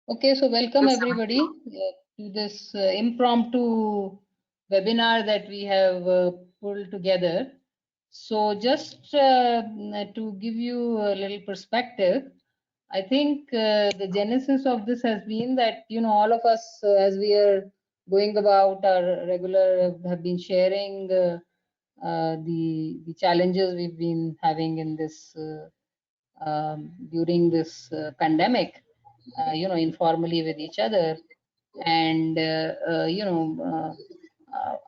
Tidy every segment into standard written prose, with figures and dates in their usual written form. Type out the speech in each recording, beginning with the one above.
Okay, so welcome everybody to this impromptu webinar that we have pulled together. So just to give you a little perspective, I think the genesis of this has been that, all of us, as we are going about our regular, have been sharing the challenges we've been having in this during this pandemic, informally with each other. And,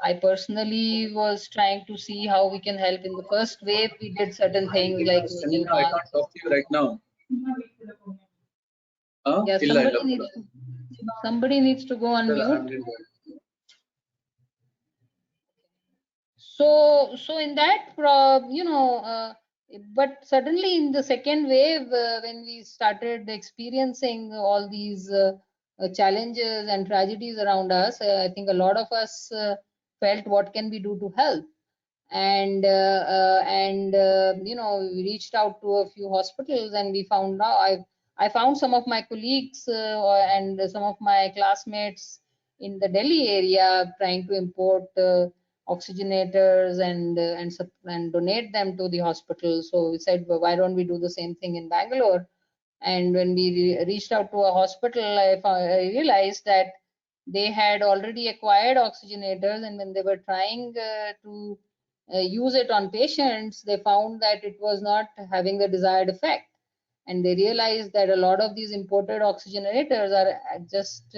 I personally was trying to see how we can help. In the first wave, we did certain things like making I can't talk to you right now. Yeah, somebody needs to go on mute. So in that, but suddenly in the second wave, when we started experiencing all these challenges and tragedies around us, I think a lot of us felt, what can we do to help? And we reached out to a few hospitals, and we found out, I found some of my colleagues and some of my classmates in the Delhi area trying to import oxygenators and donate them to the hospital. So we said, well, why don't we do the same thing in Bangalore? And when we reached out to a hospital, I realized that they had already acquired oxygenators, and when they were trying to use it on patients, they found that it was not having the desired effect. And they realized that a lot of these imported oxygenators are just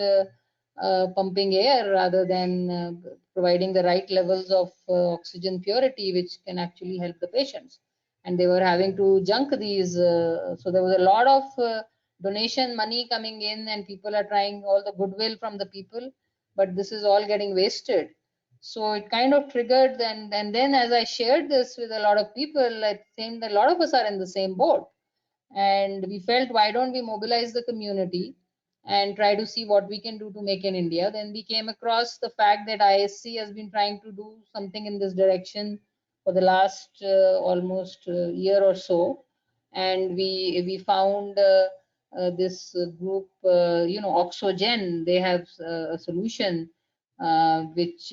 pumping air rather than providing the right levels of oxygen purity, which can actually help the patients. And they were having to junk these. So there was a lot of donation money coming in, and people are trying, all the goodwill from the people, but this is all getting wasted. So it kind of triggered, and then as I shared this with a lot of people, I think that a lot of us are in the same boat. And we felt, why don't we mobilize the community and try to see what we can do to make in India. Then we came across the fact that ISC has been trying to do something in this direction for the last almost year or so. And we found this group, Oxygen. They have a solution which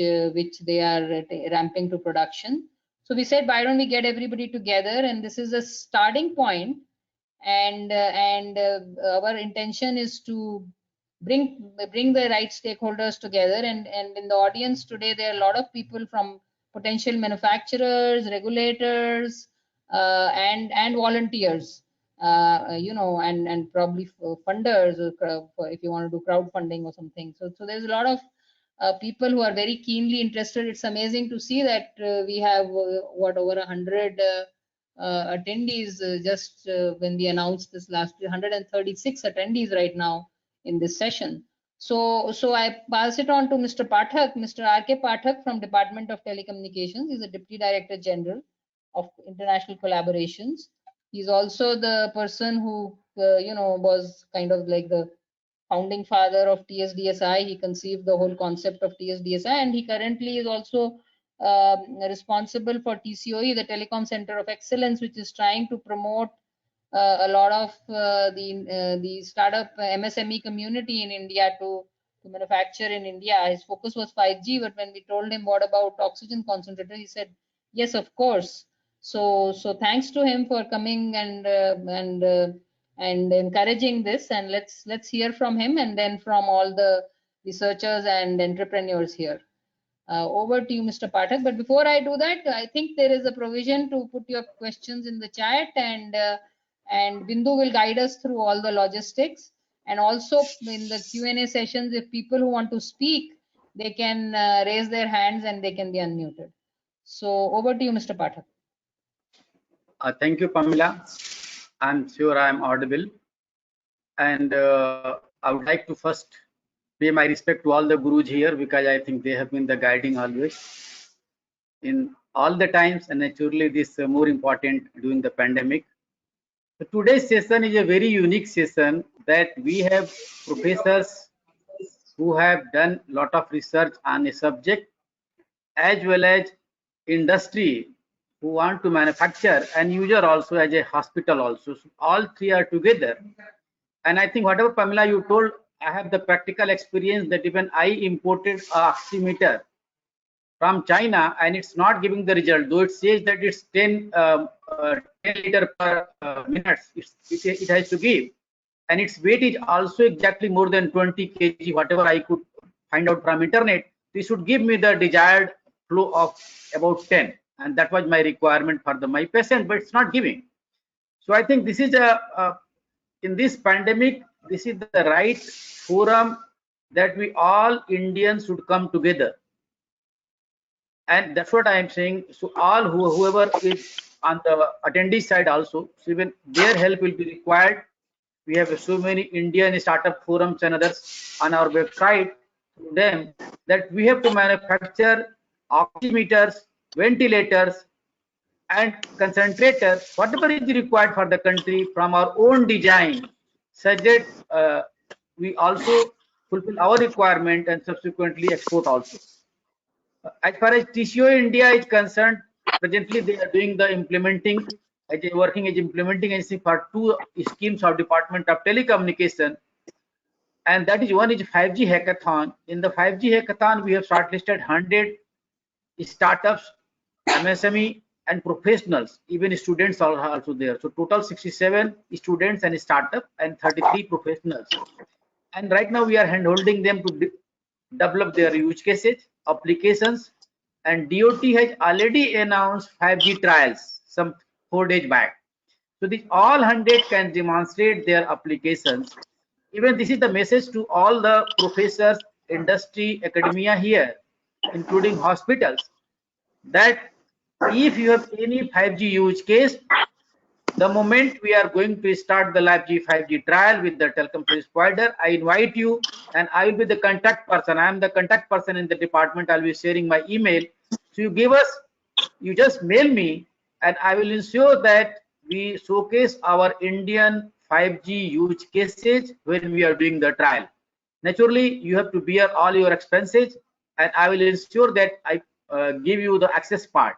they are ramping to production. So we said, why don't we get everybody together? And this is a starting point. And our intention is to bring the right stakeholders together. And in the audience today, there are a lot of people from potential manufacturers, regulators, and volunteers, and probably funders, if you want to do crowdfunding or something. So there's a lot of people who are very keenly interested. It's amazing to see that we have over 100 attendees just when we announced this last year, 136 attendees right now in this session. So I pass it on to Mr. Pathak, Mr. R.K. Pathak from Department of Telecommunications. He's the Deputy Director General of International Collaborations. He's also the person who, was kind of like the founding father of TSDSI. He conceived the whole concept of TSDSI, and he currently is also responsible for TCOE, the Telecom Center of Excellence, which is trying to promote a lot of the startup MSME community in India to manufacture in India. His focus was 5G, but when we told him what about oxygen concentrator, he said, yes, of course. So thanks to him for coming and encouraging this. And let's hear from him, and then from all the researchers and entrepreneurs here. Over to you, Mr. Pathak. But before I do that, I think there is a provision to put your questions in the chat, and Bindu will guide us through all the logistics. And also in the Q&A sessions, if people who want to speak, they can raise their hands and they can be unmuted. So over to you, Mr. Pathak. Thank you, Pamela. I'm sure I'm audible. And I would like to first pay my respect to all the gurus here, because I think they have been the guiding always in all the times, and naturally this is more important during the pandemic. So today's session is a very unique session, that we have professors who have done a lot of research on a subject, as well as industry who want to manufacture, and user also as a hospital also. So all three are together. And I think whatever Pamela you told, I have the practical experience that even I imported a oximeter from China and it's not giving the result, though it says that it's 10 liter per minutes it has to give, and its weight is also exactly more than 20 kg, whatever I could find out from internet. This should give me the desired flow of about 10, and that was my requirement for my patient, but it's not giving. So I think this is in this pandemic, this is the right forum that we all Indians should come together, and that's what I am saying. So all whoever is on the attendee side also, so even their help will be required. We have so many Indian startup forums and others on our website to them that we have to manufacture oximeters, ventilators, and concentrators, whatever is required for the country from our own design, such that we also fulfill our requirement and subsequently export also. As far as TCOE India is concerned, presently they are doing the implementing, working as implementing agency for two schemes of Department of Telecommunication, and that is one is 5G Hackathon. In the 5G Hackathon, we have shortlisted 100 startups, MSME, and professionals. Even students are also there. So total 67 students and startup and 33 professionals. And right now we are handholding them to develop their use cases, applications, and DOT has already announced 5G trials some 4 days back. So these all 100 can demonstrate their applications. Even this is the message to all the professors, industry, academia here, including hospitals, that if you have any 5G use case, the moment we are going to start the live 5G trial with the telecom service provider, I invite you and I will be the contact person. I am the contact person in the department. I'll be sharing my email. So you give us, you just mail me and I will ensure that we showcase our Indian 5G use cases when we are doing the trial. Naturally, you have to bear all your expenses and I will ensure that I give you the access part.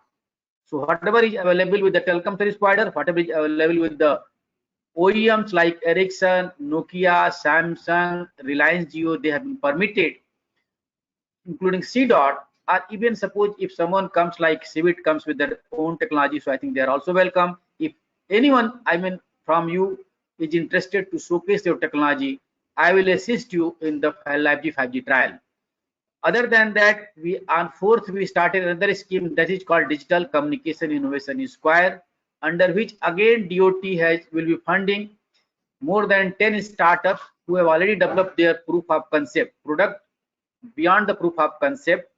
So whatever is available with the telecom service provider, whatever is available with the OEMs like Ericsson, Nokia, Samsung, Reliance Jio, they have been permitted, including CDOT, or even suppose if someone comes like Civit comes with their own technology, so I think they are also welcome. If anyone, I mean from you, is interested to showcase your technology, I will assist you in the live 5G trial. Other than that, we on 4th we started another scheme that is called Digital Communication Innovation Square, under which again DOT will be funding more than 10 startups who have already developed their proof of concept product beyond the proof of concept.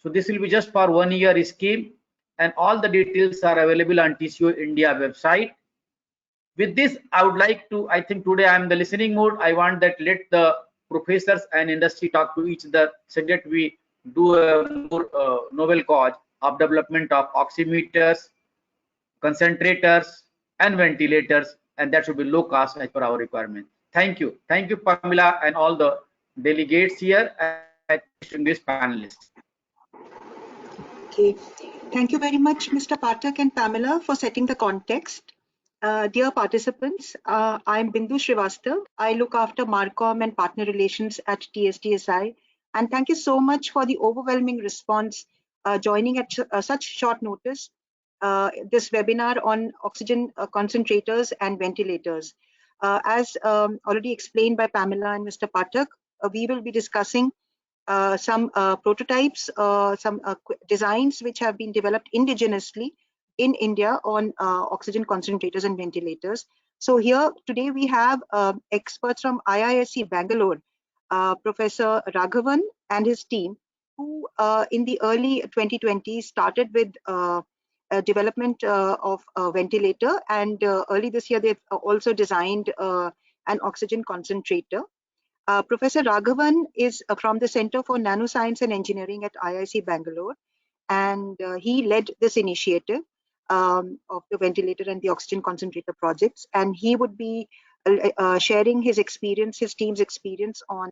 So this will be just for 1 year scheme, and all the details are available on TCOE India website. With this, I would like to, I think today I am the listening mode. I want that let the professors and industry talk to each other so that we do a more novel cause of development of oximeters, concentrators, and ventilators, and that should be low cost as per our requirement. Thank you. Thank you, Pamela, and all the delegates here and distinguished panelists. Okay. Thank you very much, Mr. Pathak and Pamela, for setting the context. Dear participants, I'm Bindu Srivastav. I look after Marcom and partner relations at TSDSI. And thank you so much for the overwhelming response joining at such short notice this webinar on oxygen concentrators and ventilators. As already explained by Pamela and Mr. Pathak, we will be discussing some prototypes, some designs which have been developed indigenously in India on oxygen concentrators and ventilators. So here today we have experts from IISc Bangalore, Professor Raghavan and his team, who in the early 2020s started with development of a ventilator, and early this year they've also designed an oxygen concentrator. Professor Raghavan is from the Center for Nanoscience and Engineering at IISc Bangalore, and he led this initiative of the ventilator and the oxygen concentrator projects, and he would be sharing his experience, his team's experience on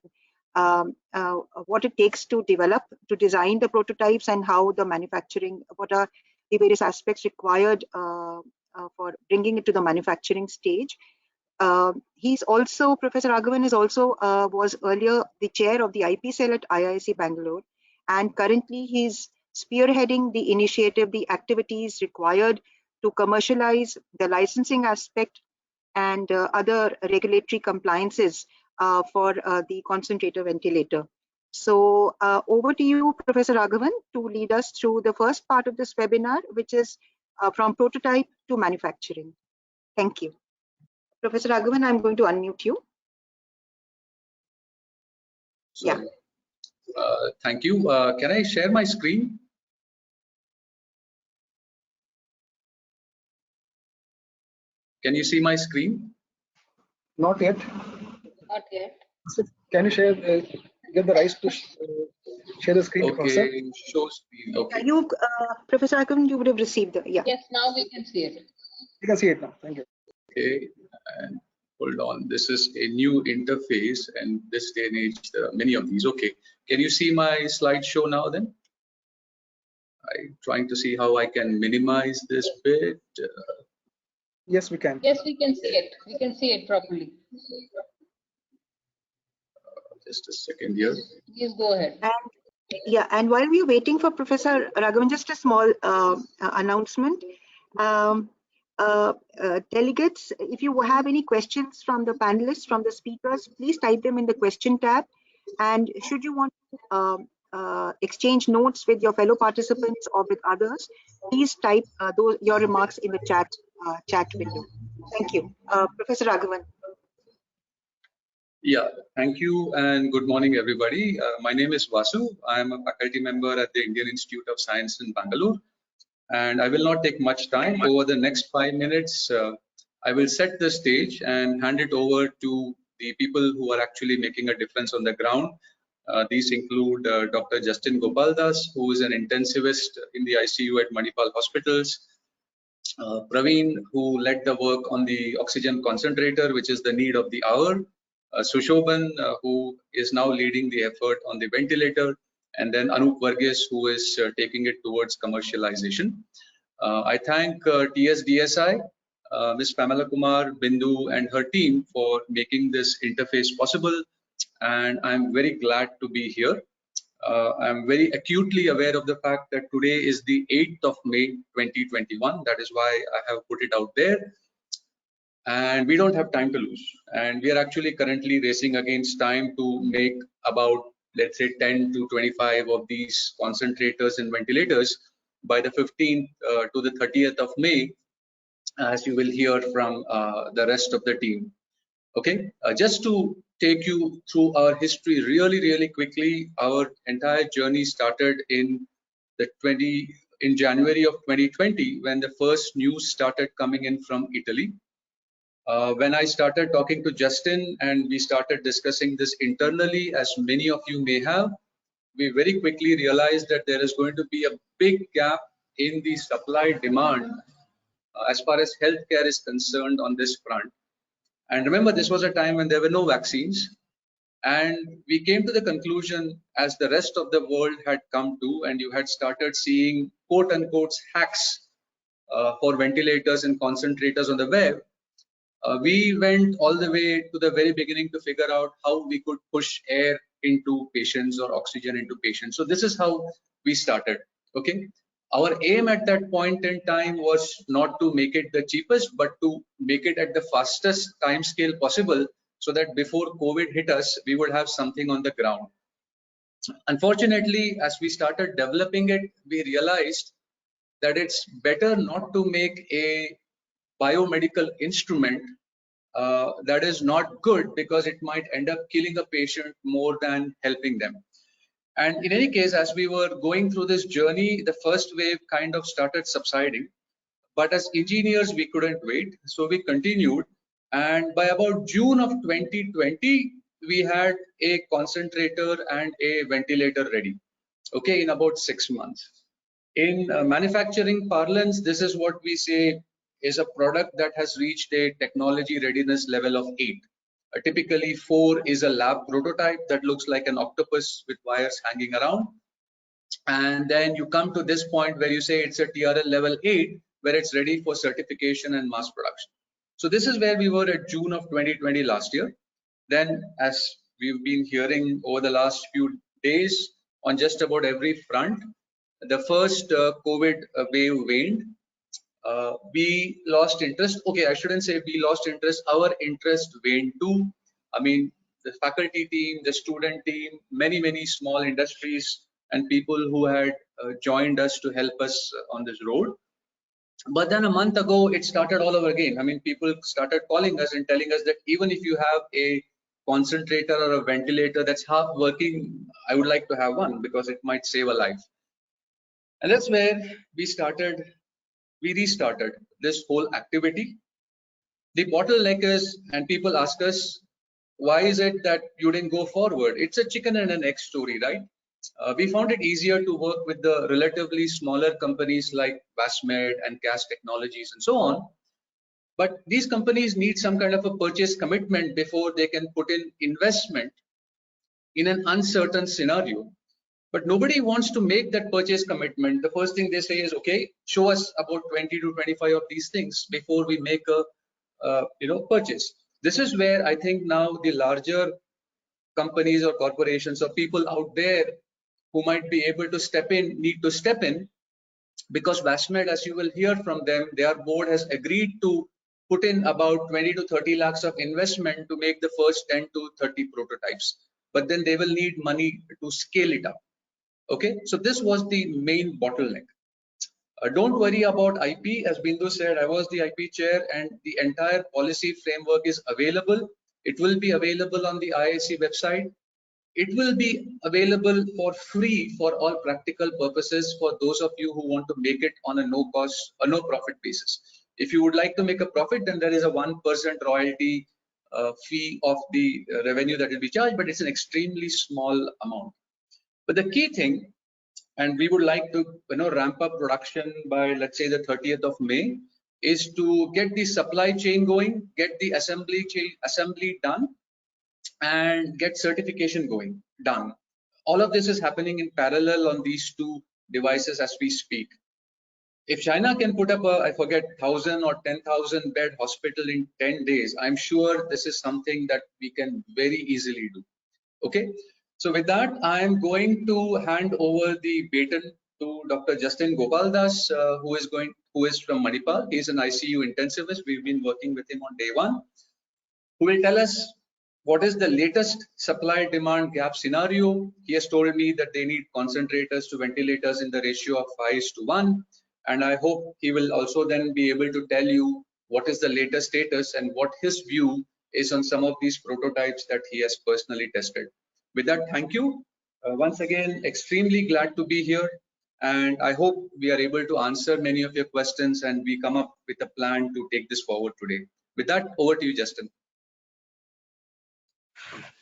what it takes to develop, to design the prototypes, and how the manufacturing, what are the various aspects required for bringing it to the manufacturing stage. He's also, Professor Raghavan is also was earlier the chair of the IP cell at IISc Bangalore, and currently he's spearheading the initiative, the activities required to commercialize the licensing aspect and other regulatory compliances for the concentrator ventilator. So over to you, Professor Raghavan, to lead us through the first part of this webinar, which is from prototype to manufacturing. Thank you. Professor Raghavan, I'm going to unmute you. Sorry. Yeah. Thank you. Can I share my screen? Can you see my screen? Not yet. Not yet. So can you share, get the rights to share the screen, Professor? Okay, show screen. Okay. You, Professor Raghavan, you would have received the, yeah. Yes, now we can see it. You can see it now. Thank you. Okay, and hold on. This is a new interface, and this day and age, there are many of these. Okay, can you see my slideshow now? Then I'm trying to see how I can minimize this bit. Yes, we can. Yes, we can see it. We can see it properly. Just a second here. Please go ahead. And yeah, and while we're waiting for Professor Raghavan, just a small announcement. Delegates, if you have any questions from the panelists, from the speakers, please type them in the question tab. And should you want to exchange notes with your fellow participants or with others, please type your remarks in the chat window. Thank you. Professor Raghavan. Yeah, thank you and good morning, everybody. My name is Vasu. I am a faculty member at the Indian Institute of Science in Bangalore. And I will not take much time. Over the next 5 minutes, I will set the stage and hand it over to the people who are actually making a difference on the ground. These include Dr. Justin Gopaldas, who is an intensivist in the ICU at Manipal hospitals. Praveen, who led the work on the oxygen concentrator, which is the need of the hour. Sushoban, who is now leading the effort on the ventilator. And then Anup Varghese, who is taking it towards commercialization. I thank TSDSI, Ms. Pamela Kumar, Bindu, and her team for making this interface possible. And I'm very glad to be here. I'm very acutely aware of the fact that today is the 8th of May 2021. That is why I have put it out there. And we don't have time to lose. And we are actually currently racing against time to make about, let's say, 10 to 25 of these concentrators and ventilators by the 15th to the 30th of May, as you will hear from the rest of the team. Okay, just to take you through our history really quickly, our entire journey started in January of 2020, when the first news started coming in from Italy. When I started talking to Justin and we started discussing this internally, as many of you may have, we very quickly realized that there is going to be a big gap in the supply demand as far as healthcare is concerned on this front. And remember, this was a time when there were no vaccines. And we came to the conclusion, as the rest of the world had come to, and you had started seeing quote unquote hacks for ventilators and concentrators on the web. We went all the way to the very beginning to figure out how we could push air into patients or oxygen into patients. So this is how we started. Okay. Our aim at that point in time was not to make it the cheapest, but to make it at the fastest time scale possible, so that before COVID hit us, we would have something on the ground. Unfortunately, as we started developing it, we realized that it's better not to make a biomedical instrument that is not good, because it might end up killing a patient more than helping them. And in any case, as we were going through this journey, the first wave kind of started subsiding. But as engineers, we couldn't wait. So we continued. And by about June of 2020, we had a concentrator and a ventilator ready, okay, in about 6 months. In manufacturing parlance, this is what we say is a product that has reached a technology readiness level of 8. Typically 4 is a lab prototype that looks like an octopus with wires hanging around. And then you come to this point where you say it's a TRL level 8, where it's ready for certification and mass production. So this is where we were at June of 2020 last year. Then, as we've been hearing over the last few days on just about every front, the first COVID wave waned. We lost interest. Okay, I shouldn't say we lost interest. Our interest waned too. I mean, the faculty team, the student team, many small industries and people who had joined us to help us on this road. But then a month ago, it started all over again. I mean, people started calling us and telling us that even if you have a concentrator or a ventilator that's half working, I would like to have one because it might save a life. And that's where we restarted this whole activity. The bottleneck is, and people ask us, why is it that you didn't go forward? It's a chicken and an egg story, right? We found it easier to work with the relatively smaller companies like Vasmed and Gas Technologies and so on. But these companies need some kind of a purchase commitment before they can put in investment in an uncertain scenario. But nobody wants to make that purchase commitment. The first thing they say is, okay, show us about 20 to 25 of these things before we make a purchase. This is where I think now the larger companies or corporations or people out there who might be able to step in need to step in, because Vasmed, as you will hear from them, their board has agreed to put in about 20 to 30 lakhs of investment to make the first 10 to 30 prototypes. But then they will need money to scale it up. Okay, so this was the main bottleneck. Don't worry about IP. As Bindu said, I was the IP chair and the entire policy framework is available. It will be available on the IIC website. It will be available for free for all practical purposes for those of you who want to make it on a no cost or no profit basis. If you would like to make a profit, then there is a 1% royalty fee of the revenue that will be charged, but it's an extremely small amount. But the key thing, and we would like to ramp up production by, let's say, the 30th of May, is to get the supply chain going, get the assembly done, and get certification done. All of this is happening in parallel on these two devices as we speak. If China can put up a, I forget, 1,000 or 10,000 bed hospital in 10 days, I'm sure this is something that we can very easily do. Okay. So with that, I am going to hand over the baton to Dr. Justin Gopaldas, who is from Manipal. He is an ICU intensivist. We've been working with him on day one, who will tell us what is the latest supply-demand gap scenario. He has told me that they need concentrators to ventilators in the ratio of 5:1, and I hope he will also then be able to tell you what is the latest status and what his view is on some of these prototypes that he has personally tested. With that, thank you. Once again, extremely glad to be here, and I hope we are able to answer many of your questions and we come up with a plan to take this forward today. With that, over to you, Justin.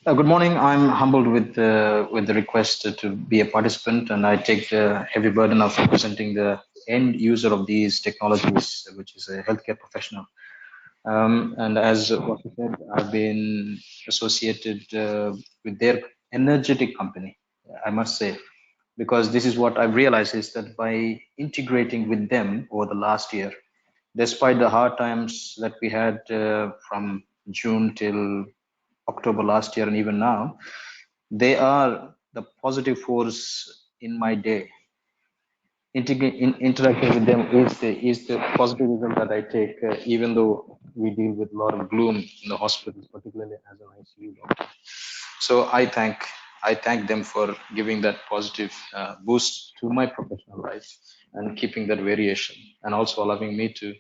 Good morning. I'm humbled with the request to be a participant, and I take the heavy burden of representing the end user of these technologies, which is a healthcare professional. And as what you said, I've been associated with their energetic company, I must say, because this is what I've realized is that by integrating with them over the last year, despite the hard times that we had from June till October last year and even now, they are the positive force in my day. Interacting with them is the positive result that I take, even though we deal with a lot of gloom in the hospitals, particularly as an ICU doctor. So I thank them for giving that positive boost to my professional life and keeping that variation, and also allowing me to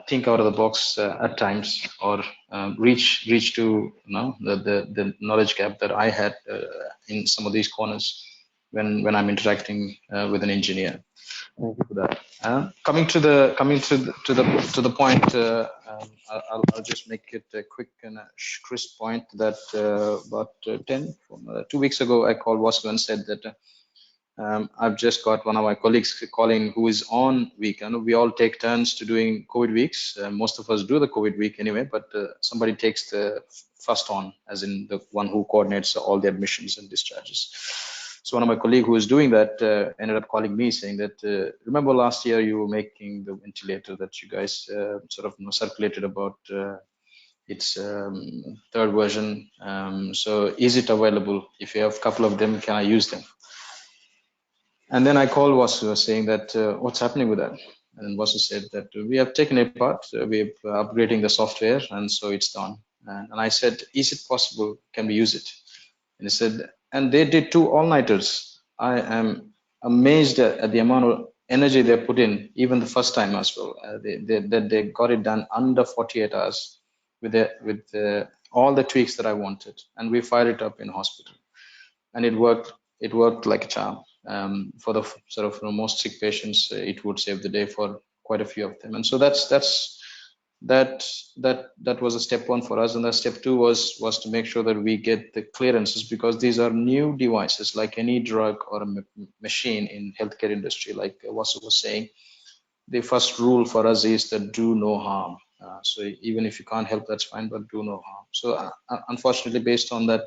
think out of the box at times, or reach to the knowledge gap that I had in some of these corners when I'm interacting with an engineer. Thank you for that. Coming to the point, I'll just make it a quick and a crisp point that about 2 weeks ago I called Vasu and said that I've just got one of my colleagues calling who is on week. I know we all take turns to doing COVID weeks. Most of us do the COVID week anyway, but somebody takes the first on, as in the one who coordinates all the admissions and discharges. So one of my colleague who was doing that ended up calling me saying that, remember last year you were making the ventilator that you guys sort of circulated about its third version. So is it available? If you have a couple of them, can I use them? And then I called Vasu saying that, what's happening with that? And Vasu said that we have taken it apart, we're upgrading the software, and so it's done. And I said, is it possible? Can we use it? And he said, and they did 2 all-nighters. I am amazed at the amount of energy they put in, even the first time as well. They got it done under 48 hours with all the tweaks that I wanted, and we fired it up in hospital, and it worked. It worked like a charm. For the sort of most sick patients, it would save the day for quite a few of them. And so that was a step 1 for us, and the step 2 was to make sure that we get the clearances, because these are new devices, like any drug or a machine in healthcare industry. Like Vasu was saying, the first rule for us is that do no harm. So even if you can't help, that's fine, but do no harm. So unfortunately, based on that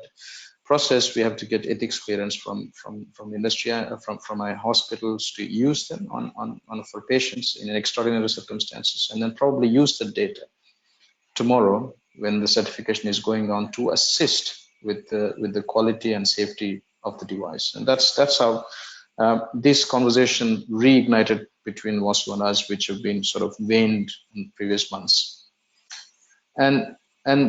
process, we have to get ethics clearance from the industry, from our hospitals, to use them on for patients in extraordinary circumstances, and then probably use the data tomorrow when the certification is going on to assist with the quality and safety of the device. And that's how this conversation reignited between Vasu and us, which have been sort of waned in previous months. And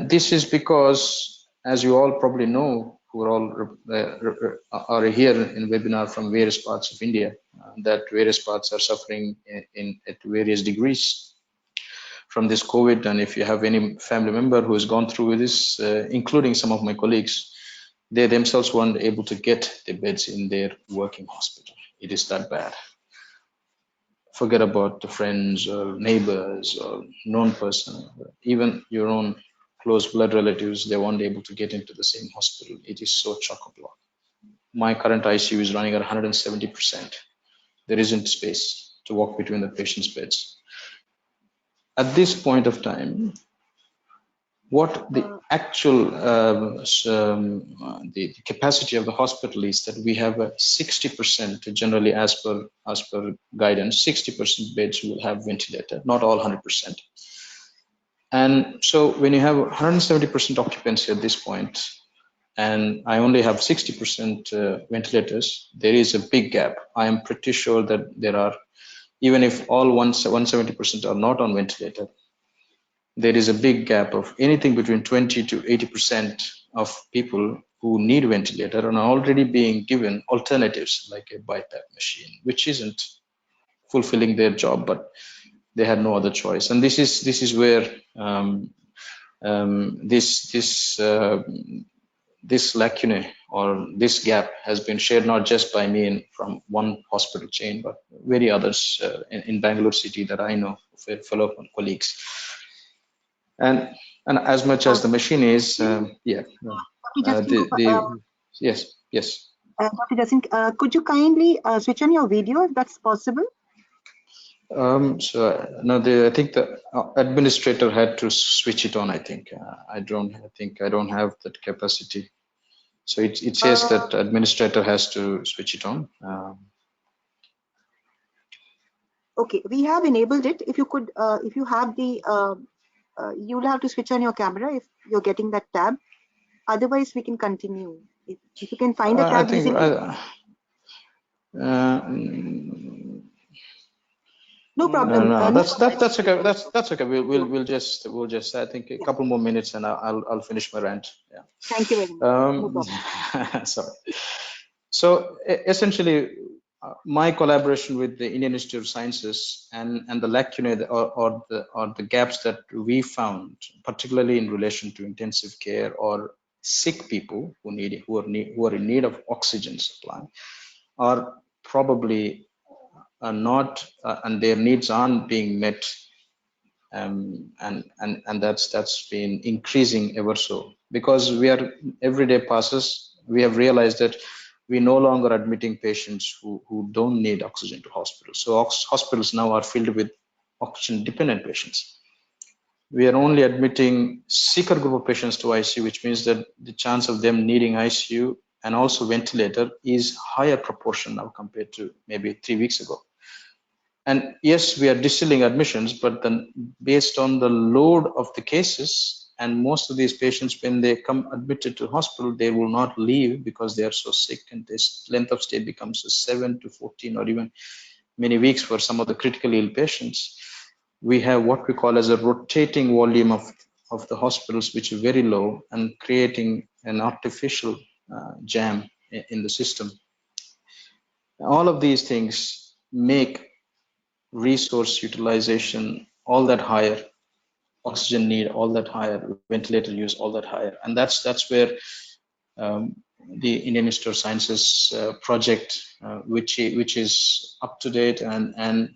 this is because, as you all probably know, who are here in webinar from various parts of India, that various parts are suffering at various degrees from this COVID. And if you have any family member who has gone through this, including some of my colleagues, they themselves weren't able to get the beds in their working hospital. It is that bad. Forget about the friends or neighbors or known person, even your own close blood relatives, they weren't able to get into the same hospital. It is so chock-a-block. My current ICU is running at 170%. There isn't space to walk between the patient's beds. At this point of time, what the actual the capacity of the hospital is that we have a 60%, generally as per guidance, 60% beds will have ventilator, not all 100%. And so when you have 170% occupancy at this point, and I only have 60% ventilators, there is a big gap. I am pretty sure that there are, even if all 170% are not on ventilator, there is a big gap of anything between 20 to 80% of people who need ventilator and are already being given alternatives like a BiPAP machine, which isn't fulfilling their job, but they had no other choice. And this is where this lacune or this gap has been shared not just by me from one hospital chain, but many others in Bangalore city that I know, fellow colleagues. And as much as the machine is, yes. Dr. Justin, could you kindly switch on your video if that's possible? So no, I think the administrator had to switch it on. I think I don't have that capacity. So it says that administrator has to switch it on. Okay, we have enabled it. If you could, if you have the, you'll have to switch on your camera if you're getting that tab. Otherwise, we can continue. If you can find the tab easily. No problem. No, that's okay. That's okay. We'll just I think a couple more minutes and I'll finish my rant. Yeah. Thank you very much. No problem. Sorry. So essentially, my collaboration with the Indian Institute of Sciences and the lacunae or the gaps that we found, particularly in relation to intensive care or sick people who are in need of oxygen supply, are probably not and their needs aren't being met, and that's been increasing ever so, because every day passes, we have realized that we're no longer admitting patients who don't need oxygen to hospitals. So hospitals now are filled with oxygen dependent patients. We are only admitting sicker group of patients to ICU, which means that the chance of them needing ICU and also ventilator is higher proportion now compared to maybe 3 weeks ago. And yes, we are distilling admissions, but then based on the load of the cases, and most of these patients, when they come admitted to hospital, they will not leave because they are so sick, and this length of stay becomes 7 to 14 or even many weeks for some of the critically ill patients. We have what we call as a rotating volume of the hospitals, which is very low, and creating an artificial jam in the system. All of these things make resource utilization all that higher, oxygen need all that higher, ventilator use all that higher, and that's where the Indian Institute of Sciences project, which is up to date and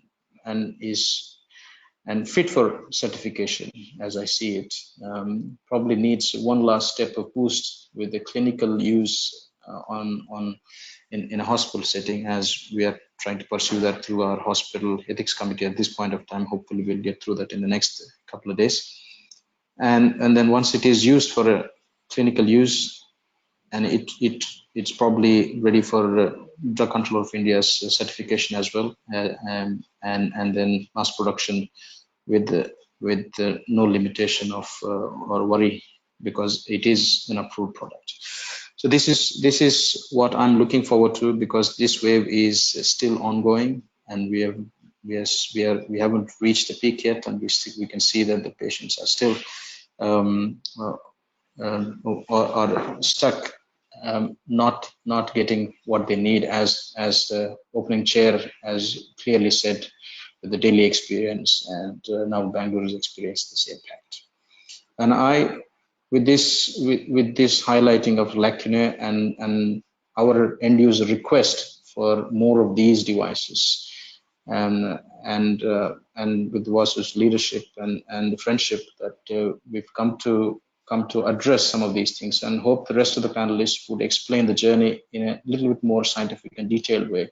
fit for certification, as I see it, probably needs one last step of boost with the clinical use in a hospital setting, as we are trying to pursue that through our hospital ethics committee at this point of time. Hopefully we'll get through that in the next couple of days. And then once it is used for a clinical use, and it's probably ready for Drug Control of India's certification as well, and then mass production with no limitation of or worry, because it is an approved product. So this is what I'm looking forward to, because this wave is still ongoing, and we haven't reached the peak yet, and we can see that the patients are still are stuck, not getting what they need, as the opening chair has clearly said, with the Delhi experience, and now Bangalore has experienced the same fact. And with this highlighting of lacunae and our end user request for more of these devices, and with Vasu's leadership and the friendship, that we've come to address some of these things, and hope the rest of the panelists would explain the journey in a little bit more scientific and detailed way.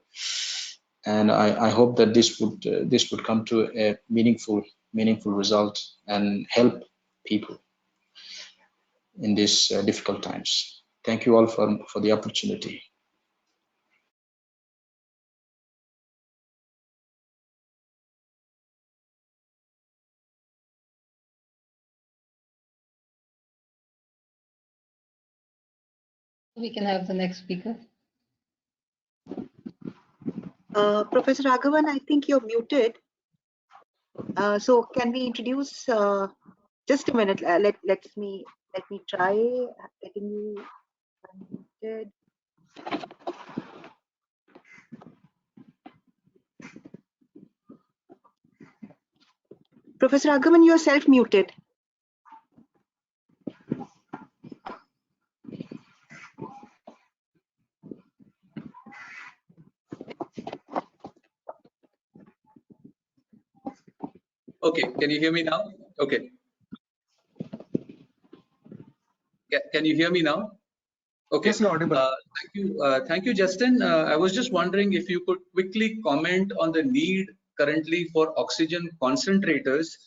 And I hope that this would come to a meaningful result and help people in these difficult times. Thank you all for the opportunity. We can have the next speaker. Professor Raghavan, I think you're muted. So can we introduce? Just a minute. Let me try getting you unmuted. Professor Raghavan, you are self-muted. Okay, can you hear me now? Okay. Can you hear me now? Okay. Yes, you're audible. Thank you, Justin. I was just wondering if you could quickly comment on the need currently for oxygen concentrators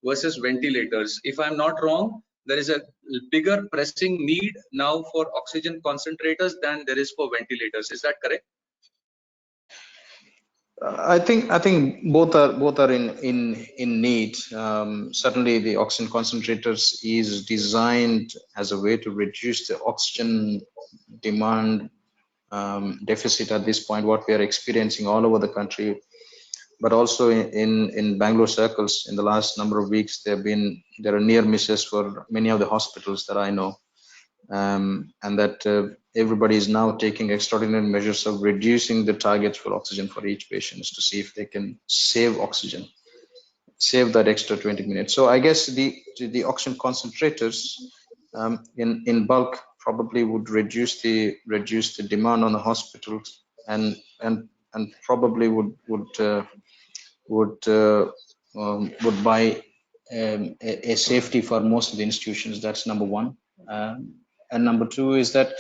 versus ventilators. If I'm not wrong, there is a bigger pressing need now for oxygen concentrators than there is for ventilators. Is that correct? I think both are in need. Certainly, the oxygen concentrators is designed as a way to reduce the oxygen demand deficit at this point, what we are experiencing all over the country, but also in Bangalore circles. In the last number of weeks, there are near misses for many of the hospitals that I know, and that everybody is now taking extraordinary measures of reducing the targets for oxygen for each patient to see if they can save oxygen, save that extra 20 minutes. So I guess the oxygen concentrators in bulk probably would reduce the demand on the hospitals, and probably would buy a safety for most of the institutions. That's number one. And number two is that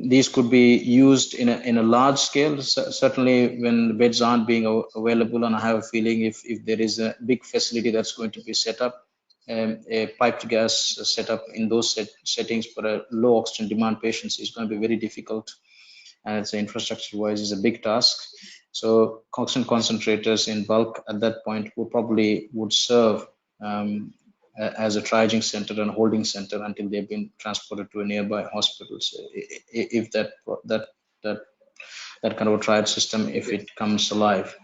these could be used in a large scale, certainly when the beds aren't being available. And I have a feeling if there is a big facility that's going to be set up, a piped gas setup in those settings for a low oxygen demand patients is going to be very difficult, and it's infrastructure wise is a big task. So oxygen concentrators in bulk at that point would serve as a triaging center and holding center until they've been transported to a nearby hospital. So if that kind of a triage system, if it comes alive.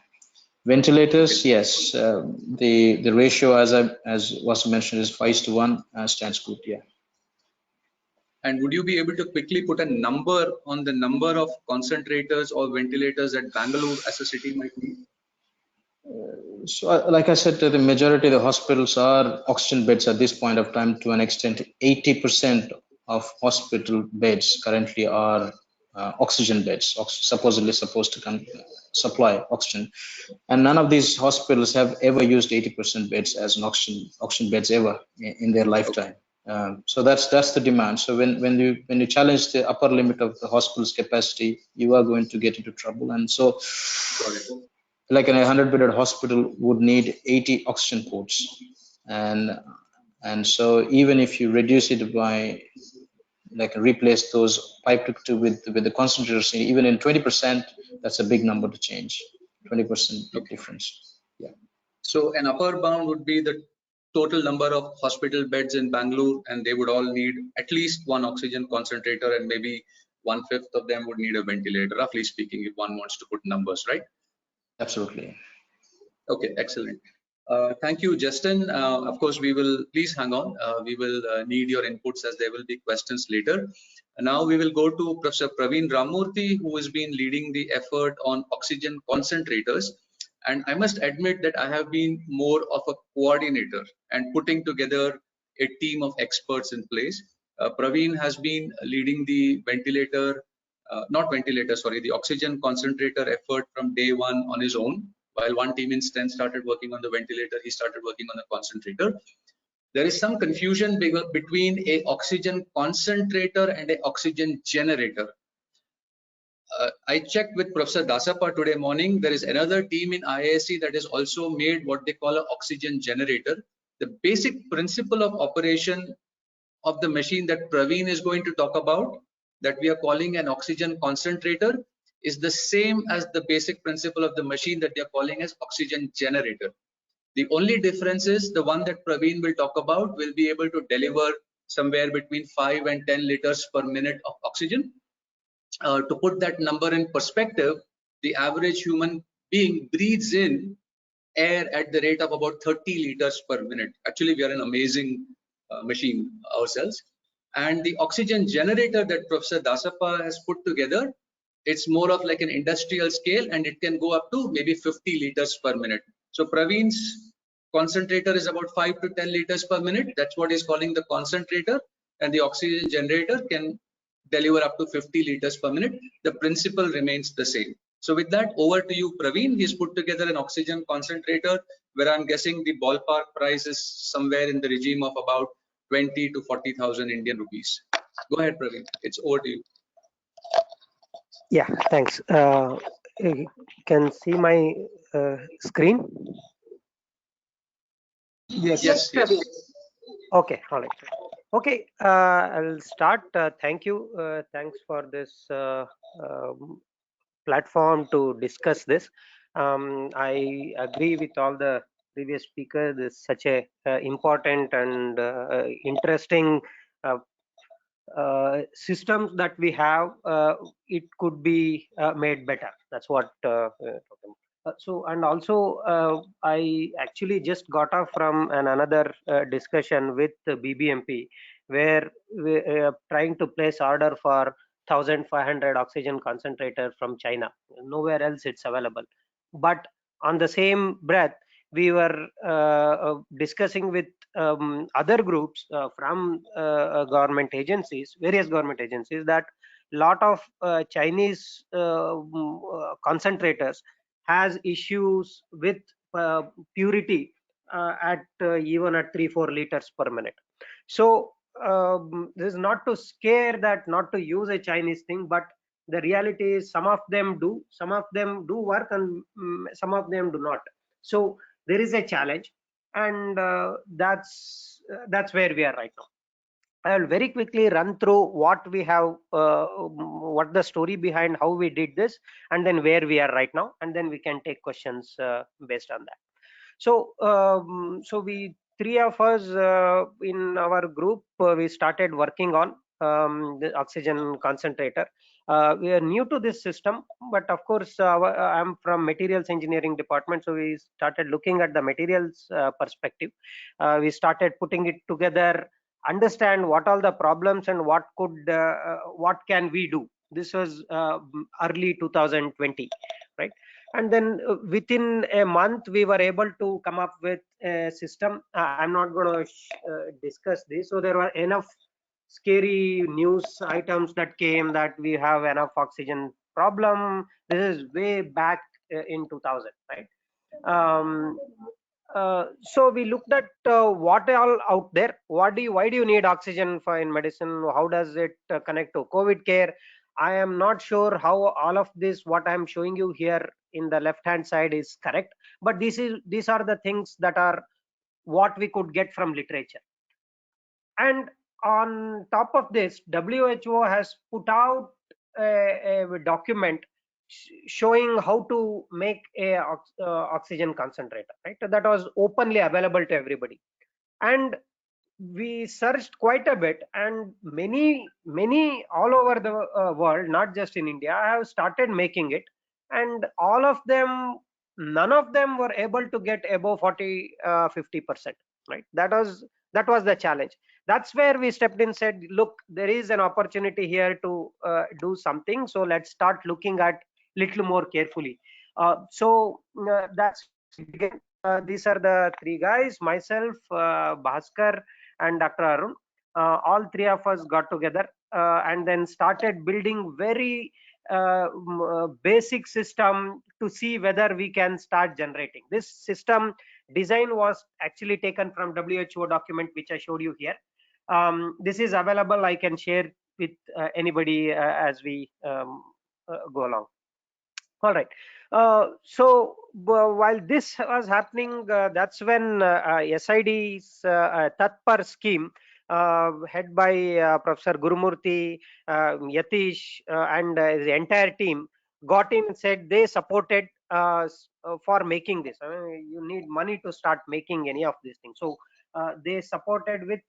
Ventilators, yes, the ratio as was mentioned is 5:1, stands good. Yeah. And would you be able to quickly put a number on the number of concentrators or ventilators that Bangalore as a city might need? So, like I said, the majority of the hospitals are oxygen beds at this point of time. To an extent, 80% of hospital beds currently are oxygen beds, supposedly supposed to supply oxygen. And none of these hospitals have ever used 80% beds as an oxygen beds ever in their lifetime. So that's the demand. So when you challenge the upper limit of the hospital's capacity, you are going to get into trouble. And so, like a 100-bedded hospital would need 80 oxygen ports, and so even if you reduce it by, like, replace those piped to with the concentrators, even in 20%, that's a big number to change. 20% difference. Yeah. So an upper bound would be the total number of hospital beds in Bangalore, and they would all need at least one oxygen concentrator, and maybe 1/5 of them would need a ventilator, roughly speaking, if one wants to put numbers, right? Absolutely. Okay, excellent. Thank you, Justin. Of course, we will, please hang on. We will need your inputs as there will be questions later. Now we will go to Professor Praveen Ramurthy, who has been leading the effort on oxygen concentrators. And I must admit that I have been more of a coordinator and putting together a team of experts in place. Praveen has been leading the the oxygen concentrator effort from day one on his own. While one team in STEM started working on the ventilator, he started working on the concentrator. There is some confusion between a oxygen concentrator and a oxygen generator. I checked with Professor Dasappa today morning. There is another team in IISc that has also made what they call an oxygen generator. The basic principle of operation of the machine that Praveen is going to talk about, that we are calling an oxygen concentrator, is the same as the basic principle of the machine that they are calling as oxygen generator. The only difference is the one that Praveen will talk about will be able to deliver somewhere between 5 and 10 liters per minute of oxygen. To put that number in perspective, the average human being breathes in air at the rate of about 30 liters per minute. Actually, we are an amazing machine ourselves. And the oxygen generator that Professor Dasappa has put together, it's more of like an industrial scale, and it can go up to maybe 50 liters per minute. So Praveen's concentrator is about 5 to 10 liters per minute. That's what he's calling the concentrator. And the oxygen generator can deliver up to 50 liters per minute. The principle remains the same. So with that, over to you, Praveen. He's put together an oxygen concentrator where I'm guessing the ballpark price is somewhere in the regime of about 20 to 40,000 Indian rupees. Go ahead, Praveen. It's over to you. Yeah, thanks. You can see my screen? Yes. Okay, all right. Okay, I'll start. Thank you. Thanks for this platform to discuss this. I agree with all the previous speakers. This is such a important and interesting systems that we have. It could be made better. That's what so, and also I actually just got off from another discussion with BBMP, where we trying to place order for 1,500 oxygen concentrator from China. Nowhere else it's available. But on the same breath, we were discussing with other groups from government agencies, various government agencies, that lot of Chinese concentrators has issues with purity at even at 3-4 liters per minute. So this is not to scare that not to use a Chinese thing, but the reality is some of them do work, and some of them do not. So there is a challenge, and that's where we are right now. I'll very quickly run through what we have, what the story behind how we did this, and then where we are right now, and then we can take questions based on that. So, we three of us in our group, we started working on the oxygen concentrator. We are new to this system, but of course, I'm from materials engineering department, so we started looking at the materials perspective. We started putting it together, understand what all the problems and what can we do. This was early 2020, right? And then within a month we were able to come up with a system. I'm not going to discuss this. So there were enough scary news items that came that we have enough oxygen problem. This is way back in 2000, right? So we looked at what all out there. Why do you need oxygen for in medicine? How does it connect to COVID care? I am not sure how all of this, what I'm showing you here in the left hand side, is correct, but these are the things that are what we could get from literature. And on top of this, WHO has put out a document showing how to make a oxygen concentrator, right? That was openly available to everybody, and we searched quite a bit, and many all over the world, not just in India, have started making it, and all of them, none of them were able to get above 50%, right? That was the challenge. That's where we stepped in, said, look, there is an opportunity here to do something, so let's start looking at little more carefully. That's again, these are the three guys, myself, Bhaskar, and Dr. Arun. All three of us got together and then started building very basic system to see whether we can start generating. This system design was actually taken from WHO document, which I showed you here. This is available. I can share with anybody as we go along. All right. So while this was happening, that's when SID's Tatpar scheme, head by Professor Gurumurthy, Yatish, and the entire team, got in and said they supported for making this. I mean, you need money to start making any of these things. So they supported with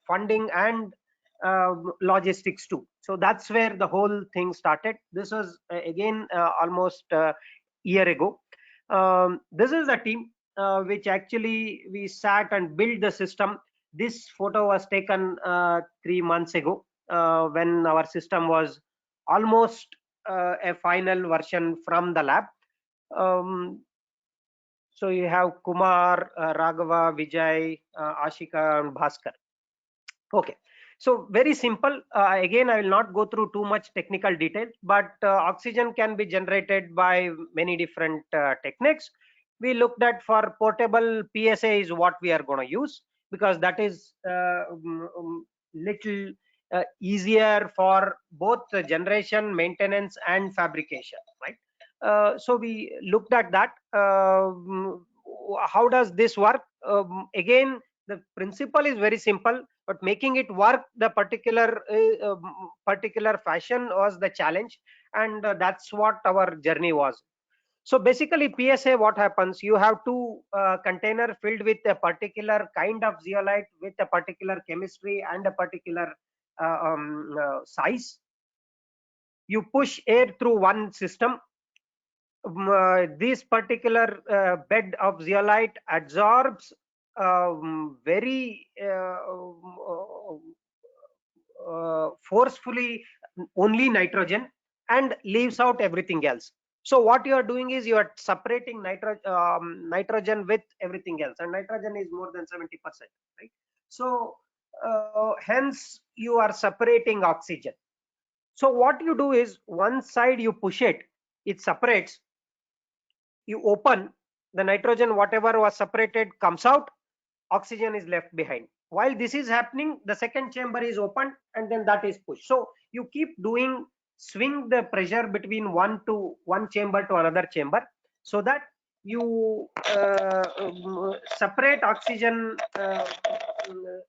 funding and logistics too. So that's where the whole thing started. This was again almost a year ago. This is a team which actually we sat and built the system. This photo was taken 3 months ago when our system was almost a final version from the lab. So you have Kumar, Raghava, Vijay, Ashika, and Bhaskar. Okay. So very simple. Again, I will not go through too much technical detail, but oxygen can be generated by many different techniques. We looked at for portable PSA is what we are going to use, because that is little easier for both generation, maintenance, and fabrication, right? So we looked at that. How does this work? Again, the principle is very simple, but making it work the particular fashion was the challenge, and that's what our journey was. So basically, PSA, what happens, you have two container filled with a particular kind of zeolite with a particular chemistry and a particular size. You push air through one system. This particular bed of zeolite absorbs very forcefully only nitrogen and leaves out everything else. So what you are doing is you are separating nitrogen with everything else, and nitrogen is more than 70%, right? So hence you are separating oxygen. So what you do is one side you push it, it separates, you open, the nitrogen whatever was separated comes out, oxygen is left behind. While this is happening, the second chamber is opened and then that is pushed. So you keep doing, swing the pressure between one chamber to another chamber, so that you separate oxygen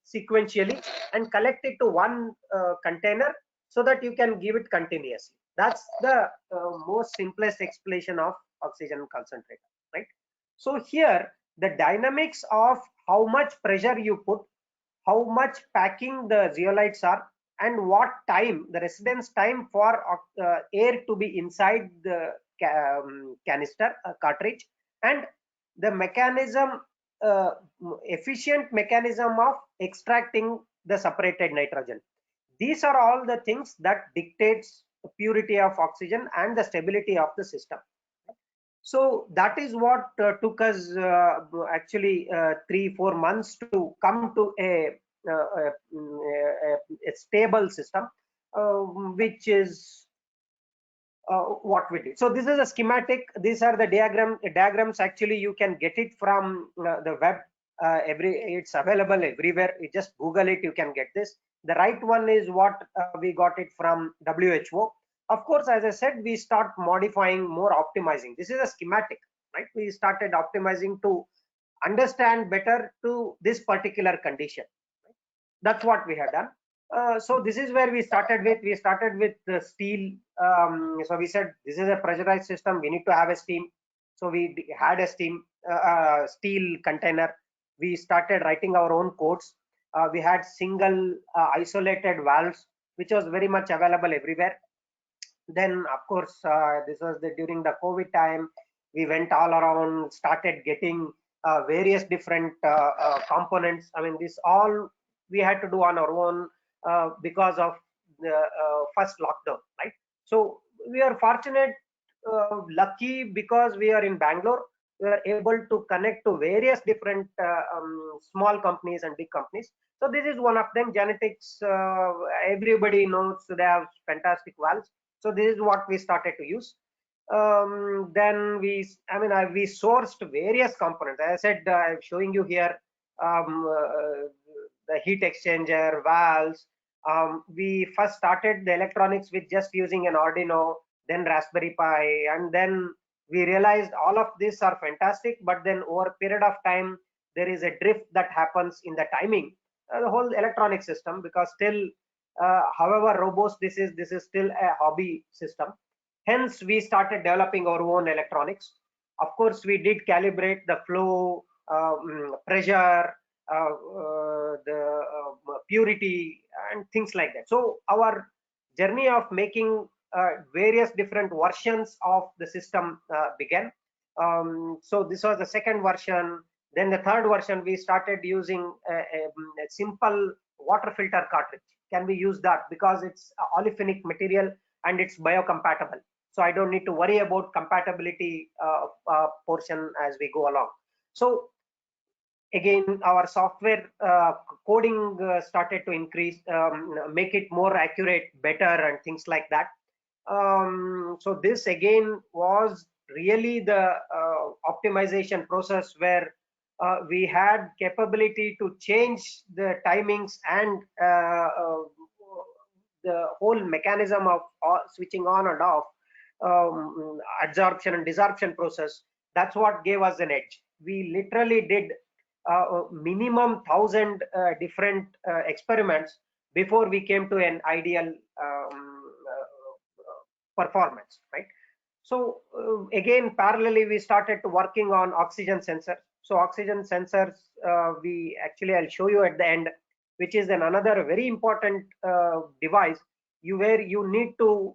sequentially and collect it to one container so that you can give it continuously. That's the most simplest explanation of oxygen concentrator, right? So here the dynamics of how much pressure you put, how much packing the zeolites are, and what time, the residence time for air to be inside the canister cartridge, and the mechanism, efficient mechanism of extracting the separated nitrogen. These are all the things that dictates the purity of oxygen and the stability of the system. So that is what took us actually 3-4 months to come to a stable system, which is what we did. So this is a schematic. These are the diagrams. Actually, you can get it from the web. It's available everywhere. You just Google it. You can get this. The right one is what we got it from WHO. Of course, as I said, we start modifying, more optimizing. This is a schematic, right? We started optimizing to understand better to this particular condition. Right? That's what we have done. So this is where we started with. We started with the steel. So we said this is a pressurized system. We need to have a steam. So we had a steam steel container. We started writing our own codes. We had single isolated valves, which was very much available everywhere. Then of course this was during the COVID time. We went all around, started getting various different components. I mean, this all we had to do on our own because of the first lockdown, right? So we are fortunate, lucky, because we are in Bangalore. We are able to connect to various different small companies and big companies. So this is one of them. Genetics, everybody knows they have fantastic valves. So this is what we started to use. Then we sourced various components. As I said, I'm showing you here the heat exchanger, valves. We first started the electronics with just using an Arduino, then Raspberry Pi, and then we realized all of these are fantastic, but then over a period of time, there is a drift that happens in the timing, the whole electronic system, because still, however robust this is still a hobby system. Hence, we started developing our own electronics. Of course, we did calibrate the flow, pressure, the purity, and things like that. So our journey of making various different versions of the system began. So this was the second version. Then the third version, we started using a simple water filter cartridge. Can we use that? Because it's olefinic material and it's biocompatible. So I don't need to worry about compatibility portion as we go along. So again, our software coding started to increase, make it more accurate, better, and things like that. So this again was really the optimization process where we had capability to change the timings and the whole mechanism of switching on and off, absorption and desorption process. That's what gave us an edge. We literally did minimum 1,000 different experiments before we came to an ideal performance, right? So again, parallelly, we started to working on oxygen sensor. So oxygen sensors, we actually, I'll show you at the end, which is another very important device where you need to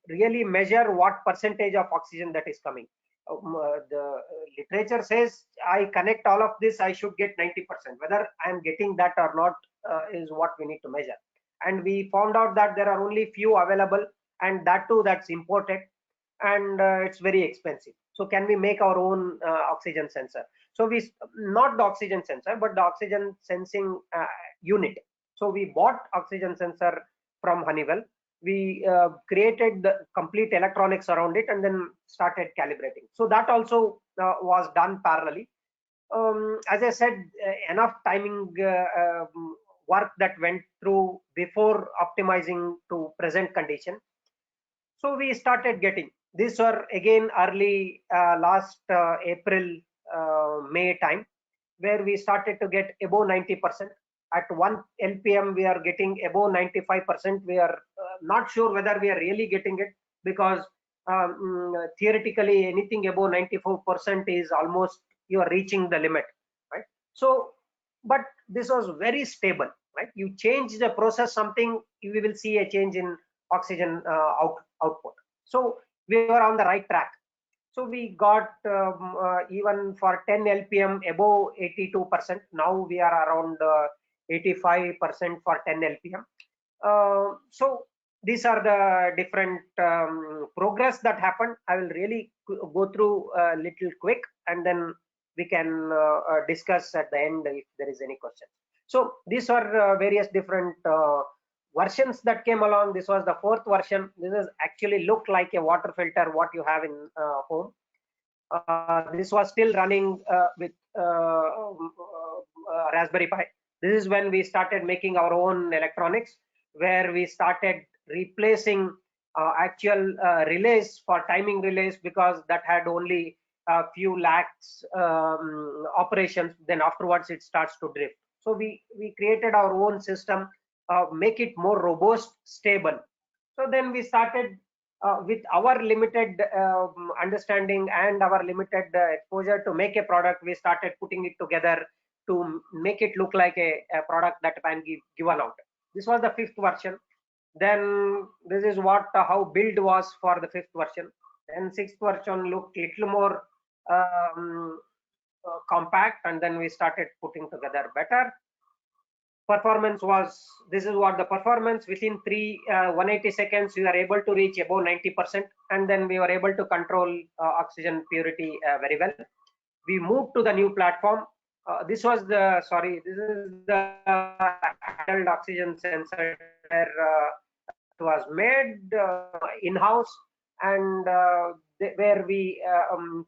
really measure what percentage of oxygen that is coming. The literature says I connect all of this, I should get 90%. Whether I'm getting that or not is what we need to measure. And we found out that there are only few available, and that too, that's imported, and it's very expensive. So can we make our own oxygen sensor? So we, not the oxygen sensor, but the oxygen sensing unit. So we bought oxygen sensor from Honeywell. We created the complete electronics around it and then started calibrating. So that also was done parallelly. As I said, enough timing work that went through before optimizing to present condition. So we started getting, These were again early last April, May time, where we started to get above 90%. At 1 LPM, we are getting above 95%. We are not sure whether we are really getting it, because theoretically anything above 94% is almost you are reaching the limit, right? So, but this was very stable, right? You change the process something, you will see a change in oxygen output. So we were on the right track. So we got even for 10 LPM above 82%. Now we are around 85% for 10 LPM. So these are the different progress that happened. I will really go through a little quick, and then we can discuss at the end if there is any question. So these are various different versions that came along. This was the 4th version. This is actually look like a water filter what you have in home. This was still running with Raspberry Pi. This is when we started making our own electronics, where we started replacing actual relays for timing relays, because that had only a few lakhs operations. Then afterwards it starts to drift. So we created our own system, make it more robust, stable. So then we started with our limited understanding and our limited exposure to make a product. We started putting it together to make it look like a product that can be given out. This was the 5th version. Then this is what how build was for the 5th version. Then 6th version looked a little more compact, and then we started putting together better. Performance was, this is what the performance within 180 seconds we are able to reach above 90%, and then we were able to control oxygen purity very well. We moved to the new platform. This was the this is the handheld oxygen sensor where it was made in-house, and where we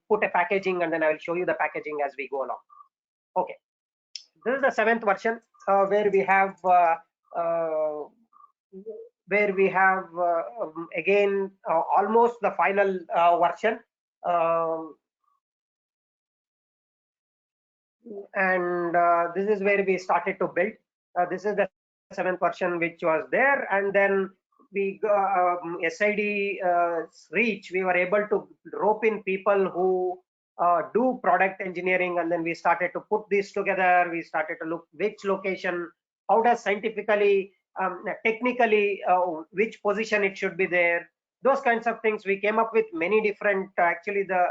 put a packaging, and then I will show you the packaging as we go along. Okay, this is the 7th version, where we have again almost the final version, and this is where we started to build. This is the 7th version which was there, and then we SID reach, we were able to rope in people who do product engineering, and then we started to put this together. We started to look which location, how does scientifically, technically, which position it should be there, those kinds of things. We came up with many different, actually the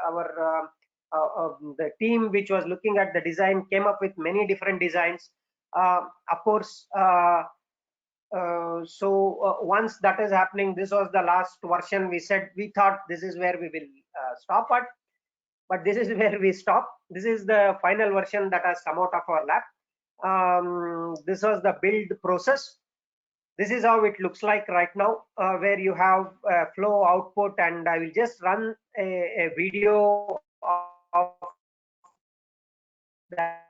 team which was looking at the design came up with many different designs. Of course, once that is happening, this was the last version. We said, we thought this is where we will stop at, but this is where we stop. This is the final version that has come out of our lab. This was the build process. This is how it looks like right now, where you have flow output, and I will just run a video of that.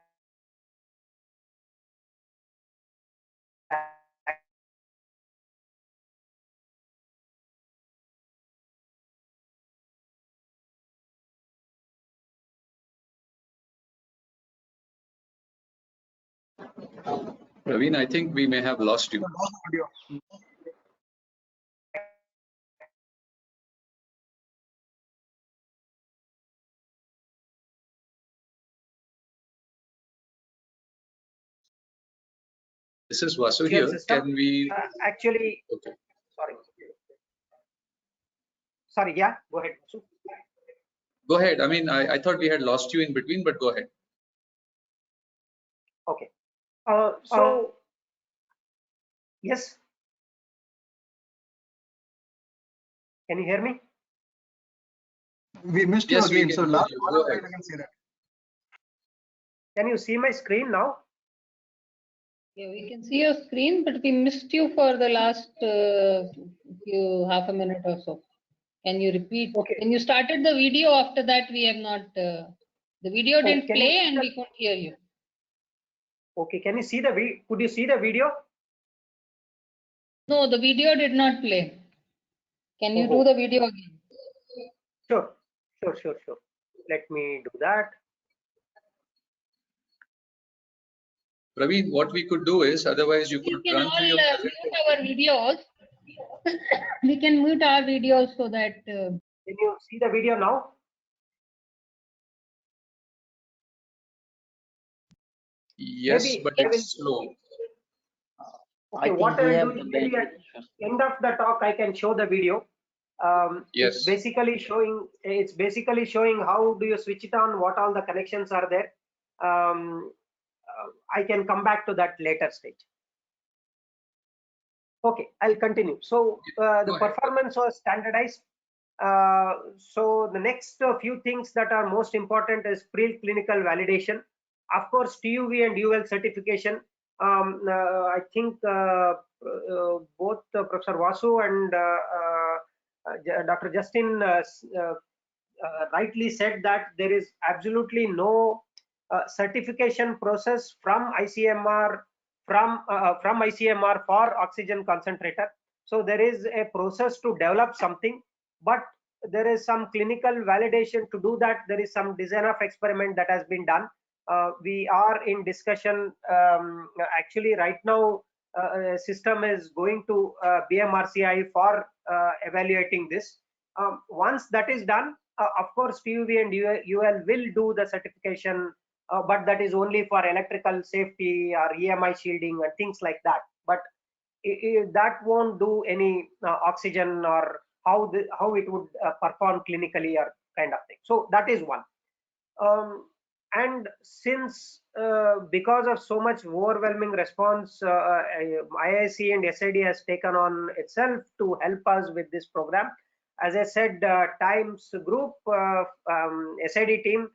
Praveen, I think we may have lost you. This is Vasu here. Can we actually? Okay. Sorry. Yeah. Go ahead, Vasu. Go ahead. I mean, I thought we had lost you in between, but go ahead. Okay. So yes. Can you hear me? We missed you Yes, again. we So can last hear you. one Go I ahead. can say that. Can you see my screen now? Yeah, we can see your screen, but we missed you for the last half a minute or so. Can you repeat? Okay. When you started the video, after that we have not. The video didn't can play, you- and we couldn't hear you. Okay. Can you see the video? Could you see the video? No, the video did not play. Can you do the video again? Sure. Let me do that. Praveen, what we could do is, otherwise you could We can run all through your mute our videos. We can mute our videos so that. Can you see the video now? Yes, Maybe but I will. it's slow. Okay, I what think we I have will do the is maybe at bad. end of the talk I can show the video. Yes. It's basically showing how do you switch it on, what all the connections are there. I can come back to that later stage. Okay, I'll continue. So the performance was standardized. So the next few things that are most important is pre-clinical validation. Of course, TUV and UL certification. I think both Professor Vasu and Dr. Justin rightly said that there is absolutely no certification process from ICMR for oxygen concentrator. So there is a process to develop something, but there is some clinical validation to do that. There is some design of experiment that has been done. We are in discussion. Actually, right now, system is going to BMRCI for evaluating this. Once that is done, of course, TUV and UL will do the certification, but that is only for electrical safety or EMI shielding and things like that. But that won't do any oxygen or how it would perform clinically or kind of thing. So that is one. And since because of so much overwhelming response, IIC and SID has taken on itself to help us with this program. As I said, Times Group, SID team,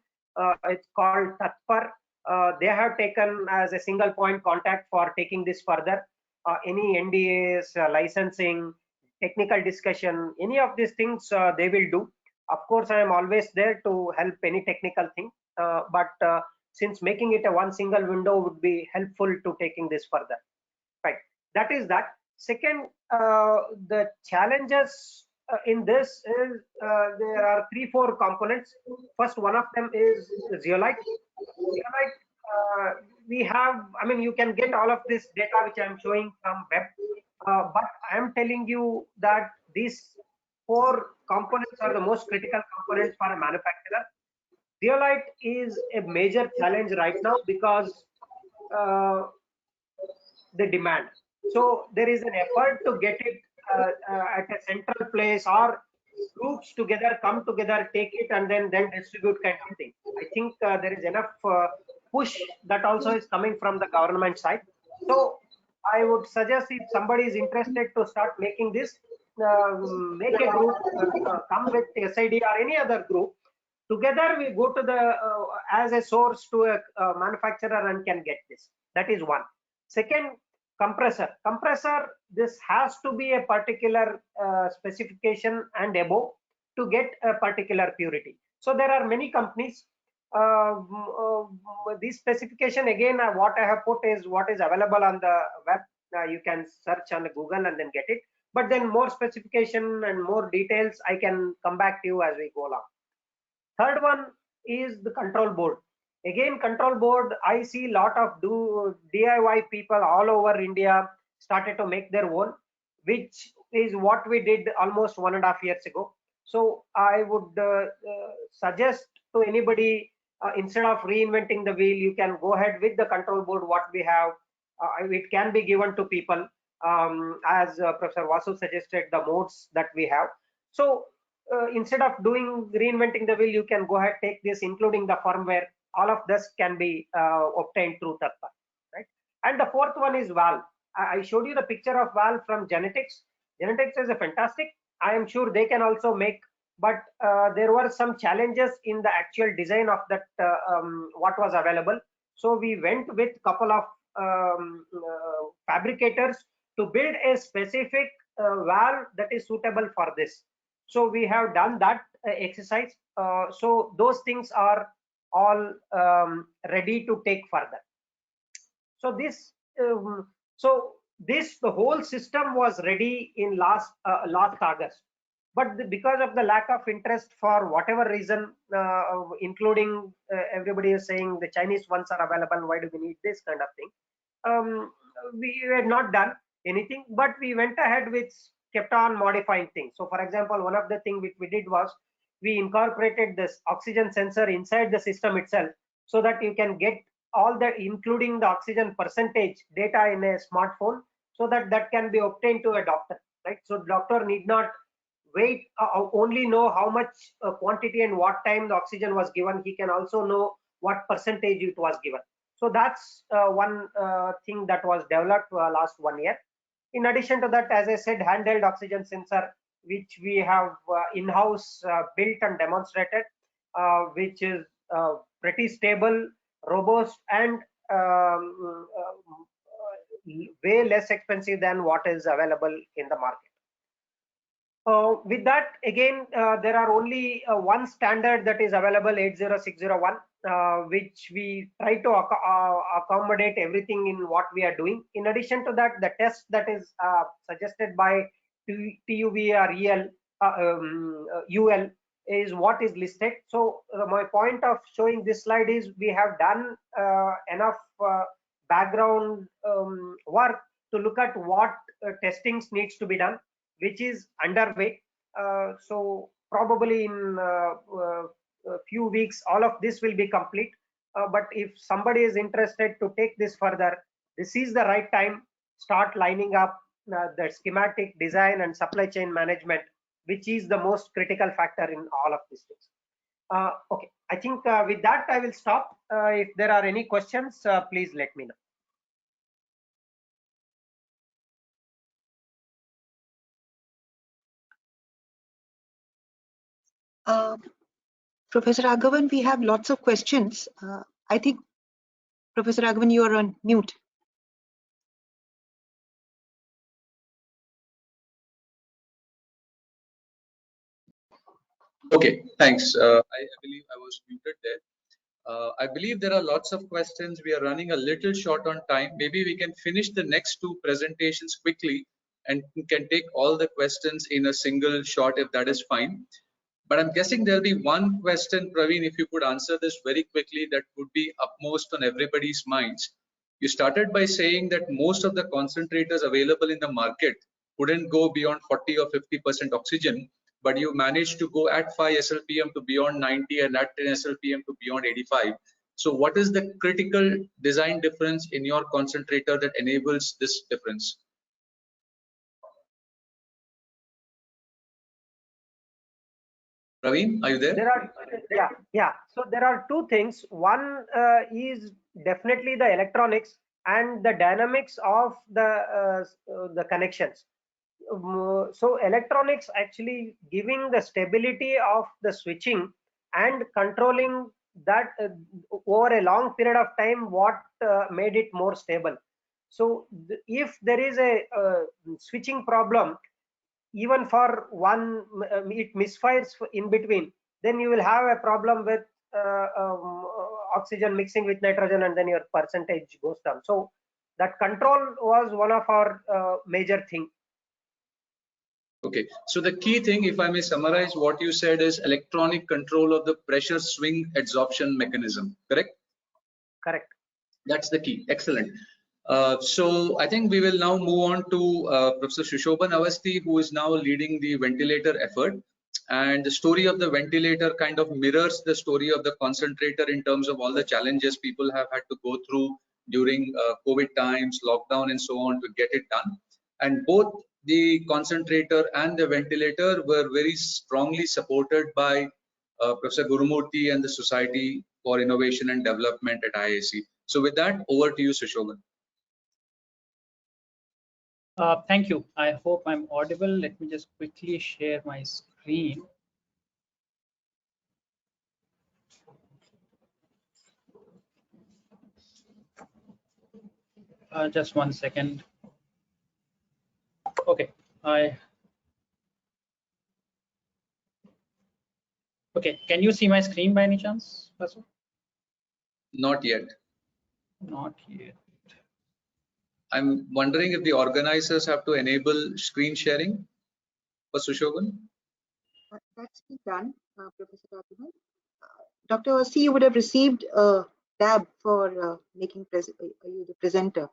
it's called Tatpar. They have taken as a single point contact for taking this further. Any NDAs, licensing, technical discussion, any of these things they will do. Of course, I am always there to help any technical thing, but since making it a one single window would be helpful to taking this further. Right, that is that. Second, the challenges in this is there are 3-4 components. First, one of them is zeolite. We have, I mean, you can get all of this data which I am showing from web, but I am telling you that these 4 components are the most critical components for a manufacturer. Zeolite is a major challenge right now because the demand. So there is an effort to get it at a central place, or groups together come together, take it, and then distribute kind of thing. I think there is enough push that also is coming from the government side. So I would suggest if somebody is interested to start making this, make a group, come with SID or any other group. Together we go to the as a source to a manufacturer and can get this. That is one. Second, compressor. This has to be a particular specification and above to get a particular purity. So there are many companies. This specification again, what I have put is what is available on the web. You can search on Google and then get it. But then more specification and more details, I can come back to you as we go along. Third one is the control board. Again, control board, I see a lot of DIY people all over India started to make their own, which is what we did almost 1.5 years ago. So I would suggest to anybody, instead of reinventing the wheel, you can go ahead with the control board what we have. It can be given to people as Professor Vasu suggested, the modes that we have. So instead of reinventing the wheel, you can go ahead, take this, including the firmware. All of this can be obtained through Tatpar, right? And the fourth one is valve. I showed you the picture of valve from Genetics. Genetics is a fantastic. I am sure they can also make, but there were some challenges in the actual design of that what was available. So we went with couple of fabricators to build a specific valve that is suitable for this. So we have done that exercise. So those things are all ready to take further. So this, the whole system was ready in last August, but because of the lack of interest for whatever reason, including everybody is saying the Chinese ones are available, why do we need this kind of thing? We had not done anything, but we went ahead with kept on modifying things. So for example, one of the things which we did was we incorporated this oxygen sensor inside the system itself, so that you can get all the, including the oxygen percentage data in a smartphone, so that that can be obtained to a doctor, right? So doctor need not wait, only know how much quantity and what time the oxygen was given. He can also know what percentage it was given. So that's one thing that was developed last 1 year. In addition to that, as I said, handheld oxygen sensor, which we have in-house built and demonstrated, which is pretty stable, robust, and way less expensive than what is available in the market. With that, again, there are only one standard that is available, 80601, which we try to accommodate everything in what we are doing. In addition to that, the test that is suggested by TUV or UL is what is listed. So my point of showing this slide is we have done enough background work to look at what testings needs to be done, which is underway. So probably in a few weeks, all of this will be complete. But if somebody is interested to take this further, this is the right time. Start lining up the schematic design and supply chain management, which is the most critical factor in all of these things. Okay, I think with that I will stop. If there are any questions, please let me know. Professor Raghavan, we have lots of questions. I think, Professor Raghavan, you are on mute. Okay, thanks. I believe I was muted there. I believe there are lots of questions. We are running a little short on time. Maybe we can finish the next two presentations quickly and can take all the questions in a single shot, if that is fine. But I'm guessing there'll be one question, Praveen, if you could answer this very quickly, that would be upmost on everybody's minds. You started by saying that most of the concentrators available in the market wouldn't go beyond 40 or 50% oxygen, but you managed to go at 5 SLPM to beyond 90 and at 10 SLPM to beyond 85. So what is the critical design difference in your concentrator that enables this difference? Praveen, are you there? Yeah. So there are two things. One is definitely the electronics and the dynamics of the connections. So electronics actually giving the stability of the switching and controlling that over a long period of time, what made it more stable. So if there is a switching problem, even for one, it misfires in between, then you will have a problem with oxygen mixing with nitrogen, and then your percentage goes down. So that control was one of our major thing. Okay, so the key thing, if I may summarize what you said, is electronic control of the pressure swing adsorption mechanism, correct? Correct. That's the key. Excellent. So I think we will now move on to Professor Sushoban Awasthi, who is now leading the ventilator effort. And the story of the ventilator kind of mirrors the story of the concentrator in terms of all the challenges people have had to go through during COVID times, lockdown, and so on to get it done. And both the concentrator and the ventilator were very strongly supported by Professor Gurumurthy and the Society for Innovation and Development at IISc. So with that, over to you, Sushoban. Thank you. I hope I'm audible. Let me just quickly share my screen. Just 1 second. Okay, okay. Can you see my screen by any chance, Vasu? Not yet. Not yet. I'm wondering if the organizers have to enable screen sharing for Sushoban. That's been done, Professor Raghuvan. Dr. C, you would have received a tab for making you the presenter.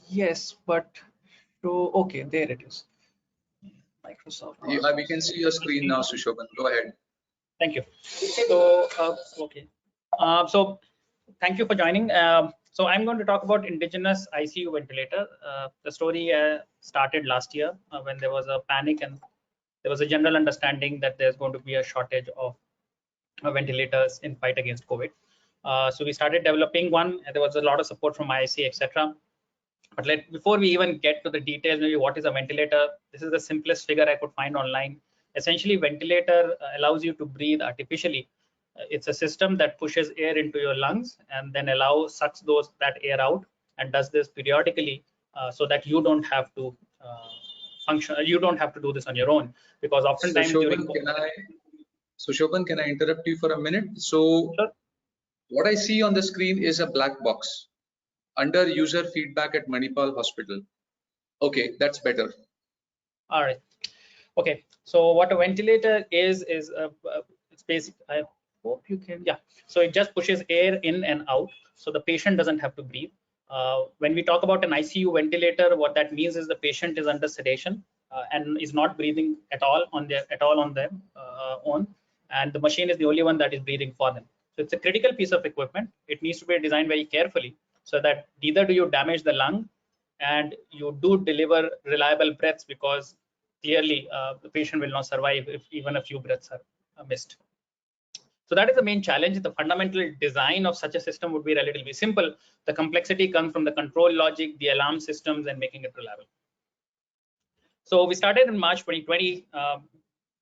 Yes, but okay, there it is. Microsoft. We can see your screen now, Sushoban. Go ahead. Thank you. So, okay. So, thank you for joining. So, I'm going to talk about Indigenous ICU Ventilator. The story started last year when there was a panic and there was a general understanding that there's going to be a shortage of ventilators in fight against COVID. So, we started developing one, and there was a lot of support from IIC, etc. But before we even get to the details, maybe what is a ventilator? This is the simplest figure I could find online. Essentially, ventilator allows you to breathe artificially. It's a system that pushes air into your lungs and then sucks that air out, and does this periodically so that you don't have to function. You don't have to do this on your own, because oftentimes during Sushoban, can I interrupt you for a minute? So, sure. What I see on the screen is a black box under user feedback at Manipal Hospital. Okay, that's better. All right. Okay. So what a ventilator is it's basic. I hope you can. Yeah. So it just pushes air in and out, so the patient doesn't have to breathe. When we talk about an ICU ventilator, what that means is the patient is under sedation and is not breathing at all on their own, and the machine is the only one that is breathing for them. So it's a critical piece of equipment. It needs to be designed very carefully so that neither do you damage the lung and you do deliver reliable breaths, because clearly the patient will not survive if even a few breaths are missed. So that is the main challenge. The fundamental design of such a system would be relatively simple. The complexity comes from the control logic, the alarm systems, and making it reliable. So we started in March 2020.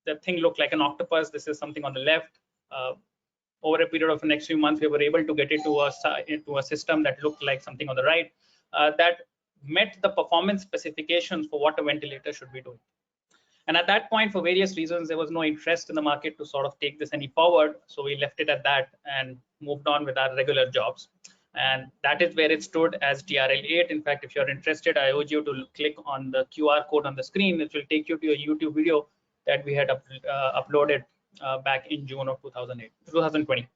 The thing looked like an octopus. This is something on the left. Over a period of the next few months, we were able to get it into a system that looked like something on the right that met the performance specifications for what a ventilator should be doing. And at that point, for various reasons, there was no interest in the market to sort of take this any forward. So we left it at that and moved on with our regular jobs. And that is where it stood as TRL8. In fact, if you're interested, I urge you to click on the QR code on the screen. It will take you to a YouTube video that we had uploaded back in June of 2020.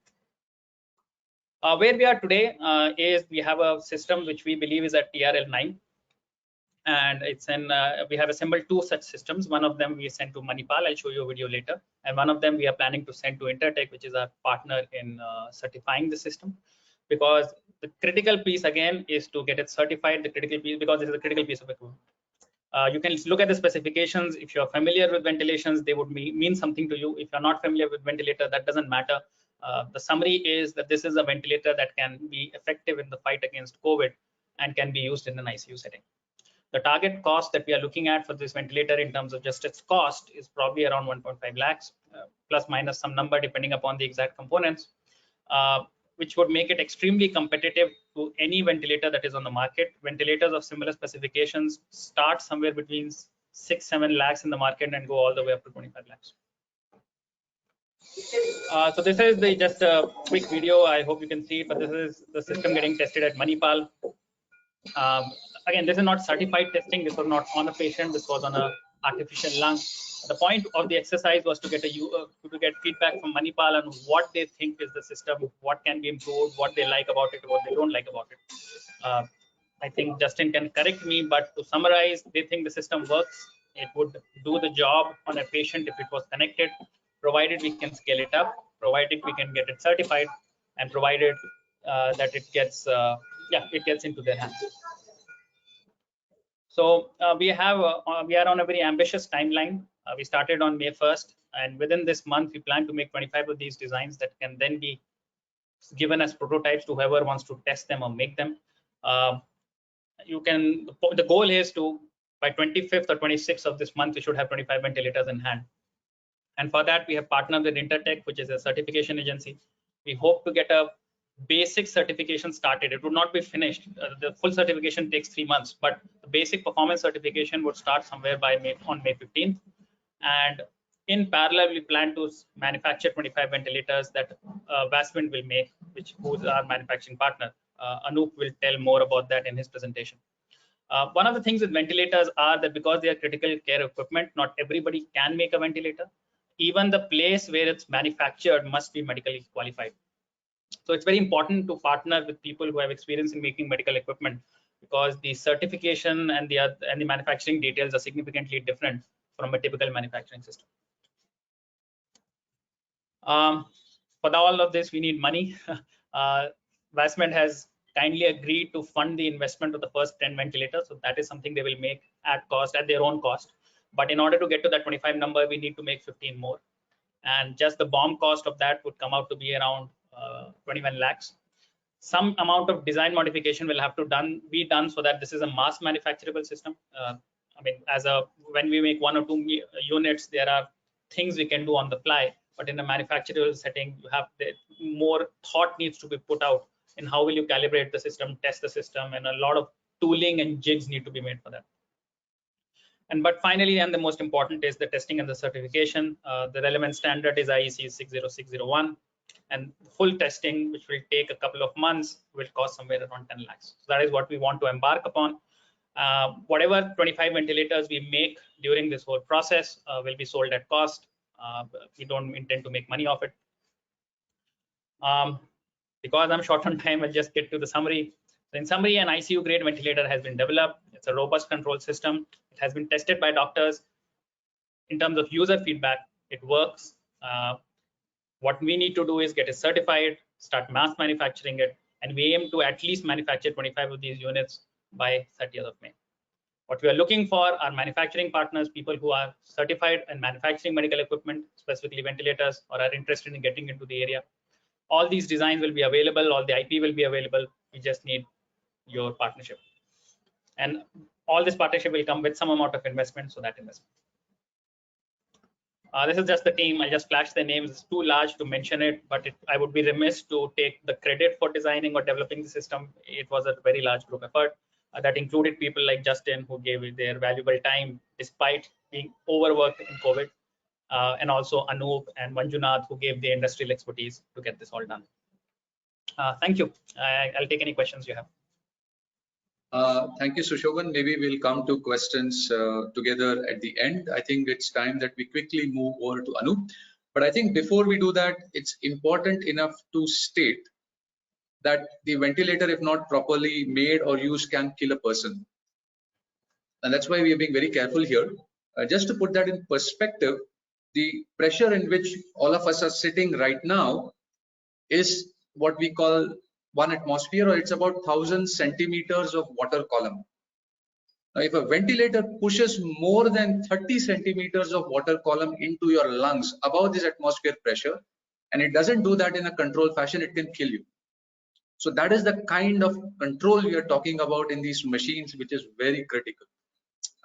Where we are today is we have a system which we believe is at TRL9. And it's we have assembled two such systems. One of them we sent to Manipal. I'll show you a video later. And one of them we are planning to send to Intertech, which is our partner in certifying the system. Because the critical piece again is to get it certified, the critical piece, because this is a critical piece of equipment. You can look at the specifications. If you're familiar with ventilations, they would mean something to you. If you're not familiar with ventilator, that doesn't matter. The summary is that this is a ventilator that can be effective in the fight against COVID and can be used in an ICU setting. The target cost that we are looking at for this ventilator in terms of just its cost is probably around 1.5 lakhs, plus minus some number depending upon the exact components, which would make it extremely competitive to any ventilator that is on the market. Ventilators of similar specifications start somewhere between 6-7 lakhs in the market and go all the way up to 25 lakhs. So this is just a quick video. I hope you can see it, but this is the system getting tested at Manipal. Again, this is not certified testing. This was not on a patient. This was on a artificial lung. The point of the exercise was to get feedback from Manipal on what they think is the system, what can be improved, what they like about it, what they don't like about it. I think Justin can correct me, but to summarize, they think the system works. It would do the job on a patient if it was connected, provided we can scale it up, provided we can get it certified, and provided that it gets into their hands. So we are on a very ambitious timeline. We started on May 1st, and within this month, we plan to make 25 of these designs that can then be given as prototypes to whoever wants to test them or make them. The goal is to, by 25th or 26th of this month, we should have 25 ventilators in hand. And for that, we have partnered with Intertech, which is a certification agency. We hope to get a basic certification started. It would not be finished. The full certification takes 3 months, but the basic performance certification would start somewhere on May 15th. And in parallel, we plan to manufacture 25 ventilators that Vaswind will make, who's our manufacturing partner. Anup will tell more about that in his presentation. One of the things with ventilators are that because they are critical care equipment, not everybody can make a ventilator. Even the place where it's manufactured must be medically qualified. So it's very important to partner with people who have experience in making medical equipment, because the certification and the manufacturing details are significantly different from a typical manufacturing system. For all of this, we need money. Vasmed has kindly agreed to fund the investment of the first 10 ventilators. So that is something they will make at their own cost. But in order to get to that 25 number, we need to make 15 more. And just the BOM cost of that would come out to be around 21 lakhs. Some amount of design modification will have to be done so that this is a mass manufacturable system. I mean, when we make 1 or 2 units, there are things we can do on the fly. But in a manufacturable setting, you have more thought needs to be put out in how will you calibrate the system, test the system, and a lot of tooling and jigs need to be made for that. But finally, and the most important, is the testing and the certification. The relevant standard is IEC 60601, and full testing, which will take a couple of months, will cost somewhere around 10 lakhs. So that is what we want to embark upon. Whatever 25 ventilators we make during this whole process will be sold at cost. We don't intend to make money off it. Because I'm short on time, I'll just get to the summary. So in summary, an ICU grade ventilator has been developed. It's a robust control system. It has been tested by doctors. In terms of user feedback, it works. What we need to do is get it certified, start mass manufacturing it, and we aim to at least manufacture 25 of these units by 30th of May. What we are looking for are manufacturing partners, people who are certified in manufacturing medical equipment, specifically ventilators, or are interested in getting into the area. All these designs will be available, all the IP will be available. We just need your partnership. And all this partnership will come with some amount of investment, so that investment. This is just the team. I just flashed their names. It's too large to mention it, but I would be remiss to take the credit for designing or developing the system. It was a very large group effort that included people like Justin, who gave their valuable time despite being overworked in COVID, and also Anoop and Manjunath, who gave the industrial expertise to get this all done. Thank you. I'll take any questions you have. Thank you, Sushovan. Maybe we'll come to questions together at the end. I think it's time that we quickly move over to Anoop. But I think before we do that, it's important enough to state that the ventilator, if not properly made or used, can kill a person. And that's why we are being very careful here. Just to put that in perspective, the pressure in which all of us are sitting right now is what we call 1 atmosphere, or it's about 1,000 centimeters of water column. Now, if a ventilator pushes more than 30 centimeters of water column into your lungs above this atmosphere pressure, and it doesn't do that in a controlled fashion, it can kill you. So that is the kind of control we are talking about in these machines, which is very critical.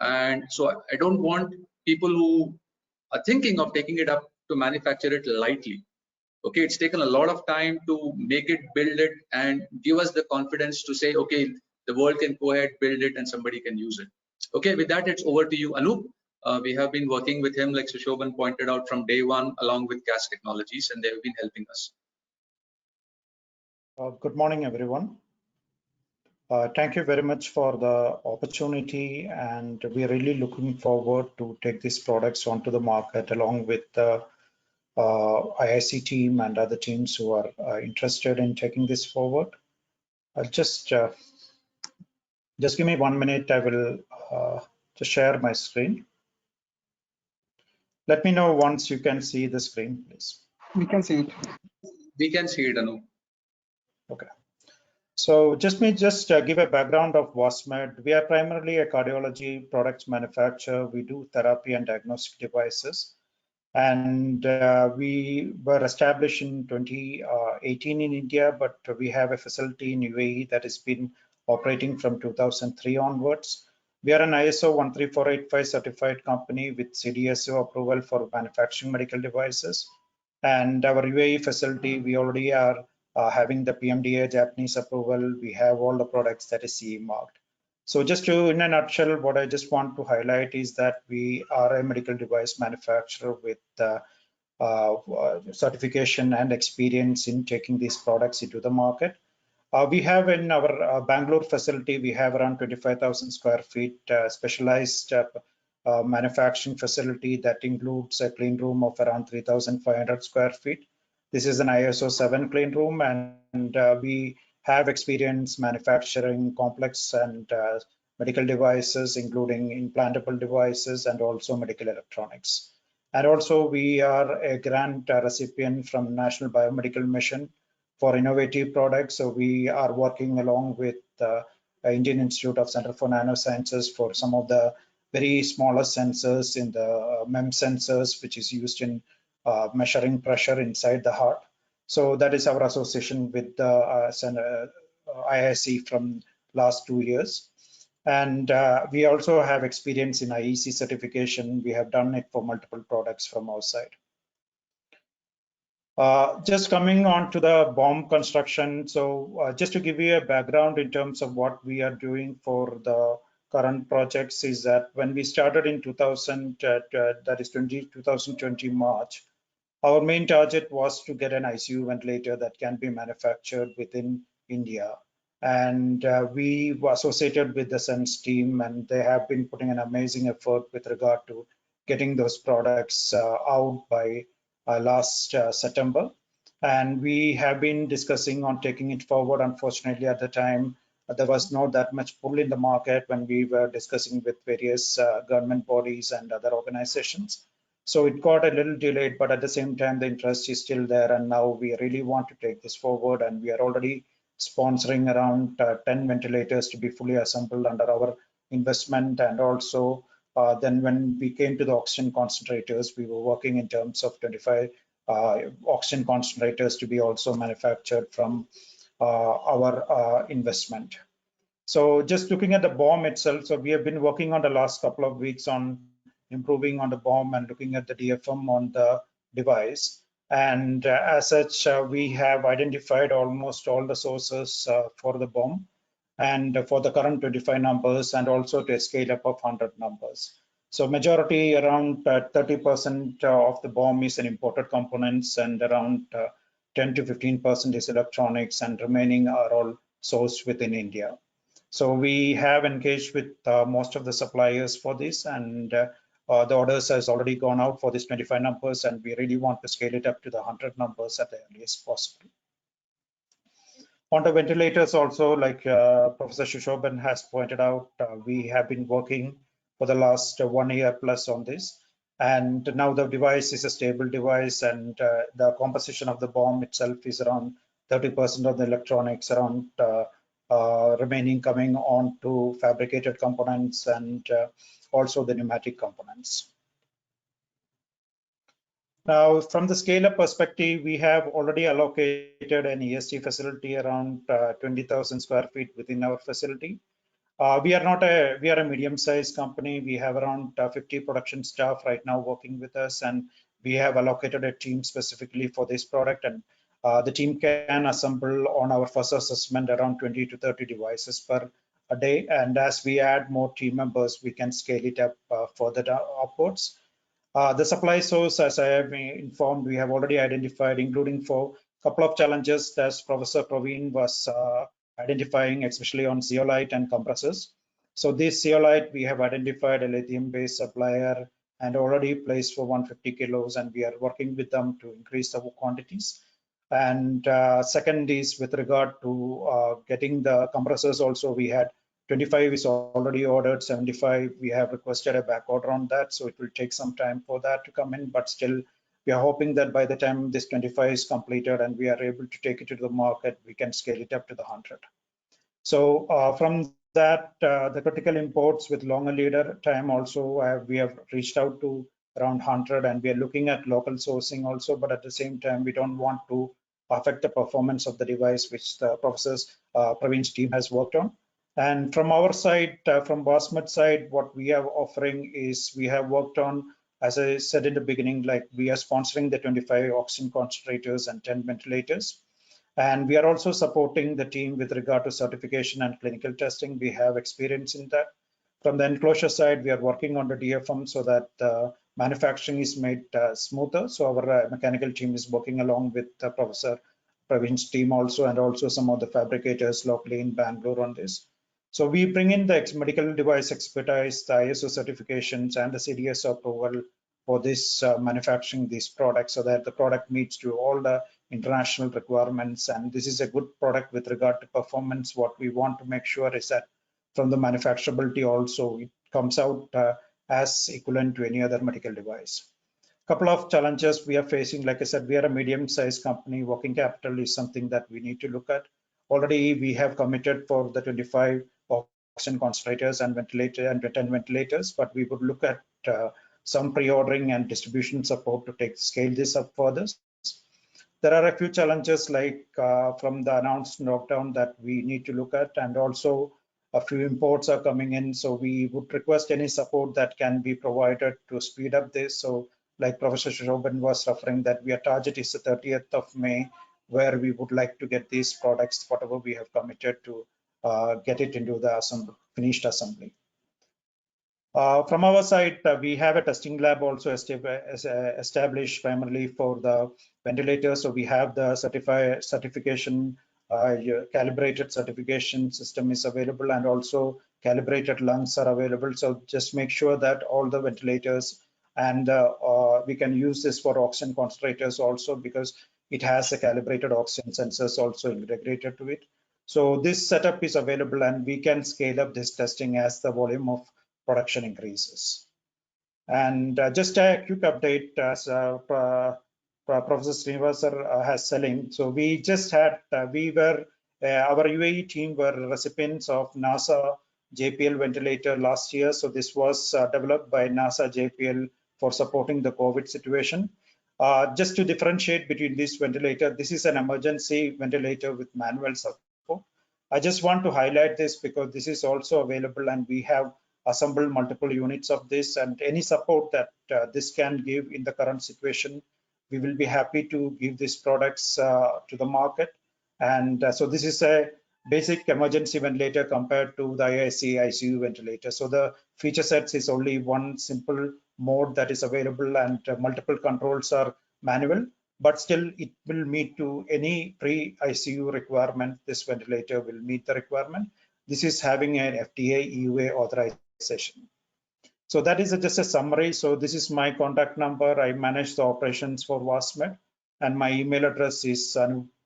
And so I don't want people who are thinking of taking it up to manufacture it lightly. Okay, it's taken a lot of time to make it, build it, and give us the confidence to say, okay, the world can go ahead, build it, and somebody can use it. Okay, with that, it's over to you, Anoop. We have been working with him, like Sushovan pointed out, from day one, along with CAS Technologies, and they have been helping us. Good morning, everyone. Thank you very much for the opportunity, and we are really looking forward to take these products onto the market along with the IIC team and other teams who are interested in taking this forward. Just give me 1 minute. I will just share my screen. Let me know once you can see the screen, please. We can see it. We can see it, Anu. Okay. So just give a background of Vasmed. We are primarily a cardiology products manufacturer. We do therapy and diagnostic devices. And we were established in 2018 in India, but we have a facility in UAE that has been operating from 2003 onwards. We are an ISO 13485 certified company with CDSO approval for manufacturing medical devices. And our UAE facility, we already are having the PMDA Japanese approval. We have all the products that is CE marked. So just in a nutshell, what I just want to highlight is that we are a medical device manufacturer with certification and experience in taking these products into the market. We have in our Bangalore facility, we have around 25,000 square feet specialized manufacturing facility that includes a clean room of around 3,500 square feet. This is an ISO 7 clean room, and we have experience manufacturing complex and medical devices, including implantable devices and also medical electronics. And also we are a grant recipient from National Biomedical Mission for innovative products. So we are working along with Indian Institute of Center for Nanosciences for some of the very smallest sensors in the MEM sensors, which is used in measuring pressure inside the heart. So that is our association with the IIC from last 2 years. And we also have experience in IEC certification. We have done it for multiple products from our side. Just coming on to the bomb construction. So just to give you a background in terms of what we are doing for the current projects is that when we started in 2020 March, our main target was to get an ICU ventilator that can be manufactured within India. And we were associated with the SENS team, and they have been putting an amazing effort with regard to getting those products out by last September. And we have been discussing on taking it forward. Unfortunately, at the time, there was not that much pull in the market when we were discussing with various government bodies and other organizations. So it got a little delayed, but at the same time, the interest is still there. And now we really want to take this forward. And we are already sponsoring around 10 ventilators to be fully assembled under our investment. And also, then when we came to the oxygen concentrators, we were working in terms of 25 oxygen concentrators to be also manufactured from our investment. So just looking at the bomb itself, so we have been working on the last couple of weeks on improving on the bomb and looking at the DFM on the device. And as such, we have identified almost all the sources for the bomb and for the current 25 numbers, and also to scale up of 100 numbers. So majority, around 30% of the bomb is in imported components, and around 10 to 15% is electronics, and remaining are all sourced within India. So we have engaged with most of the suppliers for this, and the orders has already gone out for this 25 numbers, and we really want to scale it up to the 100 numbers at the earliest possible. On the ventilators also, like Professor Shushoban has pointed out, we have been working for the last 1 year plus on this. And now the device is a stable device, and the composition of the bomb itself is around 30% of the electronics, around remaining coming on to fabricated components, and also the pneumatic components. Now, from the scale-up perspective, we have already allocated an EST facility around 20,000 square feet within our facility. We are a medium-sized company. We have around 50 production staff right now working with us, and we have allocated a team specifically for this product. And the team can assemble on our first assessment around 20 to 30 devices per day. And as we add more team members, we can scale it up further upwards. The supply source, as I have been informed, we have already identified, including for a couple of challenges that Professor Praveen was identifying, especially on zeolite and compressors. So this zeolite, we have identified a lithium-based supplier and already placed for 150 kilos, and we are working with them to increase the quantities. And second is with regard to getting the compressors also, we had 25 is already ordered, 75 we have requested a back order on that, so it will take some time for that to come in, but still we are hoping that by the time this 25 is completed and we are able to take it to the market, we can scale it up to the 100. So from that, the critical imports with longer lead time also, we have reached out to around 100, and we are looking at local sourcing also, but at the same time, we don't want to affect the performance of the device, which the Professor's Praveen's team has worked on. And from our side, from Basmet side, what we are offering is we have worked on, as I said in the beginning, like we are sponsoring the 25 oxygen concentrators and 10 ventilators. And we are also supporting the team with regard to certification and clinical testing. We have experience in that. From the enclosure side, we are working on the DFM so that manufacturing is made smoother. So our mechanical team is working along with Professor Praveen's team also, and also some of the fabricators locally in Bangalore on this. So we bring in the medical device expertise, the ISO certifications, and the CDSO approval for this manufacturing these products, so that the product meets to all the international requirements. And this is a good product with regard to performance. What we want to make sure is that from the manufacturability also, it comes out as equivalent to any other medical device. Couple of challenges we are facing. Like I said, we are a medium-sized company. Working capital is something that we need to look at. Already we have committed for the 25 oxygen concentrators and 10 ventilators, but we would look at some pre-ordering and distribution support to scale this up further. There are a few challenges like from the announced lockdown that we need to look at, and also a few imports are coming in. So we would request any support that can be provided to speed up this. So like Professor Shobhan was referring, that our target is the 30th of May, where we would like to get these products, whatever we have committed to, get it into the finished assembly. From our side, we have a testing lab also established primarily for the ventilators. So we have the certification, calibrated certification system is available, and also calibrated lungs are available. So just make sure that all the ventilators, and we can use this for oxygen concentrators also, because it has a calibrated oxygen sensors also integrated to it. So this setup is available, and we can scale up this testing as the volume of production increases. And just a quick update, as Professor Srinivas has selling. So we just had, our UAE team were recipients of NASA JPL ventilator last year. So this was developed by NASA JPL for supporting the COVID situation. Just to differentiate between this ventilator, this is an emergency ventilator with manual support. I just want to highlight this because this is also available, and we have assembled multiple units of this, and any support that this can give in the current situation, we will be happy to give these products to the market. And so this is a basic emergency ventilator compared to the ICU ventilator. So the feature sets is only one simple mode that is available, and multiple controls are manual, but still it will meet to any pre-ICU requirement. This ventilator will meet the requirement. This is having an FDA EUA authorization. So that is just a summary. So this is my contact number. I manage the operations for Wasmed, and my email address is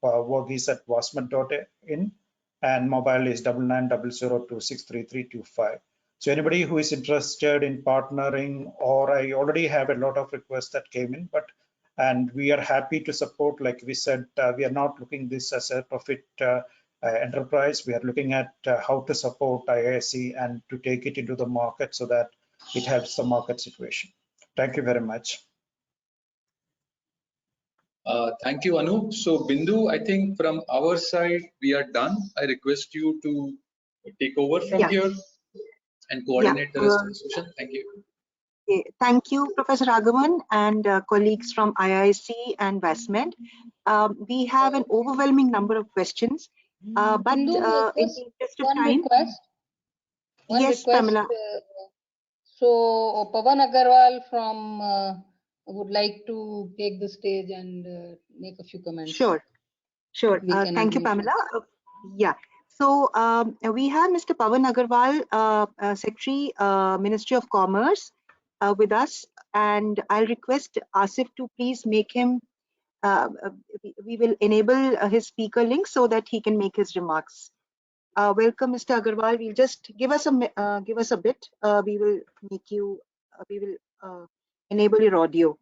varghese@wasmed.in, and mobile is 9900263325. So anybody who is interested in partnering, or I already have a lot of requests that came in, and we are happy to support. Like we said, we are not looking this as a profit enterprise. We are looking at how to support IISc and to take it into the market so that it helps the market situation. Thank you very much. Thank you, Anup. So Bindu, I think from our side, we are done. I request you to take over from here and coordinate the rest of the session. Thank you. Thank you, Professor Raghavan and colleagues from IISc and Wasmed. We have an overwhelming number of questions, but in the interest of time, yes, Pamela. So Pavan Agarwal from would like to take the stage and make a few comments. Sure. Thank you, Pamela. Yeah. So we have Mr. Pavan Agarwal, Secretary, Ministry of Commerce, with us, and I'll request Asif to please make him. We will enable his speaker link so that he can make his remarks. Welcome, Mr. Agarwal. We'll just give us a bit. We will make you. We will enable your audio.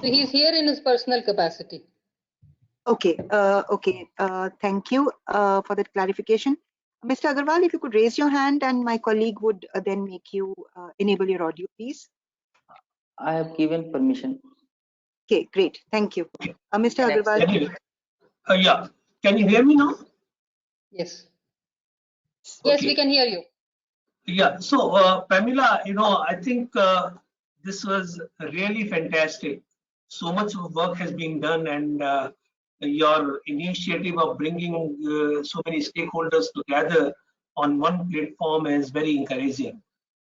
So he's here in his personal capacity. Okay. Thank you for that clarification. Mr. Agarwal, if you could raise your hand, and my colleague would then make you enable your audio, please. I have given permission. Okay, great. Thank you. Mr. Agarwal. Yeah. Can you hear me now? Yes. Yes, we can hear you. Yeah. So, Pamela, I think this was really fantastic. So much of work has been done, and your initiative of bringing so many stakeholders together on one platform is very encouraging.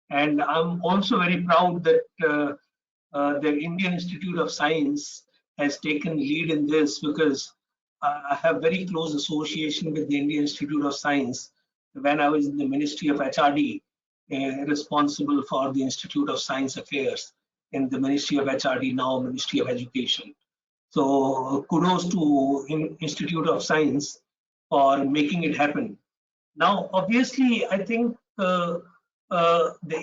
And I'm also very proud that the Indian Institute of Science has taken lead in this, because I have very close association with the Indian Institute of Science when I was in the Ministry of HRD, responsible for the Institute of Science Affairs in the Ministry of HRD, now Ministry of Education. So kudos to Institute of Science for making it happen. Now, obviously, I think the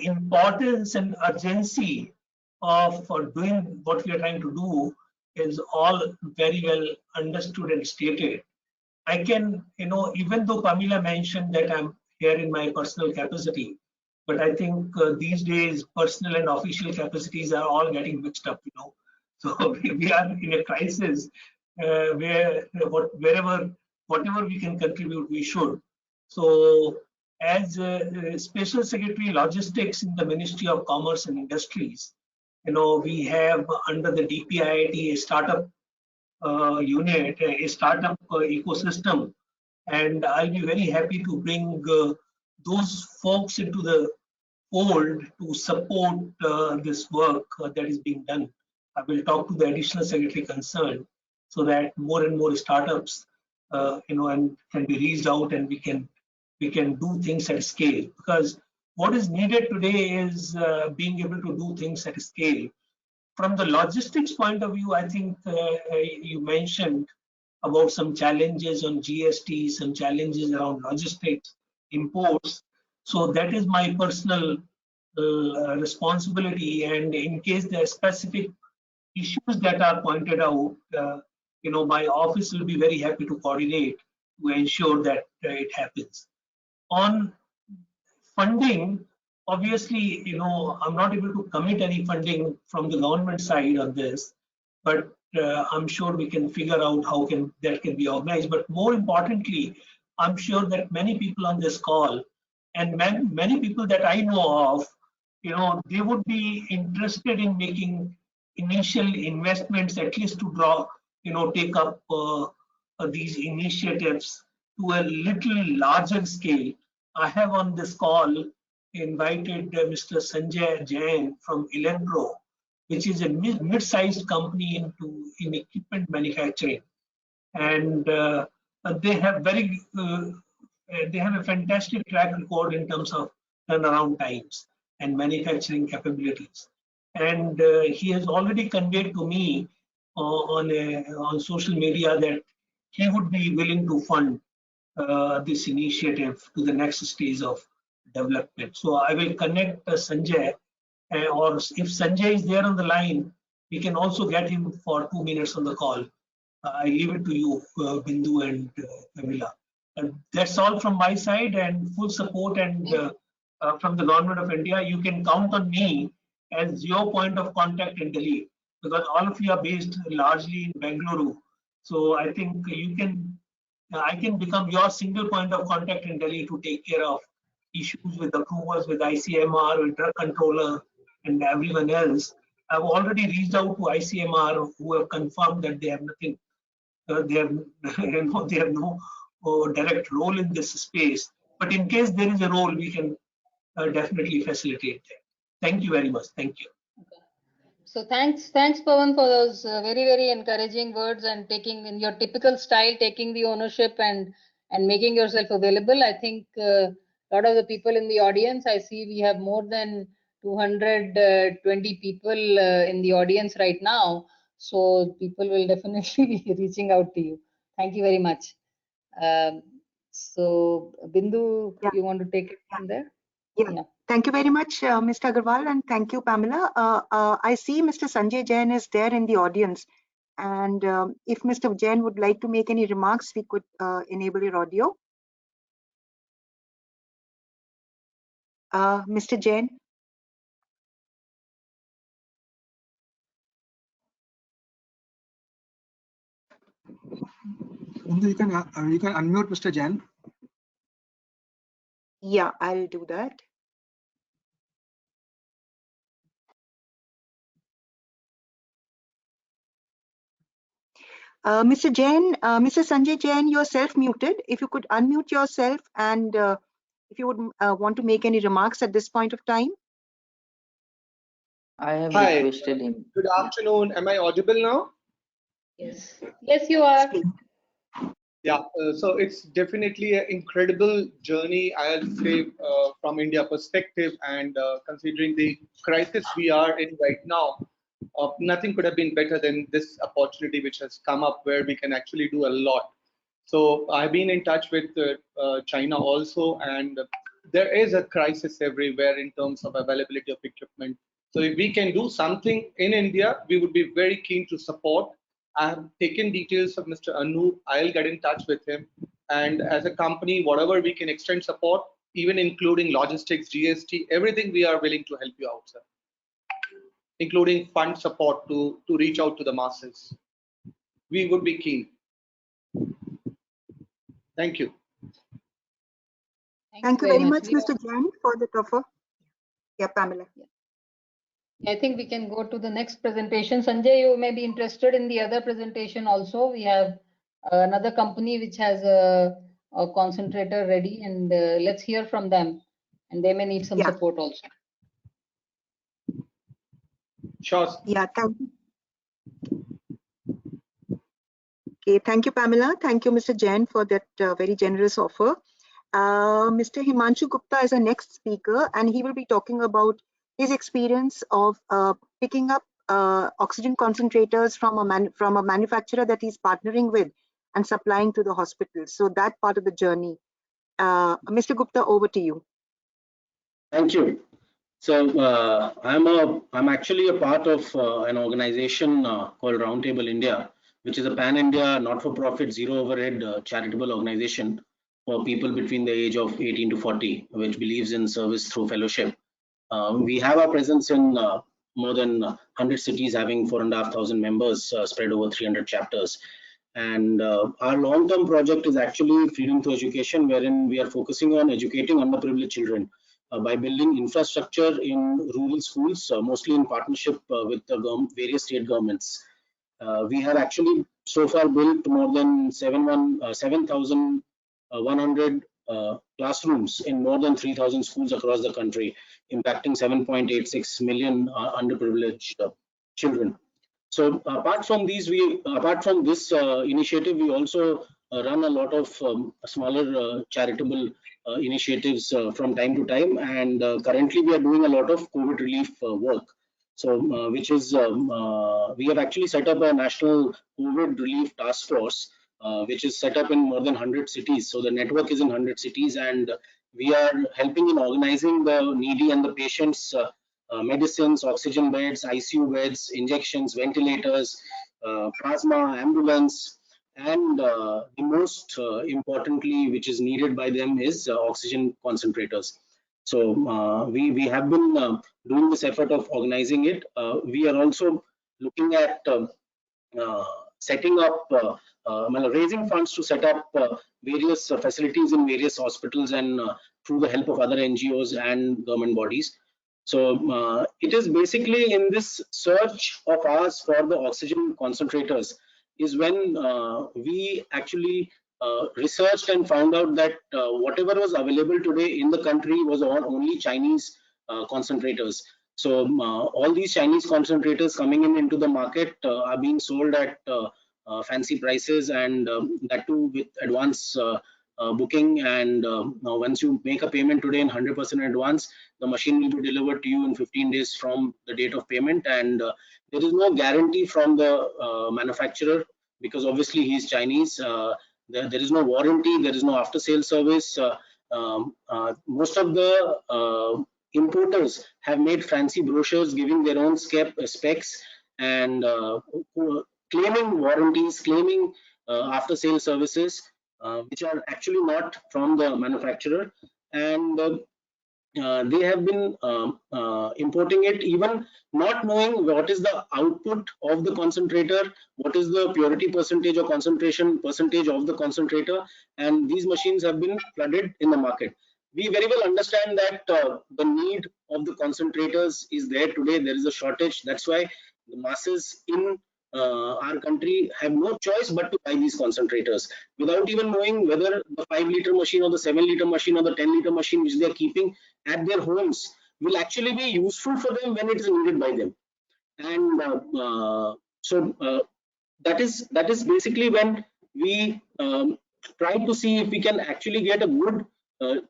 importance and urgency of doing what we are trying to do is all very well understood and stated. I can, even though Pamela mentioned that I'm here in my personal capacity, but I think these days personal and official capacities are all getting mixed up, So we are in a crisis where whatever we can contribute, we should. So as Special Secretary Logistics in the Ministry of Commerce and Industries, we have under the DPIIT a startup unit, a startup ecosystem, and I'll be very happy to bring those folks into the fold to support this work that is being done. I will talk to the additional secretary concerned so that more and more startups, and can be reached out, and we can do things at scale. Because what is needed today is being able to do things at scale. From the logistics point of view, I think you mentioned about some challenges on GST, some challenges around logistics, imports. So that is my personal responsibility. And in case there are specific issues that are pointed out, my office will be very happy to coordinate to ensure that it happens. On funding, obviously, I'm not able to commit any funding from the government side on this, but I'm sure we can figure out how that can be organized. But more importantly, I'm sure that many people on this call and many people that I know of, they would be interested in making initial investments, at least to take up these initiatives to a little larger scale. I have on this call invited Mr. Sanjay Jain from Electro, which is a mid-sized company in equipment manufacturing, and they have a fantastic track record in terms of turnaround times and manufacturing capabilities. And he has already conveyed to me on social media that he would be willing to fund this initiative to the next stage of development. So I will connect Sanjay, or if Sanjay is there on the line, we can also get him for 2 minutes on the call. I leave it to you, Bindu and Pamela. That's all from my side, and full support and from the government of India. You can count on me as your point of contact in Delhi, because all of you are based largely in Bengaluru. So I think I can become your single point of contact in Delhi to take care of issues with approvals, with ICMR, with drug controller, and everyone else. I've already reached out to ICMR, who have confirmed that they have nothing. They have no direct role in this space. But in case there is a role, we can definitely facilitate that. Thank you very much. Thank you. So thanks Pawan, for those very, very encouraging words, and taking in your typical style, taking the ownership and making yourself available. I think a lot of the people in the audience, I see we have more than 220 people in the audience right now. So people will definitely be reaching out to you. Thank you very much. So Bindu, Yeah. you want to take it from there? Yeah. Thank you very much, Mr. Agarwal, and thank you, Pamela. I see Mr. Sanjay Jain is there in the audience, and if Mr. Jain would like to make any remarks, we could enable your audio. Mr. Jain. You can unmute Mr. Jain. Yeah, I'll do that. Mr. Jain, Mr. Sanjay Jain, you're self-muted. If you could unmute yourself, and if you would want to make any remarks at this point of time. I have requested him. Good afternoon. Am I audible now? Yes. Yes, you are. Yeah, so it's definitely an incredible journey, I'll say, from India perspective, and considering the crisis we are in right now, nothing could have been better than this opportunity which has come up where we can actually do a lot. So I've been in touch with China also, and there is a crisis everywhere in terms of availability of equipment. So if we can do something in India, we would be very keen to support. I have taken details of Mr. Anu. I'll get in touch with him. And as a company, whatever we can extend support, even including logistics, GST, everything we are willing to help you out, sir, including fund support to reach out to the masses. We would be keen. Thank you. Thank you very much, We Mr. Jain, for the offer. Yeah, Pamela. I think we can go to the next presentation. Sanjay, you may be interested in the other presentation also. We have another company which has a concentrator ready, and let's hear from them. And they may need some support also. Sure. Yeah, thank you. Okay, thank you, Pamela. Thank you, Mr. Jain, for that very generous offer. Mr. Himanshu Gupta is our next speaker, and he will be talking about his experience of picking up oxygen concentrators from a manufacturer that he's partnering with and supplying to the hospitals. So that part of the journey. Mr. Gupta, over to you. Thank you. So I'm actually a part of an organization called Roundtable India, which is a pan-India not-for-profit zero overhead charitable organization for people between the age of 18 to 40, which believes in service through fellowship. We have our presence in more than 100 cities, having 4,500 members spread over 300 chapters. And our long-term project is actually Freedom Through Education, wherein we are focusing on educating underprivileged children by building infrastructure in rural schools, mostly in partnership with the various state governments. We have actually so far built more than 7,100 classrooms in more than 3,000 schools across the country, impacting 7.86 million underprivileged children. So apart from this initiative, we also run a lot of smaller charitable initiatives from time to time, and currently we are doing a lot of COVID relief work. So which is we have actually set up a national COVID relief task force, which is set up in more than 100 cities. So the network is in 100 cities, and we are helping in organizing the needy and the patients medicines, oxygen beds, ICU beds, injections, ventilators, plasma, ambulance, and the most importantly, which is needed by them, is oxygen concentrators. So we have been doing this effort of organizing it. We are also looking at setting up, raising funds to set up various facilities in various hospitals and through the help of other NGOs and government bodies. So it is basically in this search of ours for the oxygen concentrators is when we actually researched and found out that whatever was available today in the country was only Chinese concentrators. So all these Chinese concentrators coming into the market are being sold at fancy prices, and that too with advance booking. And once you make a payment today in 100% advance, the machine will be delivered to you in 15 days from the date of payment, and there is no guarantee from the manufacturer, because obviously he is Chinese. There is no warranty, there is no after sale service. Most of the importers have made fancy brochures giving their own specs and claiming warranties, claiming after sale services, which are actually not from the manufacturer, and they have been importing it even not knowing what is the output of the concentrator, what is the purity percentage or concentration percentage of the concentrator, and these machines have been flooded in the market. We very well understand that the need of the concentrators is there today. There is a shortage. That's why the masses in our country have no choice but to buy these concentrators without even knowing whether the 5-liter machine or the 7-liter machine or the 10-liter machine which they are keeping at their homes will actually be useful for them when it is needed by them. And that is basically when we try to see if we can actually get a good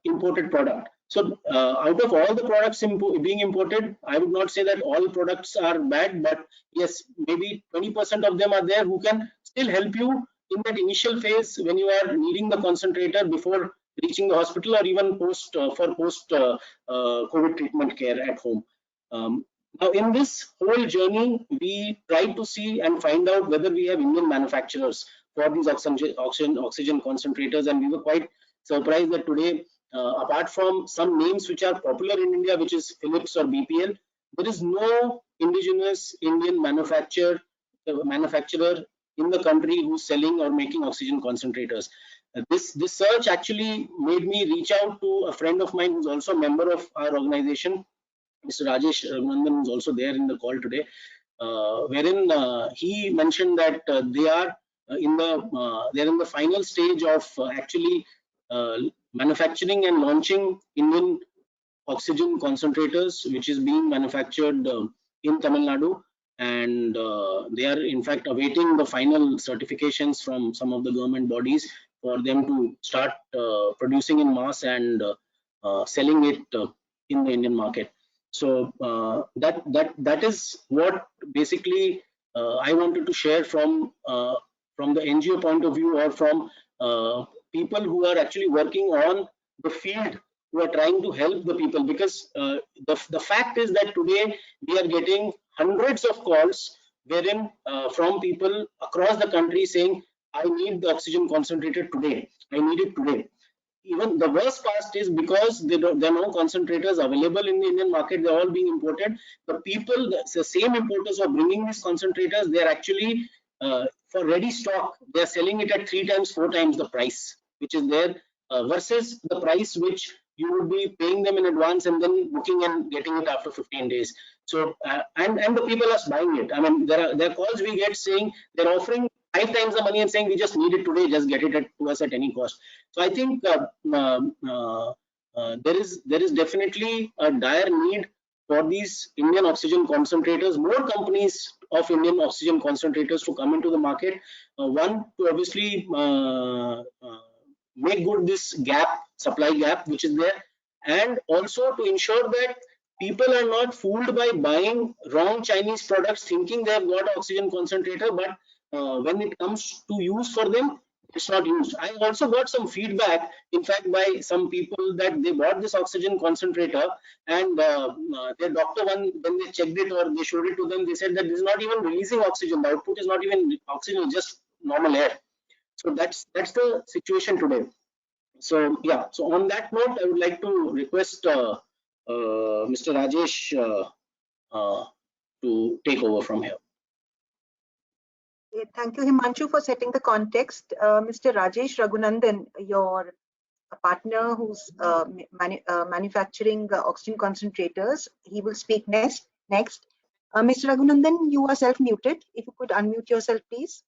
imported product. So out of all the products being imported, I would not say that all products are bad, but yes, maybe 20% of them are there who can still help you in that initial phase when you are needing the concentrator before reaching the hospital, or even post COVID treatment care at home. Now, in this whole journey, we try to see and find out whether we have Indian manufacturers for these oxygen concentrators, and we were quite surprised that today, apart from some names which are popular in India, which is Philips or BPL, there is no indigenous Indian manufacturer in the country who's selling or making oxygen concentrators. This search actually made me reach out to a friend of mine who's also a member of our organization, Mr. Rajesh Raghunandan, who's also there in the call today, wherein he mentioned that they are in the final stage of actually manufacturing and launching Indian oxygen concentrators, which is being manufactured in Tamil Nadu, and they are in fact awaiting the final certifications from some of the government bodies for them to start producing in mass and selling it in the Indian market. So that is what basically I wanted to share from the NGO point of view, or from people who are actually working on the field, who are trying to help the people, because the fact is that today we are getting hundreds of calls wherein from people across the country saying, I need the oxygen concentrator today, I need it today. Even the worst part is, because there are no concentrators available in the Indian market, they're all being imported. The people, the same importers who are bringing these concentrators, they're actually for ready stock, they're selling it at 3 times, 4 times the price which is there, versus the price which you would be paying them in advance and then booking and getting it after 15 days. So and the people are buying it. I mean, there are calls we get saying they're offering 5 times the money and saying, we just need it today, just get it to us at any cost. So I think there is definitely a dire need for these Indian oxygen concentrators, more companies of Indian oxygen concentrators to come into the market. One, to obviously make good this supply gap which is there, and also to ensure that people are not fooled by buying wrong Chinese products thinking they have got oxygen concentrator, but when it comes to use for them, it's not used. I also got some feedback, in fact, by some people, that they bought this oxygen concentrator and their doctor, when they checked it or they showed it to them, they said that this is not even releasing oxygen. The output is not even oxygen, just normal air. So that's the situation today. So yeah, so on that note, I would like to request Mr. Rajesh to take over from here. Thank you, Himanshu, for setting the context. Mr. Rajesh Raghunandan, your partner who's manufacturing oxygen concentrators, he will speak next. Mr. Raghunandan, you are self-muted. If you could unmute yourself, please.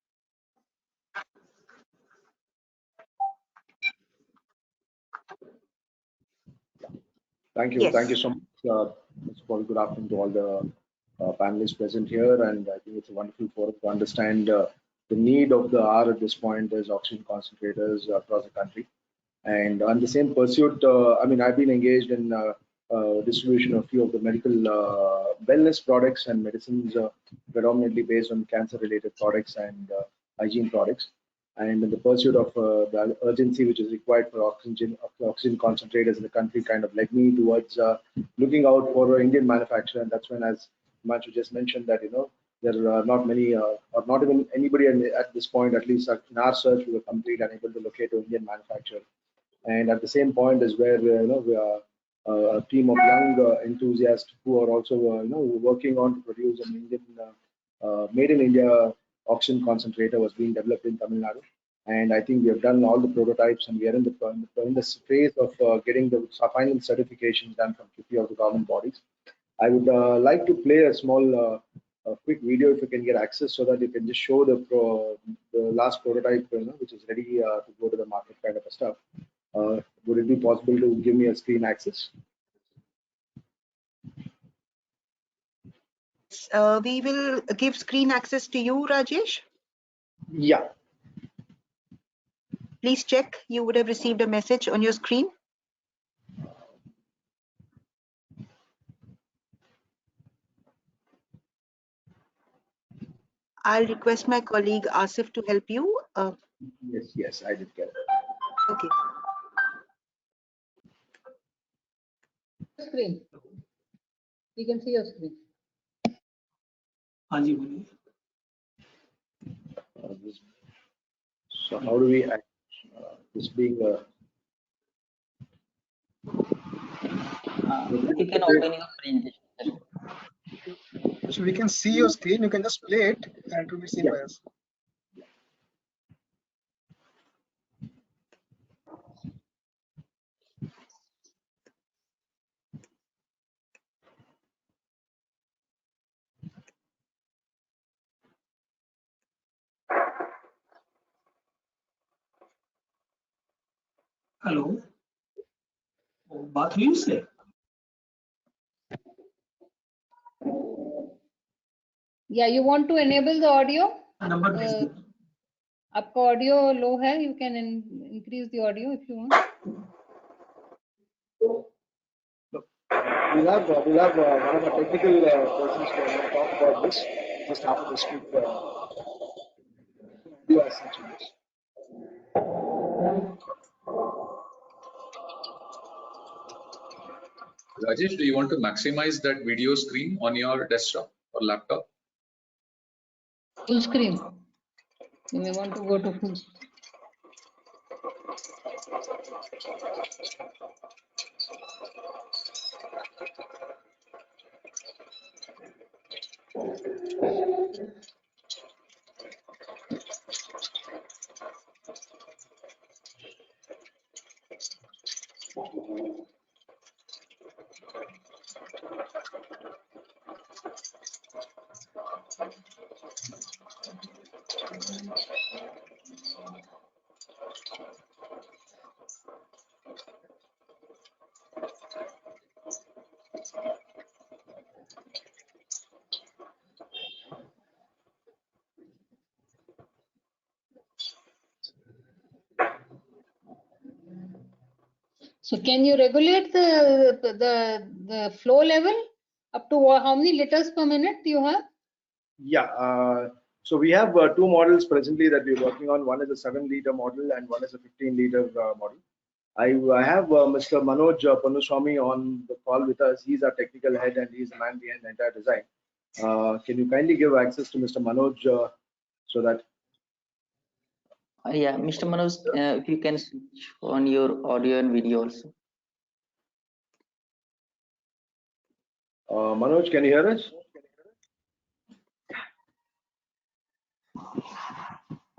Thank you. Yes. Thank you so much. First of all, good afternoon to all the panelists present here, and I think it's a wonderful forum to understand the need of the hour at this point is oxygen concentrators across the country. And on the same pursuit, I mean, I've been engaged in distribution of a few of the medical wellness products and medicines, predominantly based on cancer-related products and hygiene products. And in the pursuit of the urgency which is required for oxygen concentrators in the country, kind of led me towards looking out for an Indian manufacturer. And that's when, as Himanshu just mentioned, that there are not many, or not even anybody at this point, at least in our search, we were completely unable to locate an Indian manufacturer. And at the same point is where we are a team of young enthusiasts who are also working on to produce an Indian made in India oxygen concentrator was being developed in Tamil Nadu. And I think we have done all the prototypes, and we are in the phase of getting the final certifications done from a few of the government bodies. I would like to play a small quick video if you can get access, so that you can just show the last prototype, which is ready to go to the market, kind of a stuff. Would it be possible to give me a screen access? We will give screen access to you, Rajesh. Yeah. Please check. You would have received a message on your screen. I'll request my colleague Asif to help you. Yes, I did get it. Okay. Screen. We can see your screen. Hanji, boliye. So how do we act this being a You can open your presentation. So we can see your screen. You can just play it and it will be seen by us. Hello. बात हुई उससे? Yeah, you want to enable the audio? Number भेज दो. आपका audio low है. You can increase the audio if you want. we'll have one of the technical persons to talk about this just after the speak. Rajesh, do you want to maximize that video screen on your desktop or laptop? Full screen. You may want to go to full screen. So can you regulate the flow level up to how many liters per minute you have? Yeah. So we have two models presently that we're working on. One is a 7-liter model and one is a 15-liter model. I have Mr. Manoj Panuswamy on the call with us. He's our technical head and he's the man behind the entire design. Can you kindly give access to Mr. Manoj so that? Yeah, Mr. Manoj, if you can switch on your audio and video also. Manoj, can you hear us?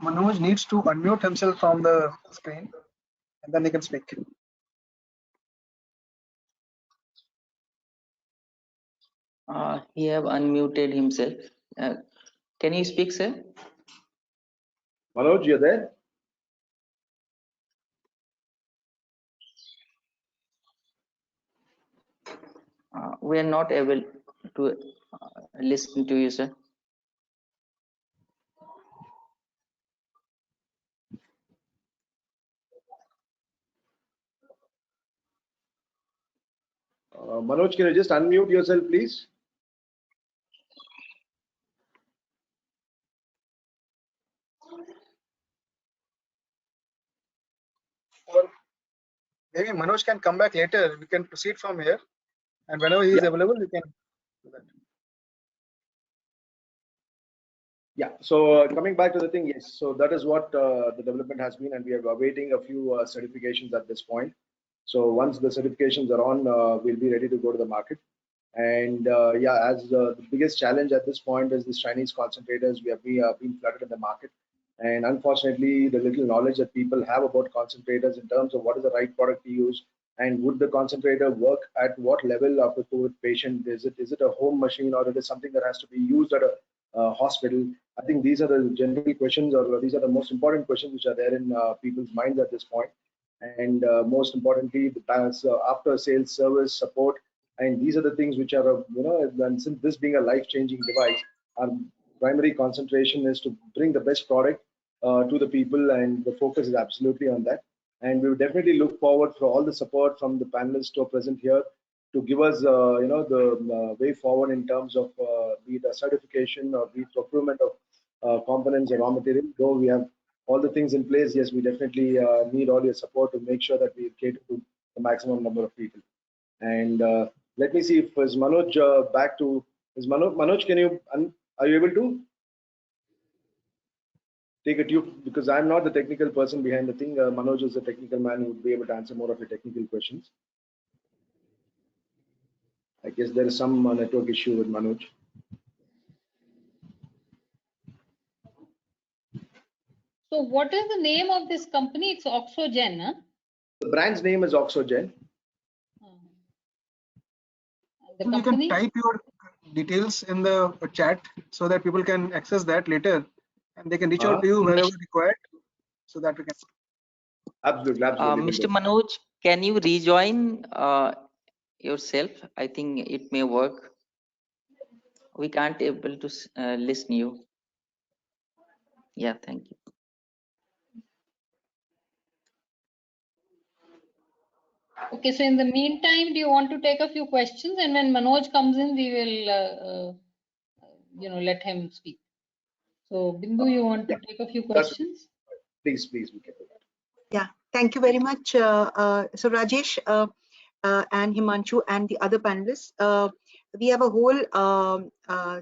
Manoj needs to unmute himself from the screen and then he can speak. He have unmuted himself. Can you speak, sir? Manoj, you're there? We are not able to listen to you, sir. Manoj, can you just unmute yourself, please? Or maybe Manoj can come back later. We can proceed from here, and whenever he is available, we can do that. Yeah. So coming back to the thing, yes. So that is what the development has been, and we are awaiting a few certifications at this point. So once the certifications are on, we'll be ready to go to the market. And yeah, as the biggest challenge at this point is these Chinese concentrators. We have been flooded in the market, and unfortunately, the little knowledge that people have about concentrators in terms of what is the right product to use and would the concentrator work at what level of the COVID patient? Is it a home machine or it is something that has to be used at a hospital? I think these are the general questions, or these are the most important questions which are there in people's minds at this point. And most importantly, the after sales service support. And these are the things which are, and since this being a life-changing device, our primary concentration is to bring the best product to the people, and the focus is absolutely on that. And we would definitely look forward for all the support from the panelists who are present here to give us, the way forward in terms of be it a certification or be it procurement of components or raw material. Though we have all the things in place, yes, we definitely need all your support to make sure that we cater to the maximum number of people. And let me see if is Manoj back to is Manoj, can you are you able to take a tube, because I'm not the technical person behind the thing. Manoj is the technical man who would be able to answer more of the technical questions. I guess there is some network issue with Manoj. So what is the name of this company? It's Oxygen, huh? The brand's name is Oxygen. You can type your details in the chat so that people can access that later, and they can reach out to you wherever required, so that we can. Absolutely. Mr. Manoj, can you rejoin yourself? I think it may work. We can't able to listen you. Yeah, thank you. Okay, so in the meantime, do you want to take a few questions? And when Manoj comes in, we will, let him speak. So, Bindu, you want to take a few questions? Please, we can do that. Yeah, thank you very much. So, Rajesh and Himanshu and the other panelists, we have a whole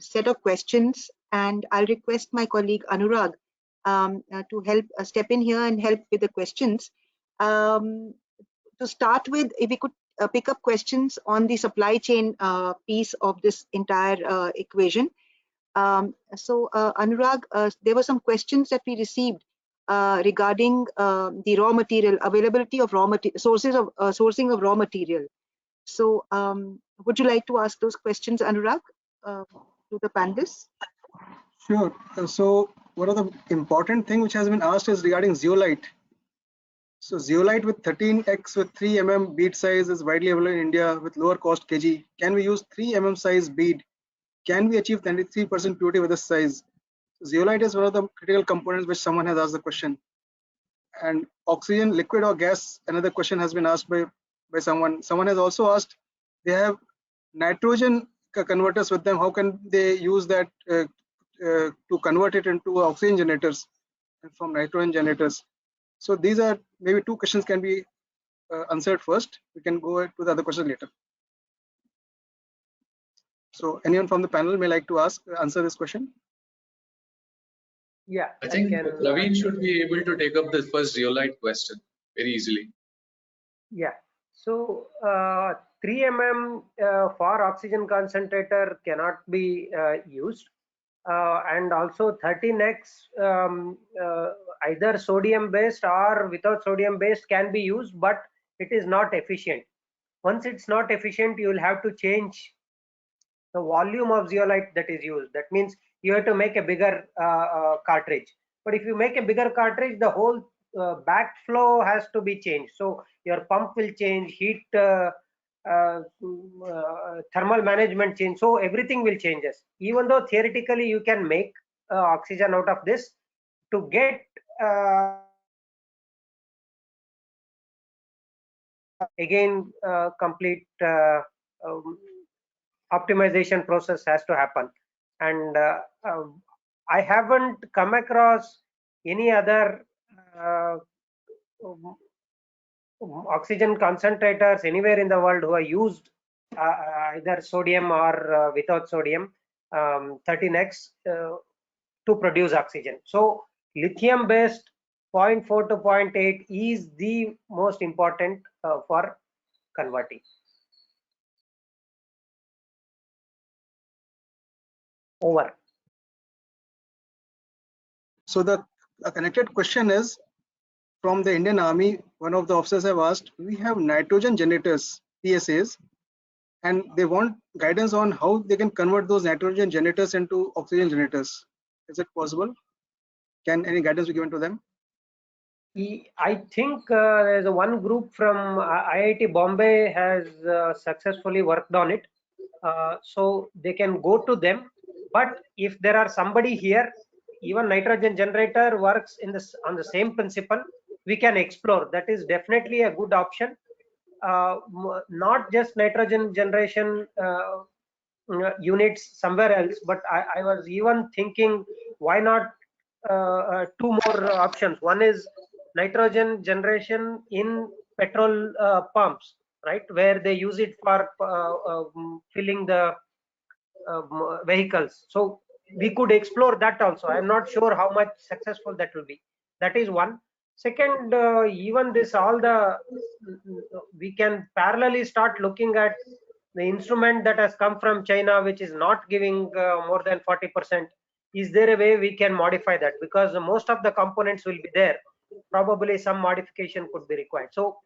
set of questions, and I'll request my colleague Anurag to help step in here and help with the questions. To start with, if we could pick up questions on the supply chain piece of this entire equation. So Anurag, there were some questions that we received regarding the raw material availability of raw material sourcing of raw material. So would you like to ask those questions, Anurag, to the panelists? Sure. So one of the important thing which has been asked is regarding zeolite. So zeolite with 13x with 3 mm bead size is widely available in India with lower cost kg. Can we use 3 mm size bead? Can we achieve 93% purity with this size? Zeolite is one of the critical components which someone has asked the question. And oxygen, liquid or gas, another question has been asked by someone. Someone has also asked, they have nitrogen converters with them. How can they use that to convert it into oxygen generators from nitrogen generators? So these are maybe two questions can be answered first. We can go to the other questions later. So anyone from the panel may like to answer this question? Yeah, I think Praveen should be able to take up the first zeolite question very easily. Yeah, so 3 mm for oxygen concentrator cannot be used, and also 13x either sodium based or without sodium based can be used, but it is not efficient. Once it's not efficient, you will have to change the volume of zeolite that is used. That means you have to make a bigger cartridge. But if you make a bigger cartridge, the whole backflow has to be changed. So your pump will change, heat, thermal management change. So everything will change. Even though theoretically you can make oxygen out of this, to get again complete optimization process has to happen. And I haven't come across any other oxygen concentrators anywhere in the world who are used either sodium or without sodium 13x to produce oxygen. So lithium based 0.4 to 0.8 is the most important for converting. Over. So the connected question is from the Indian Army. One of the officers have asked, we have nitrogen generators, PSAs, and they want guidance on how they can convert those nitrogen generators into oxygen generators. Is it possible? Can any guidance be given to them? I think there's one group from IIT Bombay has successfully worked on it. So they can go to them. But if there are somebody here, even nitrogen generator works in this on the same principle. We can explore. That is definitely a good option. Not just nitrogen generation units somewhere else, but I was even thinking, why not two more options? One is nitrogen generation in petrol pumps, right, where they use it for filling the vehicles. So we could explore that also. I'm not sure how much successful that will be. That is one. Second, even this all the we can parallelly start looking at the instrument that has come from China, which is not giving more than 40%. Is there a way we can modify that? Because most of the components will be there. Probably some modification could be required. So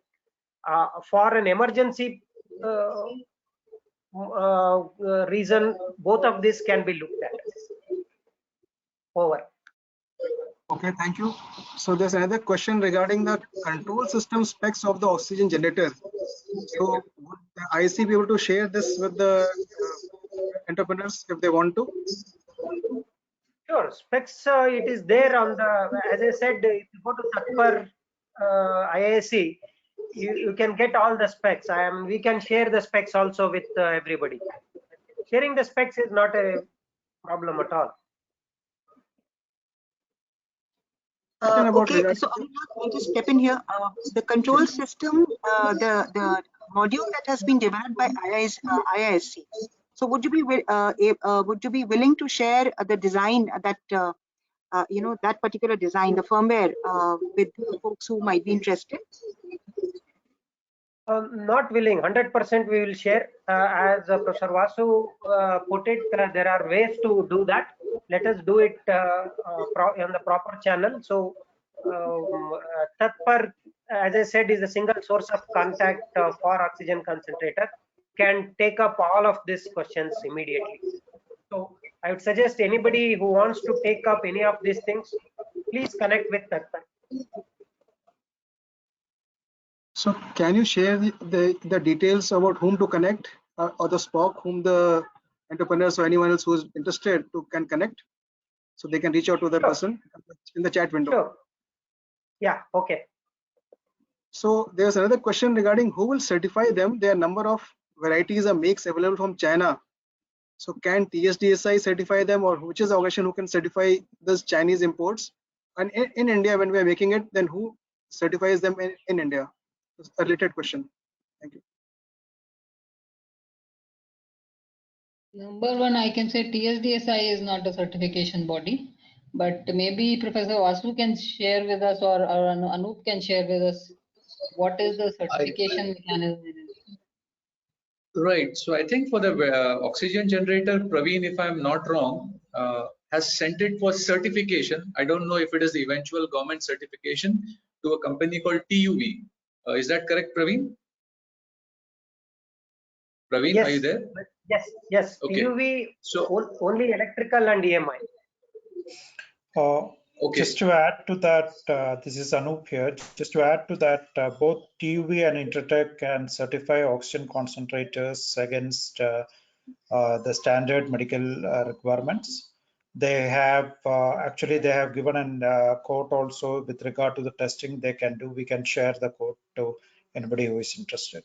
for an emergency reason, both of these can be looked at. Over. Okay, thank you. So there's another question regarding the control system specs of the oxygen generator. So would the IC be able to share this with the entrepreneurs if they want to? Sure, specs, it is there on the, as I said, if you go to Satpar IISc, you can get all the specs. We can share the specs also with everybody. Sharing the specs is not a problem at all. Okay, so I'll just step in here. The control system, the module that has been developed by IISc. So would you be willing to share the design that that particular design, the firmware, with folks who might be interested? Not willing. 100% we will share. As Professor Vasu put it, there are ways to do that. Let us do it on the proper channel. So Tatpar, as I said, is a single source of contact for oxygen concentrator. Can take up all of these questions immediately. So I would suggest anybody who wants to take up any of these things, please connect with Tatpar. So can you share the details about whom to connect or the SPOC whom the entrepreneurs or anyone else who is interested can connect, so they can reach out to the person in the chat window? Sure. Yeah, okay. So there's another question regarding who will certify them. There are a number of varieties or makes available from China. So can TSDSI certify them, or which is the organization who can certify those Chinese imports? And in India, when we are making it, then who certifies them in India? It's a related question. Thank you. Number one, I can say TSDSI is not a certification body, but maybe Professor Vasu can share with us, or Anup can share with us what is the certification mechanism. Right. So I think for the oxygen generator, Praveen, if I'm not wrong, has sent it for certification. I don't know if it is the eventual government certification to a company called TUV. Is that correct, Praveen? Praveen, yes. Are you there? Yes. Okay. TUV, so only electrical and EMI. Okay. Just to add to that, this is Anup here. Just to add to that, both TUV and Intertech can certify oxygen concentrators against the standard medical requirements. They have actually they have given a code also with regard to the testing they can do. We can share the code to anybody who is interested.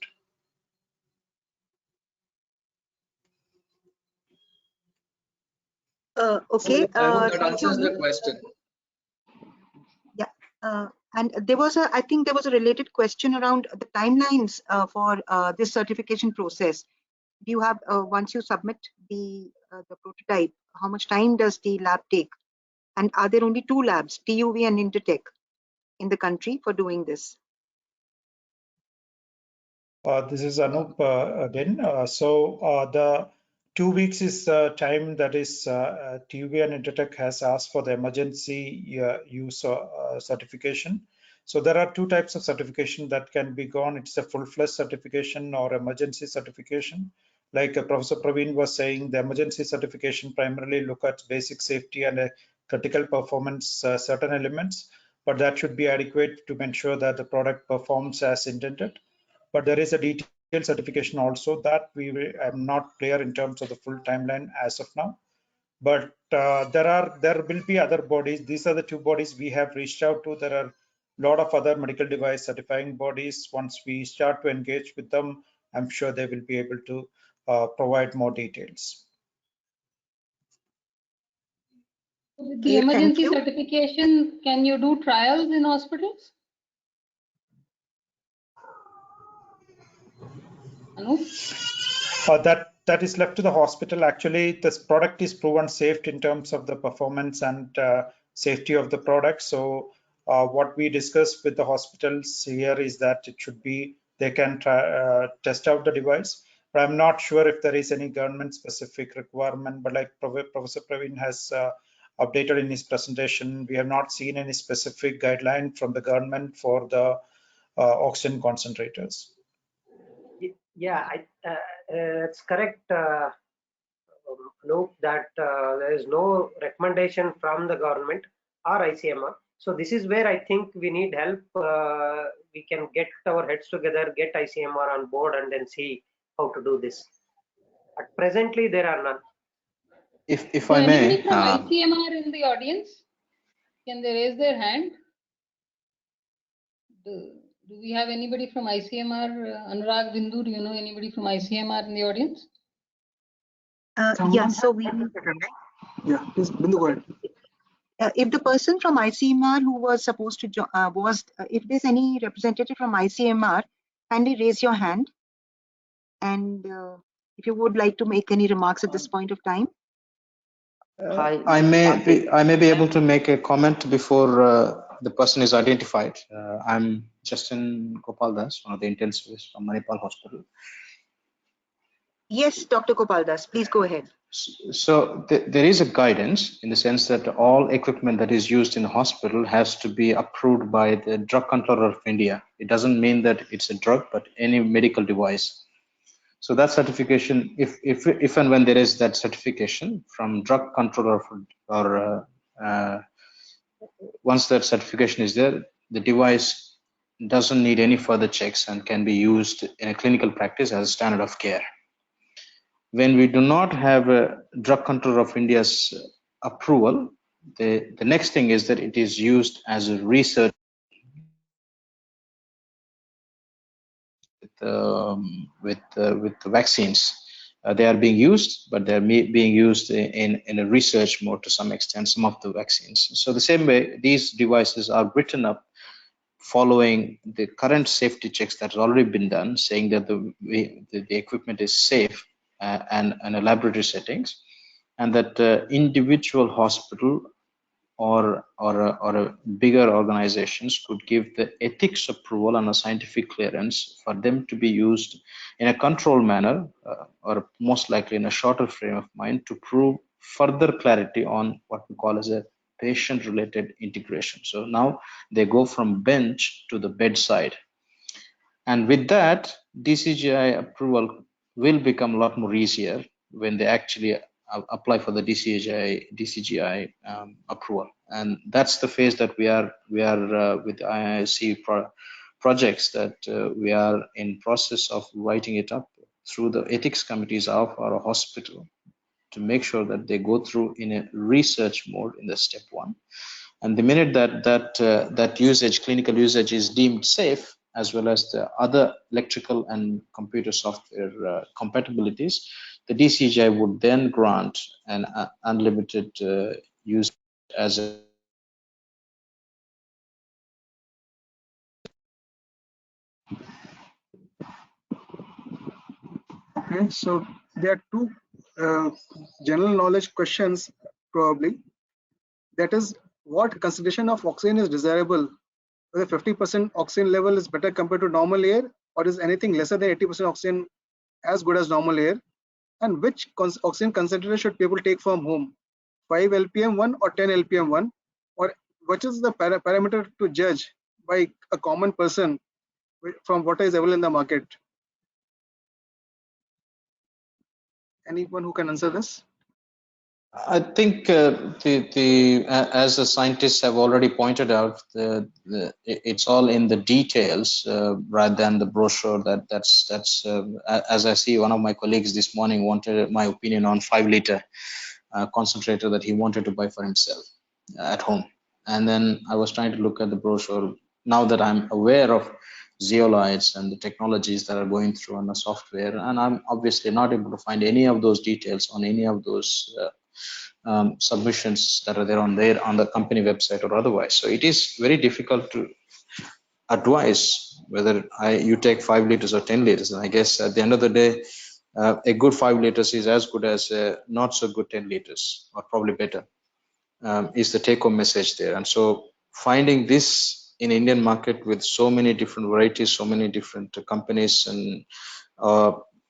Okay. I hope that answers the question. Yeah. And there was I think there was a related question around the timelines for this certification process. Do you have, once you submit the prototype, how much time does the lab take? And are there only two labs, TUV and Intertech, in the country for doing this? This is Anup again. The 2 weeks is the time that is TUV and Intertech has asked for the emergency use certification. So there are two types of certification that can be gone. It's a full-fledged certification or emergency certification. Like Professor Praveen was saying, the emergency certification primarily look at basic safety and critical performance certain elements, but that should be adequate to ensure that the product performs as intended. But there is a detailed certification also that I'm not clear in terms of the full timeline as of now. But there will be other bodies. These are the two bodies we have reached out to. There are a lot of other medical device certifying bodies. Once we start to engage with them, I'm sure they will be able to provide more details. With the emergency certification, can you do trials in hospitals? That is left to the hospital. Actually, this product is proven safe in terms of the performance and safety of the product. So what we discussed with the hospitals here is that it should be, they can test out the device. But I'm not sure if there is any government specific requirement, but like Professor Praveen has updated in his presentation, we have not seen any specific guideline from the government for the oxygen concentrators. Yeah, it's correct, Note, that there is no recommendation from the government or ICMR. So this is where I think we need help. We can get our heads together, get ICMR on board, and then see how to do this. But presently, there are none. If I may, anybody from ICMR in the audience? Can they raise their hand? Do we have anybody from ICMR? Anurag, Bindu, do you know anybody from ICMR in the audience? Yeah, so we. Yeah, please, Bindu, go ahead. If the person from ICMR who was supposed to if there's any representative from ICMR, kindly raise your hand. And if you would like to make any remarks at this point of time. I may be able to make a comment before the person is identified. I'm Justin Gopaldas, one of the intensivists from Manipal Hospital. Yes, Dr. Gopaldas, please go ahead. So there is a guidance in the sense that all equipment that is used in the hospital has to be approved by the Drug Controller of India. It doesn't mean that it's a drug, but any medical device. So that certification, if and when there is that certification from Drug Controller or once that certification is there, the device doesn't need any further checks and can be used in a clinical practice as a standard of care. When we do not have a Drug Controller of India's approval, the next thing is that it is used as a research with the vaccines. They are being used, but they're being used in a research mode to some extent, some of the vaccines. So the same way, these devices are written up following the current safety checks that has already been done, saying that the equipment is safe and in a laboratory settings, and that individual hospital or a bigger organizations could give the ethics approval and a scientific clearance for them to be used in a controlled manner, or most likely in a shorter frame of mind, to prove further clarity on what we call as a patient-related integration. So now they go from bench to the bedside, and with that, DCGI approval will become a lot more easier when they actually apply for the DCGI approval. And that's the phase that we are with IIC projects, that we are in process of writing it up through the ethics committees of our hospital to make sure that they go through in a research mode in the step one. And the minute that usage, clinical usage, is deemed safe, as well as the other electrical and computer software compatibilities, the DCGI would then grant an unlimited use as a Okay, so there are two general knowledge questions probably. That is, what concentration of oxygen is desirable? Whether 50% oxygen level is better compared to normal air, or is anything lesser than 80% oxygen as good as normal air? And which oxygen concentrator should people take from home? 5 LPM one or 10 LPM one? Or what is the parameter to judge by a common person from what is available in the market? Anyone who can answer this? I think as the scientists have already pointed out, it's all in the details rather than the brochure. That's as I see, one of my colleagues this morning wanted my opinion on 5 liter. concentrator that he wanted to buy for himself at home. And then I was trying to look at the brochure. Now that I'm aware of zeolites and the technologies that are going through on the software, and I'm obviously not able to find any of those details on any of those submissions that are there on the company website or otherwise. So it is very difficult to advise whether you take 5 liters or 10 liters. And I guess at the end of the day, a good 5 liters is as good as a not so good 10 liters, or probably better, is the take-home message there. And so finding this in Indian market with so many different varieties, so many different companies, and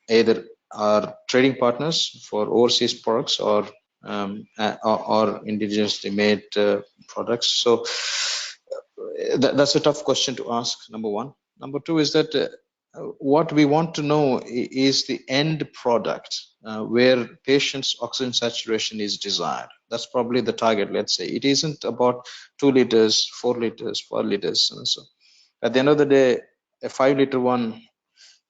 either are trading partners for overseas products or indigenously made products. So that's a tough question to ask, number one. Number two is that what we want to know is the end product where patient's oxygen saturation is desired. That's probably the target, let's say. It isn't about 2 liters, 4 liters, 4 liters. And so at the end of the day, a 5 liter one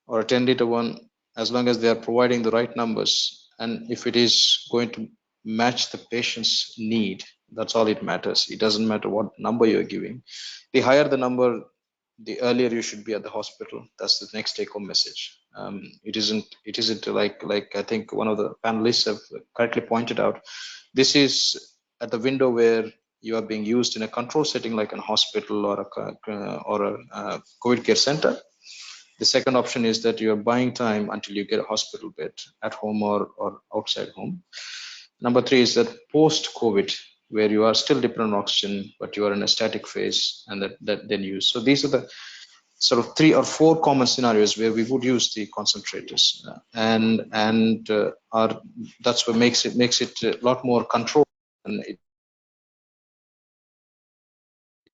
or a 10 liter one, as long as they are providing the right numbers, and if it is going to match the patient's need, that's all it matters. It doesn't matter what number you're giving. The higher the number, the earlier you should be at the hospital. That's the next take-home message. It isn't like I think one of the panelists have correctly pointed out. This is at the window where you are being used in a control setting like a hospital or a COVID care center. The second option is that you're buying time until you get a hospital bed at home or outside home. Number three is that post-COVID, where you are still dependent on oxygen, but you are in a static phase, and that then use. So these are the sort of 3 or 4 common scenarios where we would use the concentrators, and that's what makes it a lot more controlled and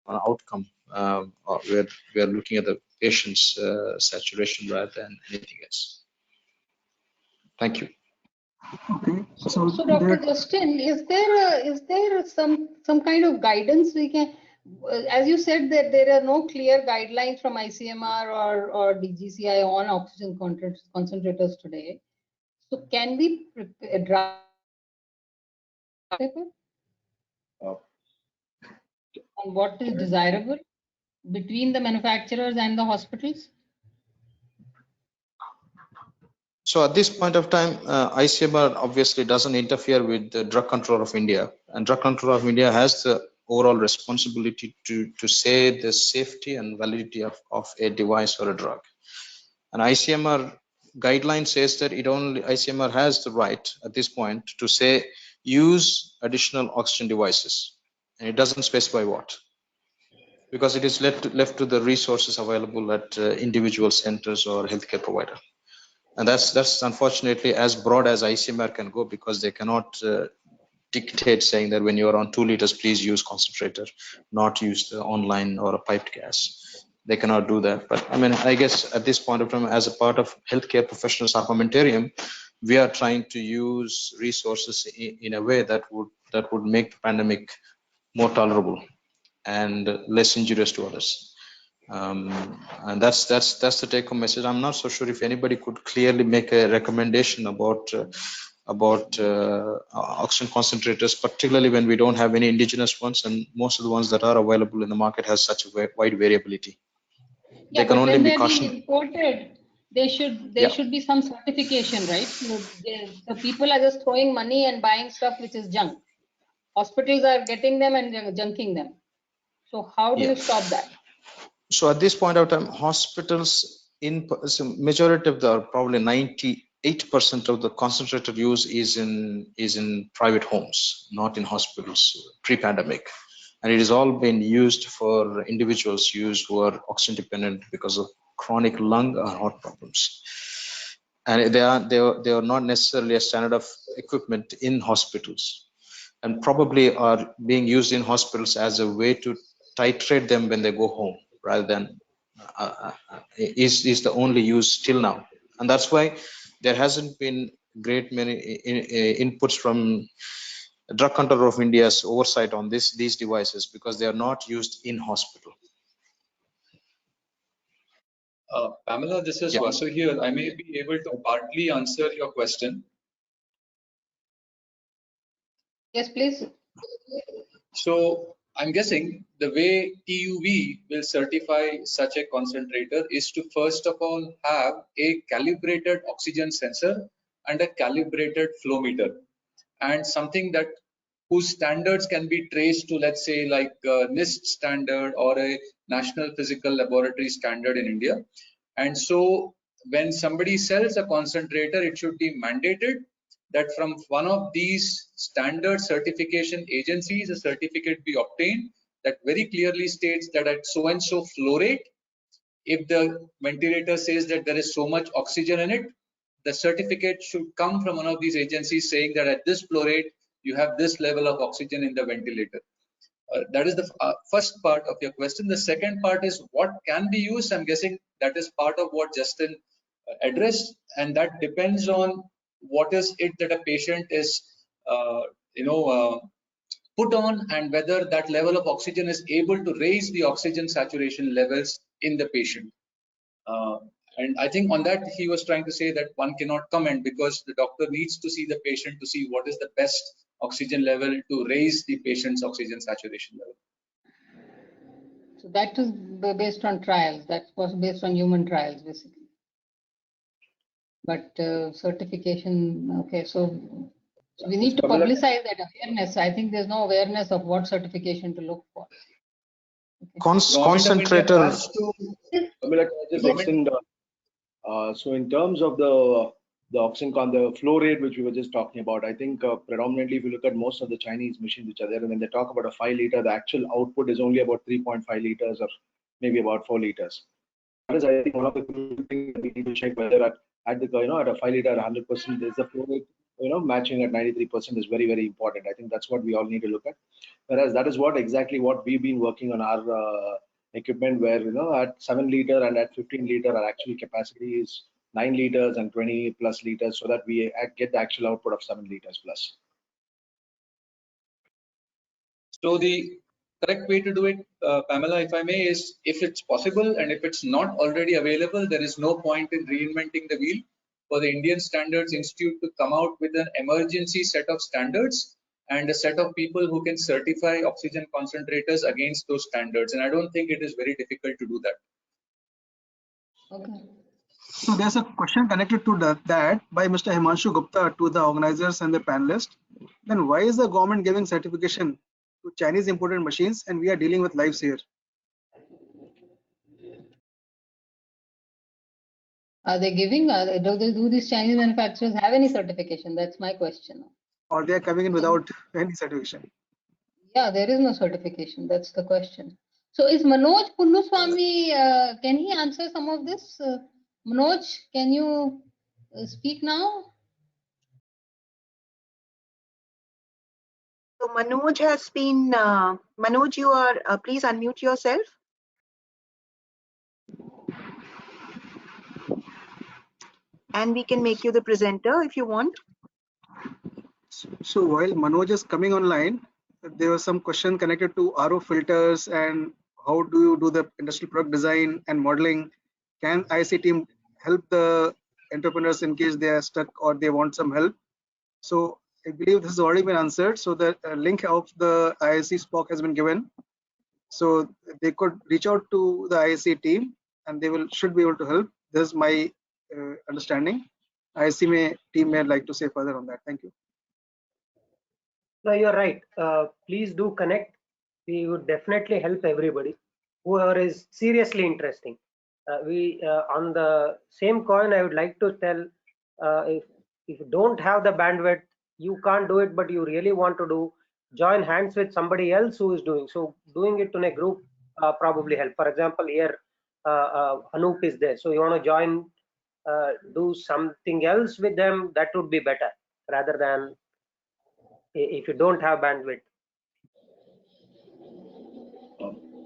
an outcome where we are looking at the patient's saturation rather than anything else. Thank you. Okay. So Dr. Justin, is there some kind of guidance we can, as you said that there are no clear guidelines from ICMR or DGCI on oxygen concentrators today. So can we draft paper on what is desirable between the manufacturers and the hospitals? So at this point of time, ICMR obviously doesn't interfere with the Drug Control of India, and Drug Control of India has the overall responsibility to say the safety and validity of a device or a drug. And ICMR guideline says that ICMR has the right at this point to say use additional oxygen devices, and it doesn't specify what, because it is left to the resources available at individual centers or healthcare provider. And that's unfortunately as broad as ICMR can go, because they cannot dictate saying that when you're on 2 liters, please use concentrator, not use the online or a piped gas. They cannot do that. But I mean, I guess at this point of time, as a part of healthcare professionals armamentarium, we are trying to use resources in a way that would make the pandemic more tolerable and less injurious to others. And that's the take-home message. I'm not so sure if anybody could clearly make a recommendation about oxygen concentrators, particularly when we don't have any indigenous ones, and most of the ones that are available in the market has such a wide variability. Yeah, but when they're being imported, there should be some certification, right? So people are just throwing money and buying stuff which is junk. Hospitals are getting them and junking them. So how do you stop that? So at this point of time, hospitals majority of the probably 98% of the concentrator use is in private homes, not in hospitals pre-pandemic, and it has all been used for individuals who are oxygen dependent because of chronic lung or heart problems, and they are not necessarily a standard of equipment in hospitals, and probably are being used in hospitals as a way to titrate them when they go home, rather than is the only use till now. And that's why there hasn't been great many inputs from Drug Control of India's oversight on these devices, because they are not used in hospital. Pamela, this is Vasu here. I may be able to partly answer your question. Yes, please. So I'm guessing the way TUV will certify such a concentrator is to first of all have a calibrated oxygen sensor and a calibrated flow meter, and something that whose standards can be traced to, let's say, like NIST standard or a National Physical Laboratory standard in India. And so when somebody sells a concentrator, it should be mandated that from one of these standard certification agencies, a certificate be obtained that very clearly states that at so and so flow rate, if the ventilator says that there is so much oxygen in it, the certificate should come from one of these agencies saying that at this flow rate, you have this level of oxygen in the ventilator. That is the first part of your question. The second part is what can be used. I'm guessing that is part of what Justin addressed, and that depends on what is it that a patient is, put on, and whether that level of oxygen is able to raise the oxygen saturation levels in the patient. And I think on that he was trying to say that one cannot comment because the doctor needs to see the patient to see what is the best oxygen level to raise the patient's oxygen saturation level. So that is based on trials. That was based on human trials, basically. But certification, okay, so we need to publicize that awareness. I think there's no awareness of what certification to look for. Okay. Concentrator. So in terms of the the flow rate which we were just talking about, I think predominantly if you look at most of the Chinese machines which are there, and when they talk about a 5 liter, the actual output is only about 3.5 liters or maybe about 4 liters. That is, I think, one of the things we need to check whether at the at a 5 liter 100% is the flow rate matching at 93% is very, very important. I think that's what we all need to look at. Whereas that is exactly what we've been working on our equipment, where at 7 liter and at 15 liter our actual capacity is 9 liters and 20 plus liters, so that we get the actual output of 7 liters plus. So the correct way to do it, Pamela, if I may, is if it's possible and if it's not already available, there is no point in reinventing the wheel. For the Indian Standards Institute to come out with an emergency set of standards and a set of people who can certify oxygen concentrators against those standards. And I don't think it is very difficult to do that. Okay. So there's a question connected to that by Mr. Himanshu Gupta to the organizers and the panelists. Then why is the government giving certification to Chinese imported machines and we are dealing with lives here? Are they giving? Do these Chinese manufacturers have any certification? That's my question. Or they are coming in without any certification? Yeah, there is no certification. That's the question. So is Manoj Punnuswamy, can he answer some of this? Manoj, can you speak now? So Manoj has been, Manoj, you are, please unmute yourself. And we can make you the presenter if you want. So while Manoj is coming online, there was some question connected to RO filters and how do you do the industrial product design and modeling? Can IC team help the entrepreneurs in case they are stuck or they want some help? So I believe this has already been answered. So the link of the IIC SPOC has been given. So they could reach out to the IIC team and they should be able to help. This is my understanding. IIC team may like to say further on that. Thank you. No, you're right. Please do connect. We would definitely help everybody, whoever is seriously interesting. On the same coin, I would like to tell, if you don't have the bandwidth, you can't do it, but you really want to do, join hands with somebody else who is doing. So doing it in a group probably help. For example, here Anup is there. So you want to join, do something else with them, that would be better rather than if you don't have bandwidth.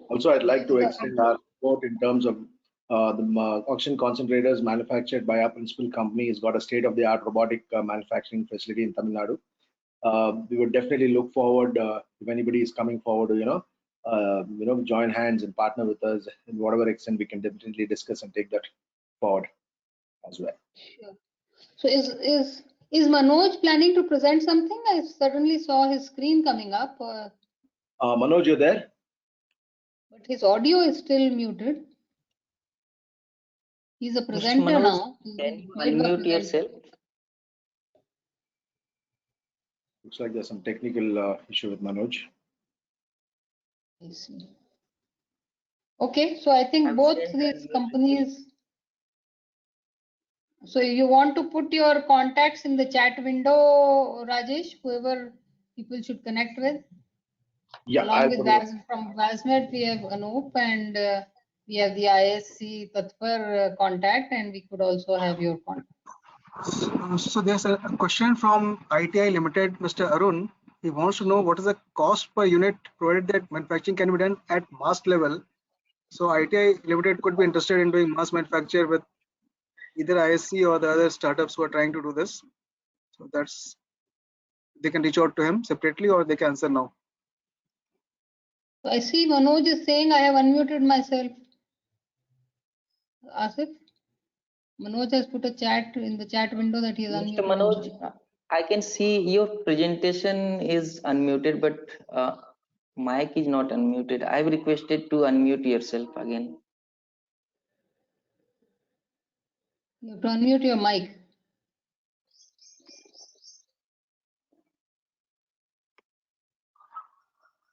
Also, I'd like to extend our support in terms of the oxygen concentrators manufactured by our principal company has got a state-of-the-art robotic manufacturing facility in Tamil Nadu. We would definitely look forward if anybody is coming forward to join hands and partner with us in whatever extent we can definitely discuss and take that forward as well. Sure. So Is Manoj planning to present something? I suddenly saw his screen coming up. Manoj, you there? But his audio is still muted. He's a Mr. presenter Manoj, now. can you Made a unmute presenter. yourself? Looks like there's some technical issue with Manoj. I see. Okay, so I think both these companies. So you want to put your contacts in the chat window, Rajesh, whoever people should connect with? Yeah, Along I'll with put it. from VASMED, we have Anup and we have the ISC Tatpar contact, and we could also have your contact. So there's a question from ITI Limited, Mr. Arun. He wants to know what is the cost per unit provided that manufacturing can be done at mass level. So ITI Limited could be interested in doing mass manufacture with either ISC or the other startups who are trying to do this. So that's, they can reach out to him separately or they can answer now. So I see Manoj is saying I have unmuted myself. Asif? Manoj has put a chat in the chat window that he is Mr. unmuted. Manoj, I can see your presentation is unmuted, but mic is not unmuted. I've requested to unmute yourself again. You have to unmute your mic.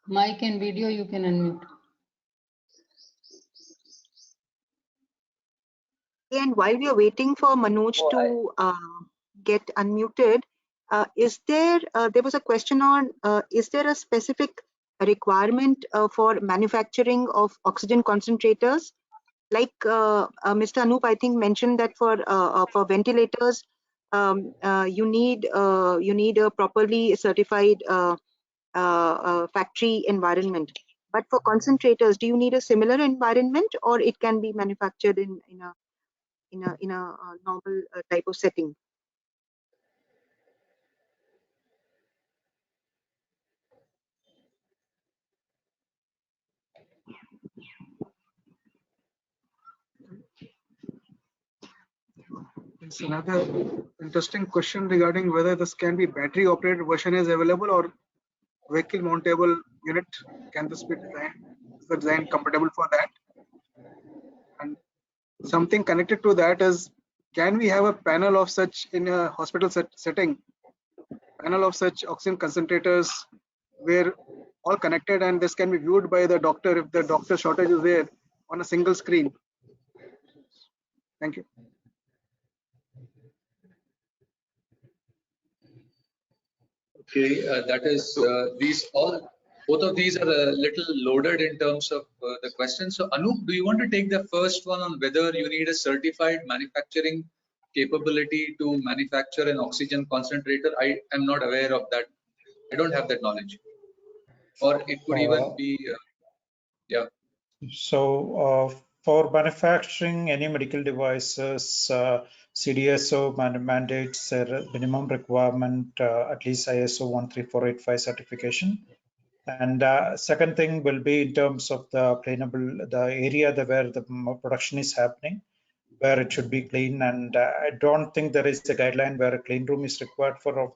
Mic and video you can unmute. And while we are waiting for Manoj to get unmuted, there was a question on, is there a specific requirement for manufacturing of oxygen concentrators? Like Mr. Anup, I think, mentioned that for ventilators, you need a properly certified factory environment. But for concentrators, do you need a similar environment, or it can be manufactured in a normal type of setting? It's another interesting question regarding whether this can be battery operated version is available or vehicle mountable unit. Can this be designed? Is the design compatible for that? And something connected to that is, can we have a panel of such in a hospital setting? Panel of such oxygen concentrators where all connected, and this can be viewed by the doctor if the doctor shortage is there on a single screen. Thank you. Okay, that is both of these are a little loaded in terms of the question. So Anup, do you want to take the first one on whether you need a certified manufacturing capability to manufacture an oxygen concentrator? I am not aware of that. I don't have that knowledge. Or it could even be, yeah. So for manufacturing any medical devices, CDSO mandates a minimum requirement, at least ISO 13485 certification. And second thing will be in terms of the cleanable, the area where the production is happening, where it should be clean. And I don't think there is a guideline where a clean room is required for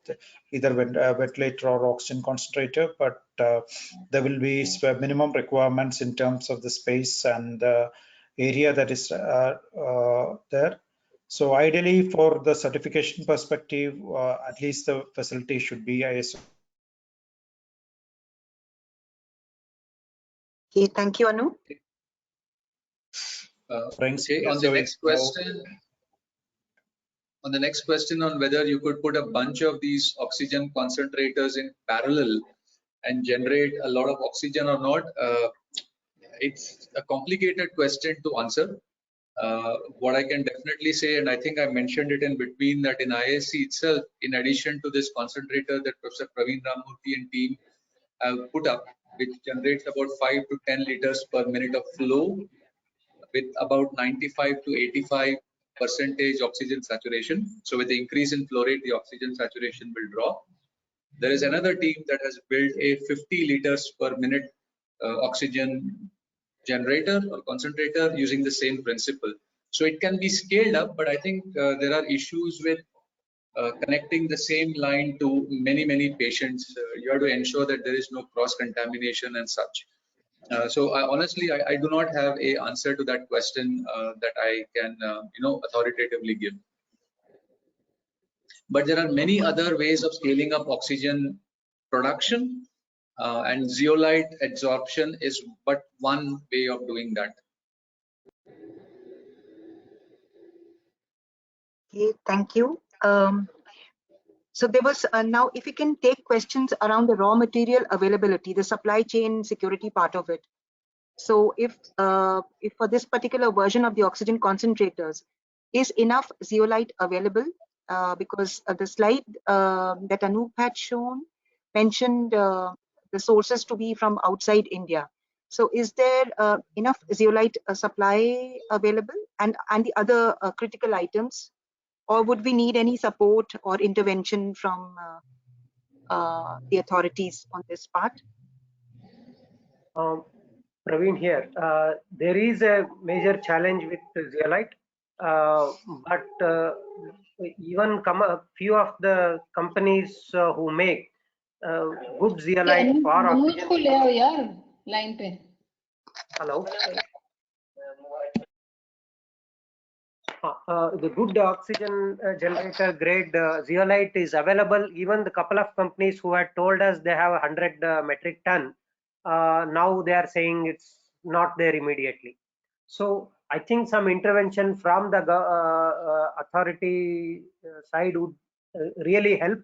either ventilator or oxygen concentrator, but there will be minimum requirements in terms of the space and the area that is there. So ideally, for the certification perspective, at least the facility should be ISO. Okay, thank you, Anu. Okay, on the next question, on whether you could put a bunch of these oxygen concentrators in parallel and generate a lot of oxygen or not, it's a complicated question to answer. What I can definitely say, and I think I mentioned it in between, that in ISC itself, in addition to this concentrator that Professor Praveen Ramurthy and team have put up, which generates about 5 to 10 liters per minute of flow with about 95 to 85% oxygen saturation. So with the increase in flow rate, the oxygen saturation will drop. There is another team that has built a 50 liters per minute oxygen generator or concentrator using the same principle. So it can be scaled up, but I think there are issues with connecting the same line to many patients. You have to ensure that there is no cross contamination and such. So honestly, I do not have a answer to that question that I can authoritatively give. But there are many other ways of scaling up oxygen production, and zeolite adsorption is but one way of doing that. Okay, thank you. So there was now, if we can take questions around the raw material availability, the supply chain security part of it. So if for this particular version of the oxygen concentrators, is enough zeolite available? Because the slide that Anup had shown mentioned the sources to be from outside India. So is there enough zeolite supply available, and the other critical items, or would we need any support or intervention from the authorities on this part? Praveen here. There is a major challenge with zeolite, but even a few of the companies who make good zeolite for oxygen. Hello. The good oxygen generator grade zeolite is available. Even the couple of companies who had told us they have 100 metric ton, now they are saying it's not there immediately. So I think some intervention from the authority side would really help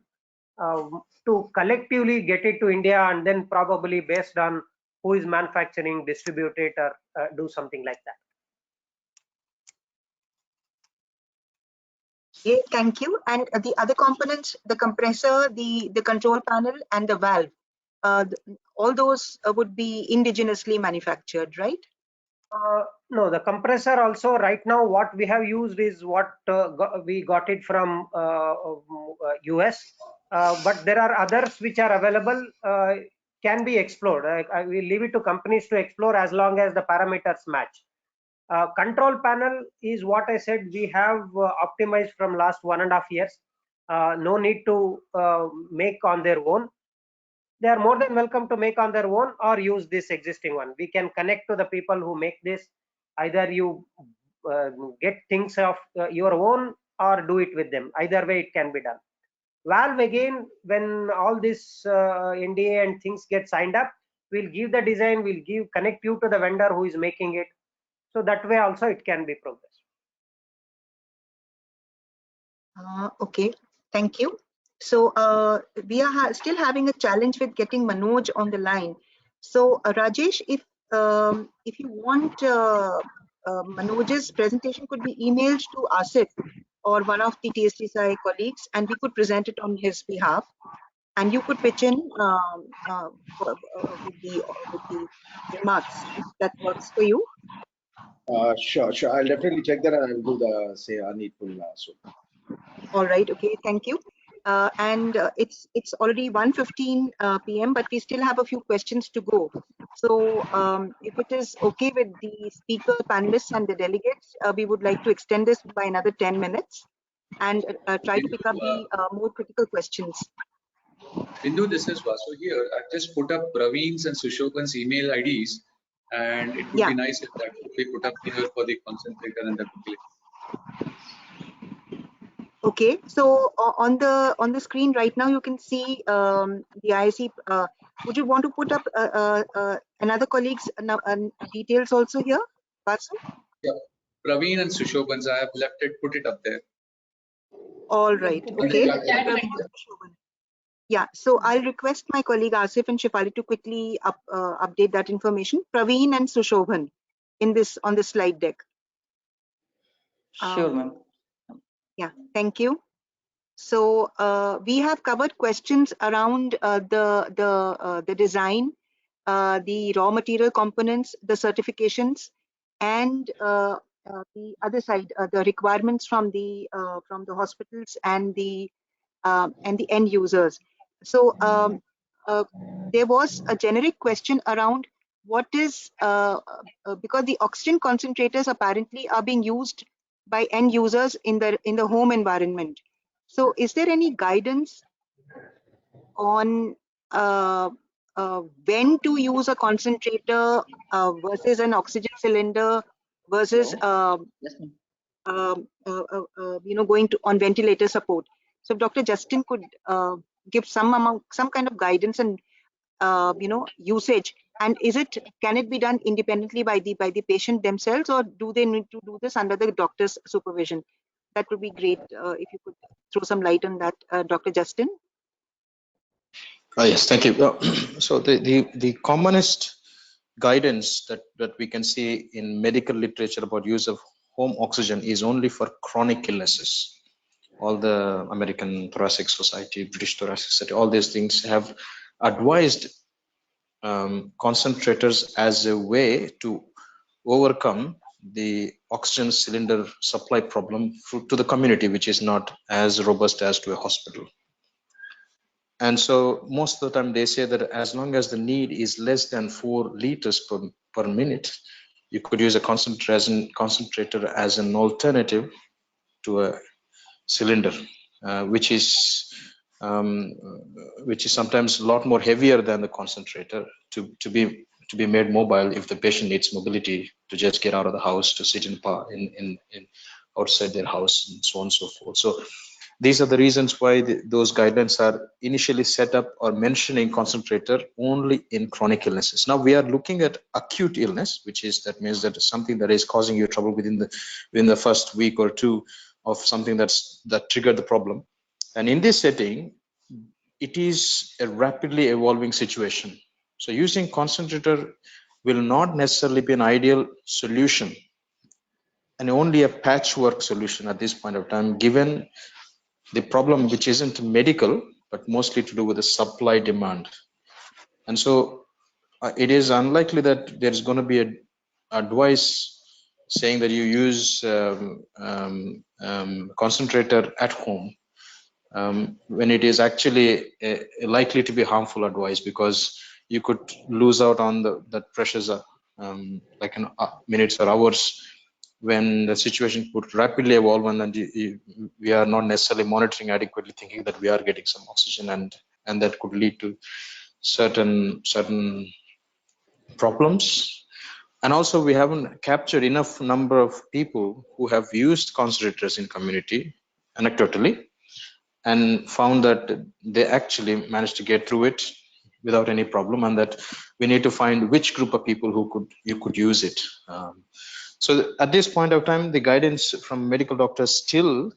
to collectively get it to India, and then probably based on who is manufacturing, distribute it, or do something like that. Yeah, thank you. And the other components, the compressor, the control panel, and the valve, all those would be indigenously manufactured, right? No, the compressor also right now what we have used is what we got it from US, but there are others which are available, can be explored. I will leave it to companies to explore as long as the parameters match. Control panel is what I said we have optimized from last 1.5 years. No need to make on their own. They are more than welcome to make on their own or use this existing one. We can connect to the people who make this. Either you get things of your own or do it with them. Either way it can be done. Valve, again, when all this NDA and things get signed up, we'll give the design, we'll connect you to the vendor who is making it. So that way also it can be progressed. Okay, thank you. So we are still having a challenge with getting Manoj on the line. So Rajesh, if you want, Manoj's presentation could be emailed to Asif or one of the TSDSI colleagues, and we could present it on his behalf. And you could pitch in with the remarks, if that works for you. Sure. I'll definitely check that, and I'll do the needful soon. All right. Okay. Thank you. And it's already 1:15 p.m., but we still have a few questions to go. So if it is okay with the speaker, panelists, and the delegates, we would like to extend this by another 10 minutes and try to pick up the more critical questions. Bindu, this is Vasu here. I've just put up Praveen's and Sushobhan's email IDs, and it would be nice if that could be put up here for the concentrator and the ventilator. Okay, so on the screen right now you can see the IC. Would you want to put up another colleague's details also here, Vasu? Yeah, Praveen and Sushobhan's. I have put it up there. All right. Okay. Yeah, so I'll request my colleague Asif and Shefali to quickly update that information. Praveen and Sushobhan on this slide deck. Sure, ma'am. Yeah, thank you. So we have covered questions around the design, the raw material components, the certifications, and the other side, the requirements from the hospitals and the end users. So there was a generic question around what is because the oxygen concentrators apparently are being used by end users in the home environment. So is there any guidance on when to use a concentrator versus an oxygen cylinder versus going to on ventilator support? So if Dr. Justin could give some kind of guidance and usage, and can it be done independently by the patient themselves, or do they need to do this under the doctor's supervision? That would be great if you could throw some light on that, Dr. Justin. Yes, thank you. So the commonest guidance that we can see in medical literature about use of home oxygen is only for chronic illnesses. All the American Thoracic Society, British Thoracic Society, all these things have advised concentrators as a way to overcome the oxygen cylinder supply problem to the community, which is not as robust as to a hospital. And so most of the time they say that as long as the need is less than 4 liters per minute, you could use a concentrator as an alternative to a cylinder, which is sometimes a lot more heavier than the concentrator to be made mobile if the patient needs mobility to just get out of the house, to sit in outside their house, and so on and so forth. So these are the reasons why those guidelines are initially set up or mentioning concentrator only in chronic illnesses. Now we are looking at acute illness, that means that something that is causing you trouble within the first week or two of something that triggered the problem. And in this setting, it is a rapidly evolving situation. So using concentrator will not necessarily be an ideal solution, and only a patchwork solution at this point of time, given the problem, which isn't medical, but mostly to do with the supply demand. And so it is unlikely that there's going to be an advice saying that you use concentrator at home when it is actually likely to be harmful advice, because you could lose out on the pressures like in minutes or hours, when the situation could rapidly evolve, and then we are not necessarily monitoring adequately, thinking that we are getting some oxygen, and that could lead to certain problems. And also we haven't captured enough number of people who have used concentrators in community anecdotally and found that they actually managed to get through it without any problem, and that we need to find which group of people you could use it. So at this point of time, the guidance from medical doctors still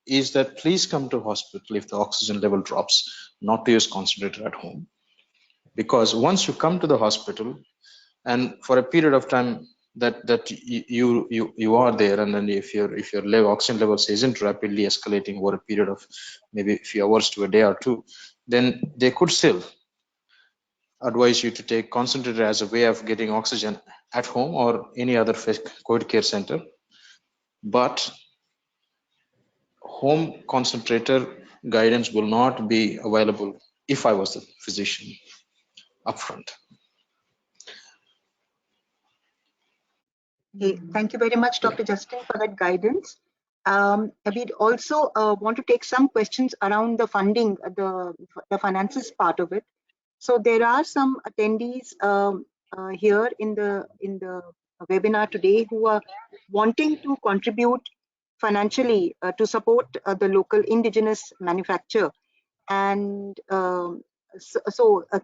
is that please come to hospital if the oxygen level drops, not to use concentrator at home. Because once you come to the hospital, and for a period of time that you are there, and then if your oxygen levels isn't rapidly escalating over a period of maybe a few hours to a day or two, then they could still advise you to take concentrator as a way of getting oxygen at home or any other COVID care center. But home concentrator guidance will not be available if I was the physician upfront. Okay, thank you very much, Dr. Justin, for that guidance. We'd also want to take some questions around the funding, the finances part of it. So there are some attendees here in the webinar today who are wanting to contribute financially to support the local indigenous manufacturer. And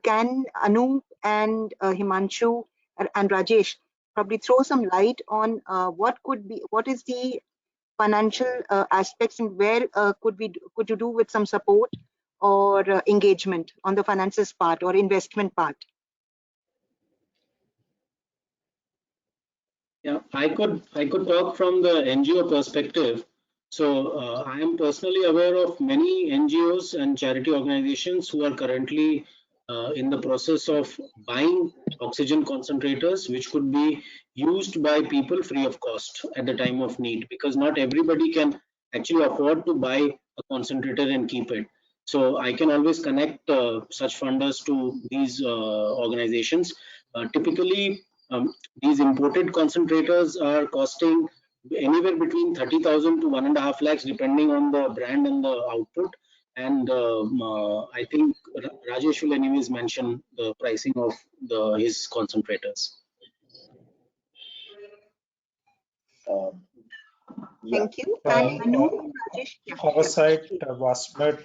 can Anu and Himanshu and Rajesh probably throw some light on what is the financial aspects, and where could you do with some support or engagement on the finances part or investment part? Yeah, I could talk from the NGO perspective. So I am personally aware of many NGOs and charity organizations who are currently in the process of buying oxygen concentrators, which could be used by people free of cost at the time of need, because not everybody can actually afford to buy a concentrator and keep it. So I can always connect such funders to these organizations. Typically, these imported concentrators are costing anywhere between 30,000 to 1.5 lakhs, depending on the brand and the output. And I think Rajesh will anyways mention the pricing of his concentrators. Thank you. And Anu, Rajesh, Our side, Wasmed,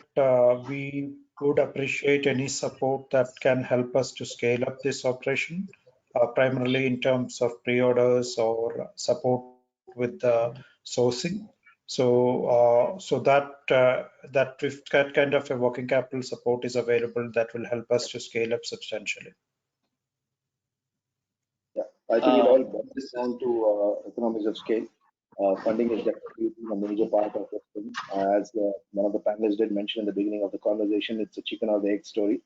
we would appreciate any support that can help us to scale up this operation, primarily in terms of pre-orders or support with the sourcing. So, that if that kind of a working capital support is available, that will help us to scale up substantially. Yeah, I think it all boils down to economies of scale. Funding is definitely a major part of this thing. As one of the panelists did mention in the beginning of the conversation, it's a chicken or the egg story.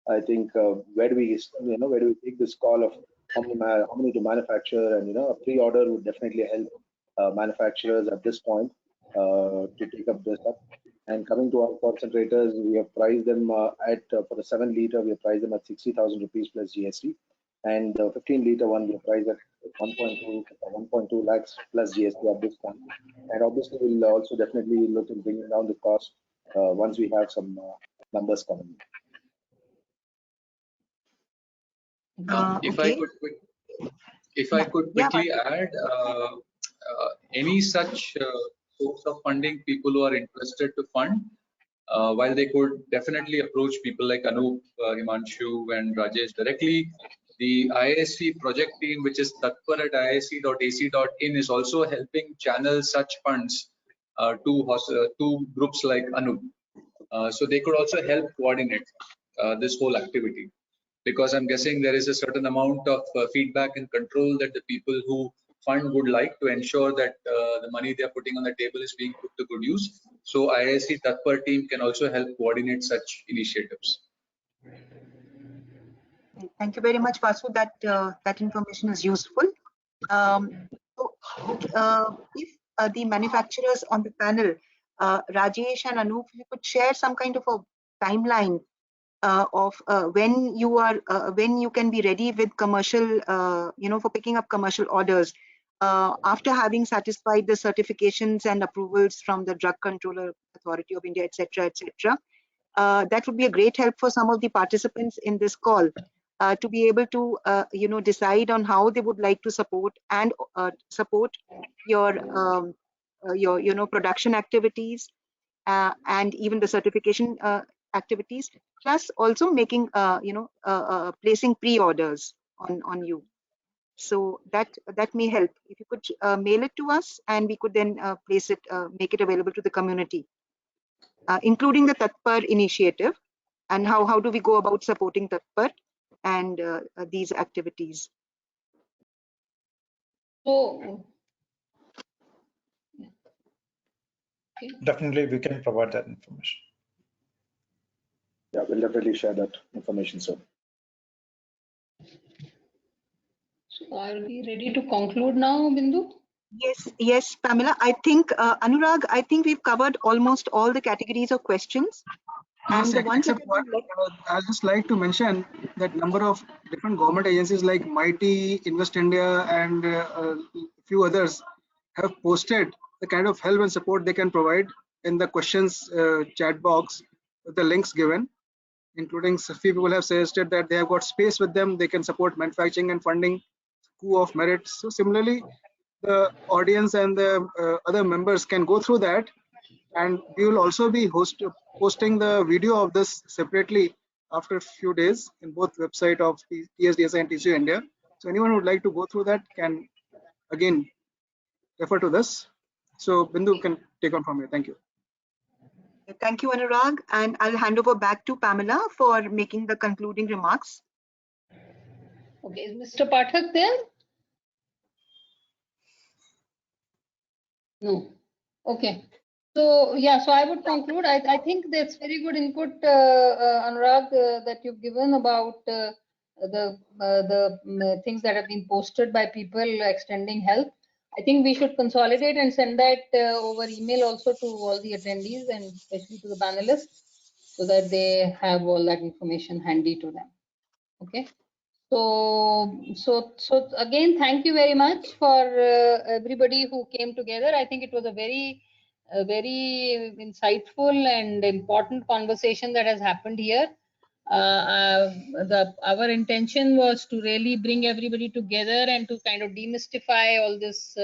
I think where do we take this call of how many to manufacture, and a pre-order would definitely help manufacturers at this point to take up this up. And coming to our concentrators, we have priced them for the 7 liter, we have priced them at 60,000 rupees plus GST, and the 15 liter one we have priced at 1.2 lakhs plus GST at this point. And obviously, we'll also definitely look at bringing down the cost once we have some numbers coming. If I could quickly add, any such source of funding people who are interested to fund, while they could definitely approach people like Anup, Himanshu, and Rajesh directly, the IISc project team, which is tatpar at iisc.ac.in, is also helping channel such funds to groups like Anup. So they could also help coordinate this whole activity, because I'm guessing there is a certain amount of feedback and control that the people who fund would like to ensure that the money they are putting on the table is being put to good use. So IISc Tatpar team can also help coordinate such initiatives. Thank you very much, Vasu. That information is useful. If the manufacturers on the panel, Rajesh and Anup, you could share some kind of a timeline of when you can be ready with commercial, for picking up commercial orders after having satisfied the certifications and approvals from the Drug Controller Authority of India, etc., etc. That would be a great help for some of the participants in this call to be able to, decide on how they would like to support and support your production activities and even the certification activities, plus also making placing pre-orders on you. So that may help. If you could mail it to us, and we could then place it, make it available to the community, including the Tatpar initiative, and how do we go about supporting Tatpar and these activities. So definitely we can provide that information. Yeah, we'll definitely share that information soon. So are we ready to conclude now, Bindu? Yes, Pamela. I think Anurag, I think we've covered almost all the categories of questions. Yes, except one, I'd just like to mention that number of different government agencies like Mighty, Invest India, and a few others have posted the kind of help and support they can provide in the questions chat box with the links given, including a few people have suggested that they have got space with them, they can support manufacturing and funding, coup of merit. So similarly, the audience and the other members can go through that, and we will also be posting the video of this separately after a few days in both website of TSDSI and TCOE India. So anyone who would like to go through that can again refer to this. So Bindu can take on from here. Thank you. Thank you, Anurag, and I'll hand over back to Pamela for making the concluding remarks. Okay, is Mr. Pathak there? No. Okay. So yeah, so I would conclude. I think that's very good input, Anurag, that you've given about the things that have been posted by people extending help. I think we should consolidate and send that over email also to all the attendees and especially to the panelists, so that they have all that information handy to them. Okay. So again, thank you very much for everybody who came together. I think it was a very insightful and important conversation that has happened here. Our intention was to really bring everybody together and to kind of demystify all this,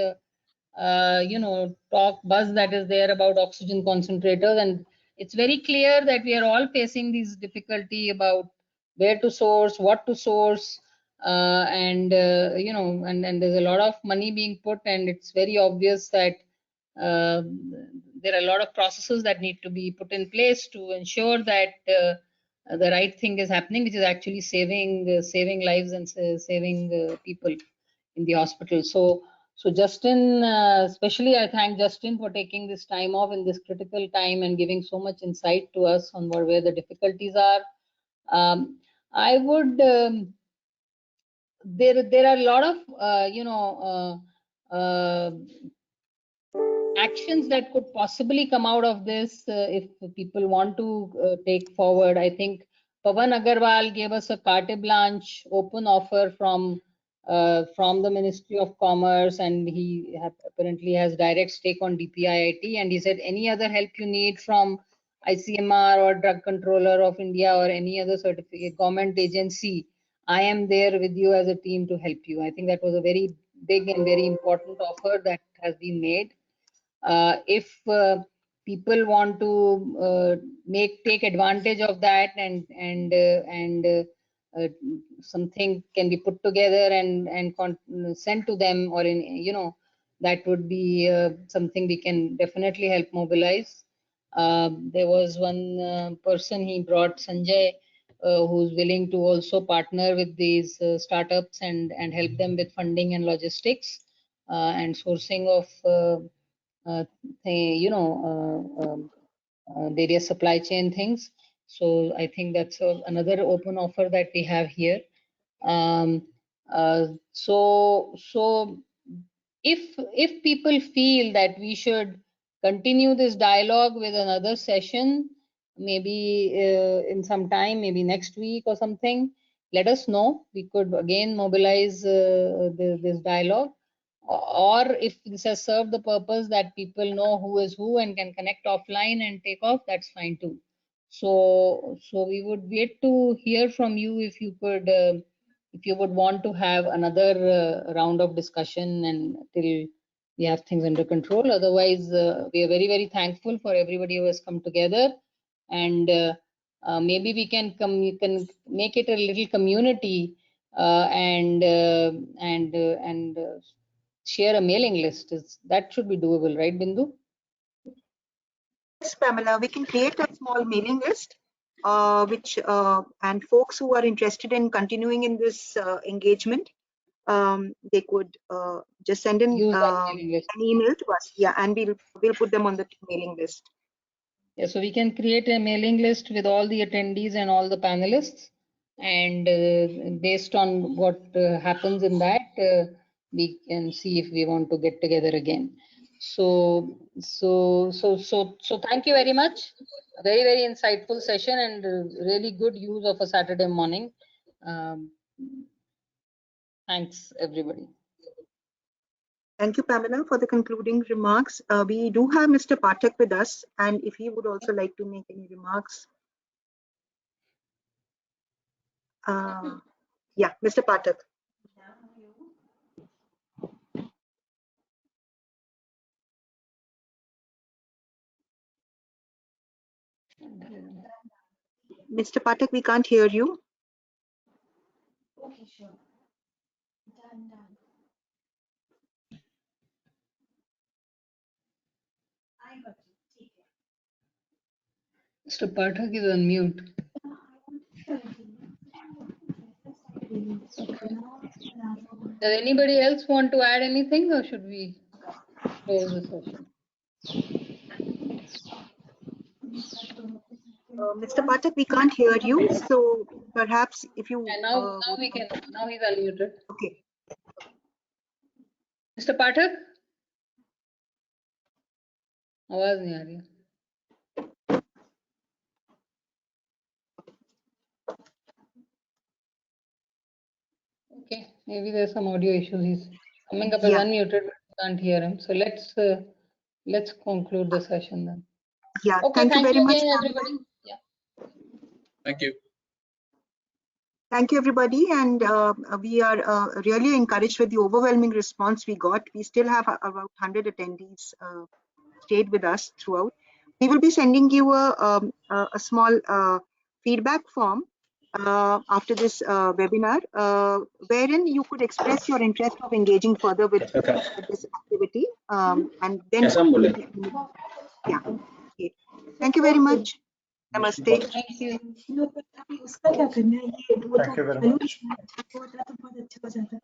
buzz that is there about oxygen concentrators. And it's very clear that we are all facing this difficulty about where to source, what to source, and there's a lot of money being put, and it's very obvious that uh, there are a lot of processes that need to be put in place to ensure that the right thing is happening, which is actually saving lives and saving people in the hospital. So Justin, especially I thank Justin for taking this time off in this critical time and giving so much insight to us on where the difficulties are. I would there are a lot of actions that could possibly come out of this if people want to take forward. I think Pavan Agarwal gave us a carte blanche open offer from the Ministry of Commerce, and he apparently has direct stake on DPIIT, and he said any other help you need from ICMR or Drug Controller of India or any other certificate government agency, I am there with you as a team to help you. I think that was a very big and very important offer that has been made. If people want to take advantage of that and something can be put together and sent to them, or that would be something we can definitely help mobilize. There was one person he brought, Sanjay, who's willing to also partner with these startups and help them with funding and logistics and sourcing of various supply chain things. So I think that's another open offer that we have here. So if people feel that we should continue this dialogue with another session, maybe in some time, maybe next week or something, let us know. We could again mobilize this dialogue. Or if this has served the purpose that people know who is who and can connect offline and take off, that's fine too. So we would wait to hear from you if you would want to have another round of discussion and till we have things under control. Otherwise, we are very, very thankful for everybody who has come together, and maybe we can make it a little community and share a mailing list. That should be doable, right, Bindu? Yes, Pamela, we can create a small mailing list, and folks who are interested in continuing in this engagement, they could just send in an email to us. Yeah, and we'll put them on the mailing list. Yeah, so we can create a mailing list with all the attendees and all the panelists, and based on what happens in that, we can see if we want to get together again. So thank you very much. A very, very insightful session and really good use of a Saturday morning. Thanks, everybody. Thank you, Pamela, for the concluding remarks. We do have Mr. Pathak with us, and if he would also like to make any remarks. Yeah, Mr. Pathak. Mr. Pathak, we can't hear you. Okay, sure. Done. I got you. Mr. Pathak is on mute. Does anybody else want to add anything, or should we close the session? Mr. Pathak, we can't hear you, so perhaps if you. Now we can. Now he's unmuted. Okay. Mr. Pathak, आवाज नहीं आ रही. Okay, maybe there's some audio issues. He's coming up as Yeah. unmuted, but we can't hear him. So let's conclude the session then. Yeah, Okay, thank you very much, again, Pamela. everybody. Yeah. Thank you. Thank you, everybody. And we are really encouraged with the overwhelming response we got. We still have about 100 attendees stayed with us throughout. We will be sending you a small feedback form after this webinar, wherein you could express your interest of engaging further with this activity. And then yeah. Okay. Thank you very much. Namaste. Thank you. उसका क्या करना है ये वो Thank you very तो much. बहुत अच्छा हो जाता।